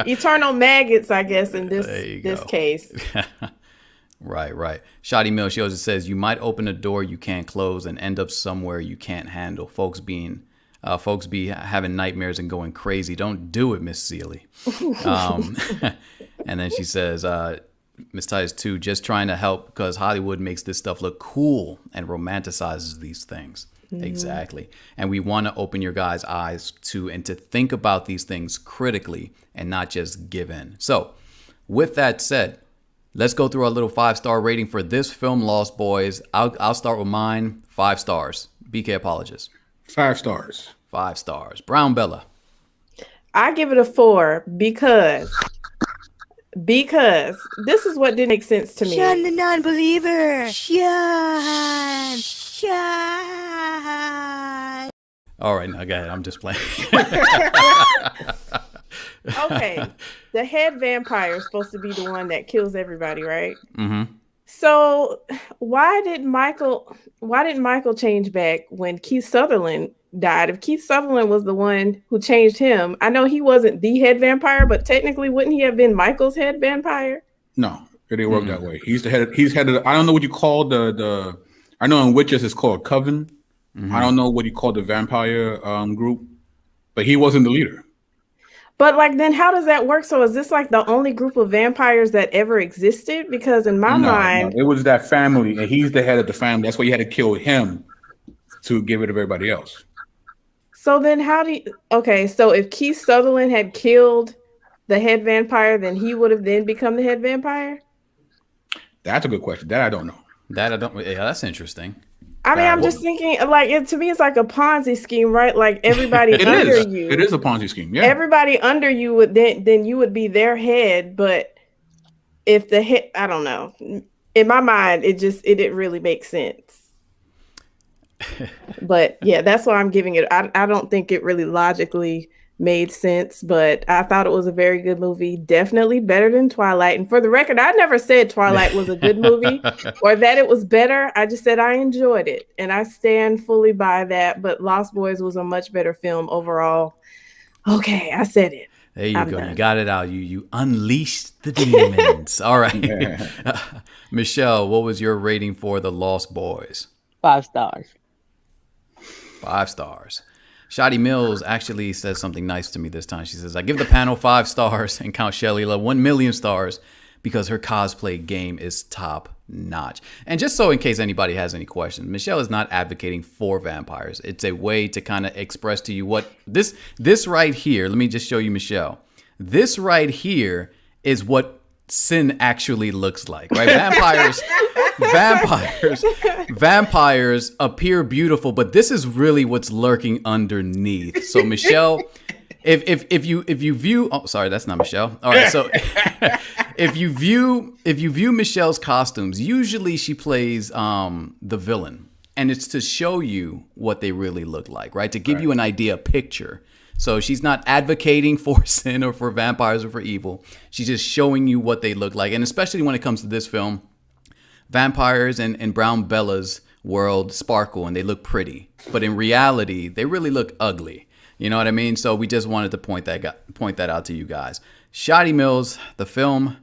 Speaker 2: Eternal maggots, I guess, in this case.
Speaker 1: Right. Shoddy Mill, she also says, you might open a door you can't close and end up somewhere you can't handle. Folks be having nightmares and going crazy. Don't do it, Miss Seeley. And then she says, Miss Titus too, just trying to help because Hollywood makes this stuff look cool and romanticizes these things. Exactly. And we want to open your guys' eyes to think about these things critically and not just give in. So with that said, let's go through our little 5-star rating for this film, Lost Boys. I'll start with mine. 5 stars. BK apologist.
Speaker 5: 5 stars.
Speaker 1: 5 stars. Brown Bella.
Speaker 2: I give it a 4 because this is what didn't make sense to me.
Speaker 6: Shun the non-believer. Shun.
Speaker 1: All right, now go ahead. I'm just playing.
Speaker 2: Okay, the head vampire is supposed to be the one that kills everybody, right?
Speaker 1: Mm-hmm.
Speaker 2: So why didn't Michael change back when Keith Sutherland died? If Keith Sutherland was the one who changed him, I know he wasn't the head vampire, but technically wouldn't he have been Michael's head vampire?
Speaker 5: No, it didn't work that way. He's the head. He's head of. I don't know what you call the. I know in witches it's called coven. I don't know what you call the vampire group, but he wasn't the leader.
Speaker 2: But like, then how does that work? So is this like the only group of vampires that ever existed? Because in my mind,
Speaker 5: it was that family, and he's the head of the family. That's why you had to kill him to give it to everybody else.
Speaker 2: So then so if Keith Sutherland had killed the head vampire, then he would have then become the head vampire?
Speaker 5: That's a good question. That I don't know.
Speaker 1: Yeah, that's interesting.
Speaker 2: I mean, I'm just thinking, like, to me, it's like a Ponzi scheme, right? Like everybody under you.
Speaker 5: It is a Ponzi scheme. Yeah.
Speaker 2: Everybody under you would then you would be their head, but if the head, I don't know. In my mind, it didn't really make sense. But yeah, that's why I'm giving it. I don't think it really logically made sense, but I thought it was a very good movie. Definitely better than Twilight. And for the record, I never said Twilight was a good movie or that it was better. I just said I enjoyed it, and I stand fully by that. But Lost Boys was a much better film overall. Okay, I said it.
Speaker 1: There you go. Done. You got it out. You unleashed the demons. All right. Michelle, what was your rating for The Lost Boys?
Speaker 4: 5 stars.
Speaker 1: 5 stars. Shotty Mills actually says something nice to me this time. She says, I give the panel 5 stars and Count Shelley 1 million stars because her cosplay game is top notch. And just so in case anybody has any questions, Michelle is not advocating for vampires. It's a way to kind of express to you what this right here. Let me just show you, Michelle. This right here is what sin actually looks like, right? Vampires appear beautiful, but this is really what's lurking underneath. So Michelle, if you view, oh sorry, that's not Michelle. All right, so if you view Michelle's costumes, usually she plays the villain, and it's to show you what they really look like, right? To give you an idea, a picture. So she's not advocating for sin or for vampires or for evil. She's just showing you what they look like. And especially when it comes to this film, vampires and Brown Bella's world sparkle and they look pretty. But in reality, they really look ugly. You know what I mean? So we just wanted to point that out to you guys. Shotty Mills, the film,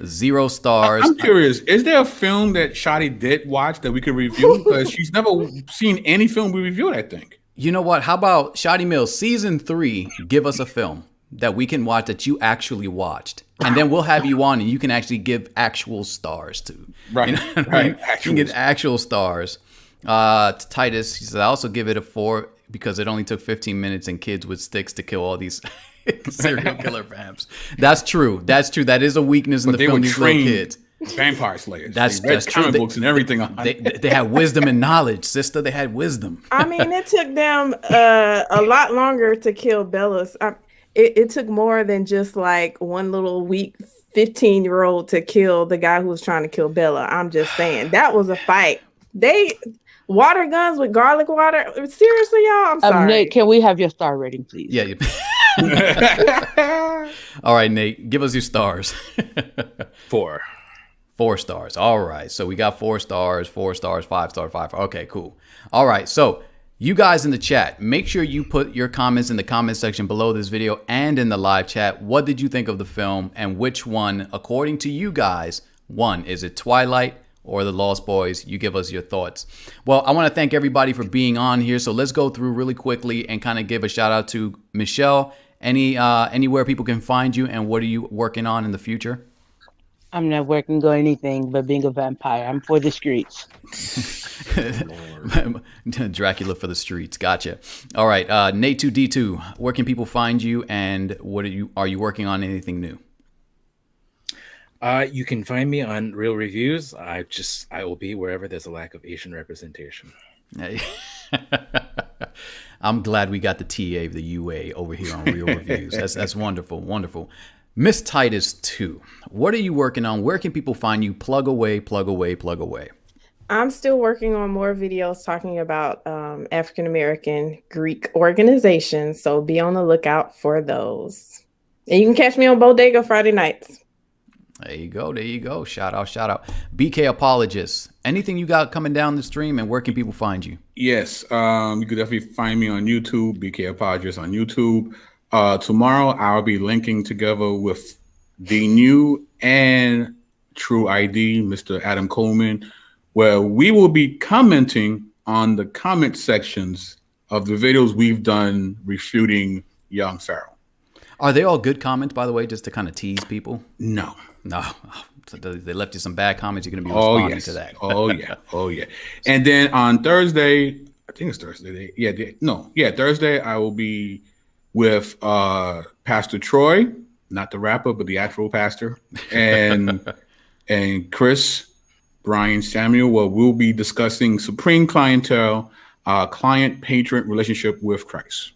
Speaker 1: 0 stars.
Speaker 5: I'm curious, is there a film that Shotty did watch that we could review? Because she's never seen any film we reviewed, I think.
Speaker 1: You know what? How about Shotty Mills season 3? Give us a film. that we can watch that you actually watched. And then we'll have you on and you can actually give actual stars to.
Speaker 5: Right,
Speaker 1: You know what I
Speaker 5: right.
Speaker 1: mean? You can get actual stars. Titus, he says, I also give it a 4 because it only took 15 minutes and kids with sticks to kill all these serial killer vamps. That's true. That's true. That is a weakness in
Speaker 5: But
Speaker 1: the
Speaker 5: they
Speaker 1: film.
Speaker 5: were
Speaker 1: These little
Speaker 5: trained
Speaker 1: kids.
Speaker 5: vampire slayers.
Speaker 1: That's
Speaker 5: they read
Speaker 1: true.
Speaker 5: comic books and everything.
Speaker 1: They had wisdom and knowledge, sister. They had wisdom.
Speaker 2: I mean, it took them a lot longer to kill Bella. It took more than just like one little weak 15-year-old to kill the guy who was trying to kill Bella. I'm just saying that was a fight. They water guns with garlic water. Seriously, y'all. I'm sorry.
Speaker 4: Nate, can we have your star rating, please?
Speaker 1: Yeah. All right, Nate, give us your stars.
Speaker 3: 4.
Speaker 1: 4 stars. All right. So we got 4 stars, 4 stars, 5 stars, 5. Okay, cool. All right. So you guys in the chat, make sure you put your comments in the comment section below this video and in the live chat. What did you think of the film and which one, according to you guys, won? Is it Twilight or The Lost Boys? You give us your thoughts. Well, I want to thank everybody for being on here. So let's go through really quickly and kind of give a shout out to Michelle. Anywhere people can find you and what are you working on in the future?
Speaker 4: I'm not working on anything but being a vampire. I'm for the streets.
Speaker 1: Dracula for the streets. Gotcha. All right. Nate2D2, where can people find you and what are you working on anything new?
Speaker 3: You can find me on Real Reviews. I will be wherever there's a lack of Asian representation.
Speaker 1: I'm glad we got the TA of the UA over here on Real Reviews. That's wonderful. Wonderful. Miss Titus 2, what are you working on? Where can people find you? Plug away, plug away, plug away.
Speaker 2: I'm still working on more videos talking about African-American Greek organizations. So be on the lookout for those. And you can catch me on Bodega Friday nights.
Speaker 1: There you go. There you go. Shout out, shout out. BK Apologist. Anything you got coming down the stream and where can people find you?
Speaker 5: Yes. You could definitely find me on YouTube, BK Apologist on YouTube. Tomorrow I'll be linking together with the new and True ID, Mr. Adam Coleman, where we will be commenting on the comment sections of the videos we've done refuting Young Pharaoh.
Speaker 1: Are they all good comments, by the way, just to kind of tease people?
Speaker 5: No.
Speaker 1: So they left you some bad comments. You're going to be responding to that.
Speaker 5: Oh, yeah. And then on Thursday, I think it's Thursday. Thursday I will be with Pastor Troy, not the rapper, but the actual pastor, and Chris, Brian Samuel, where we'll be discussing Supreme Clientele, client-patron relationship with Christ.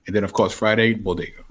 Speaker 5: And then, of course, Friday, Bodega.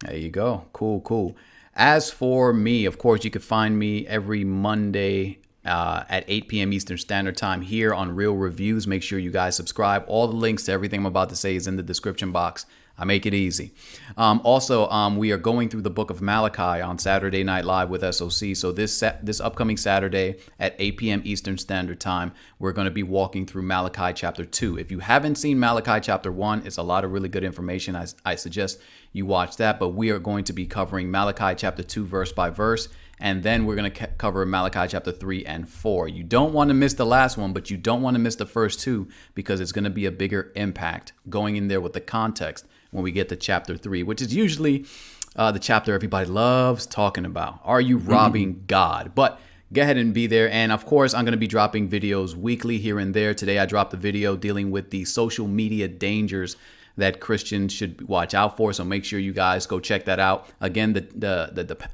Speaker 1: There you go. Cool. As for me, of course, you can find me every Monday at 8 p.m. Eastern Standard Time here on Real Reviews. Make sure you guys subscribe. All the links to everything I'm about to say is in the description box. I make it easy. Also, we are going through the book of Malachi on Saturday Night Live with SOC. So this upcoming Saturday at 8 p.m. Eastern Standard Time, we're going to be walking through Malachi chapter 2. If you haven't seen Malachi chapter 1, it's a lot of really good information. I suggest you watch that. But we are going to be covering Malachi chapter 2 verse by verse. And then we're going to cover Malachi chapter 3 and 4. You don't want to miss the last one, but you don't want to miss the first two because it's going to be a bigger impact going in there with the context when we get to chapter 3, which is usually the chapter everybody loves talking about. Are you robbing God? But go ahead and be there. And of course, I'm going to be dropping videos weekly here and there. Today, I dropped a video dealing with the social media dangers that Christians should watch out for. So make sure you guys go check that out. Again, the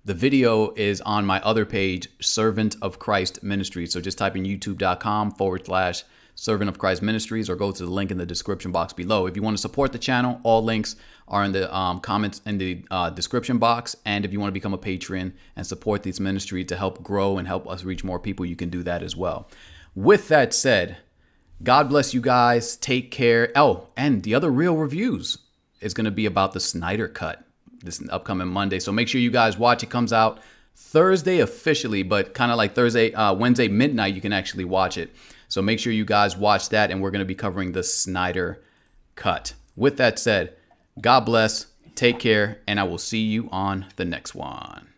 Speaker 1: video is on my other page, Servant of Christ Ministries. So just type in youtube.com/Servant of Christ Ministries or go to the link in the description box below. If you want to support the channel, all links are in the comments in the description box. And if you want to become a patron and support these ministries to help grow and help us reach more people, you can do that as well. With that said, God bless you guys. Take care. Oh, and the other Real Reviews is going to be about the Snyder Cut this upcoming Monday. So make sure you guys watch. It comes out Thursday officially, but kind of like Wednesday midnight, you can actually watch it. So make sure you guys watch that. And we're going to be covering the Snyder Cut. With that said, God bless, take care, and I will see you on the next one.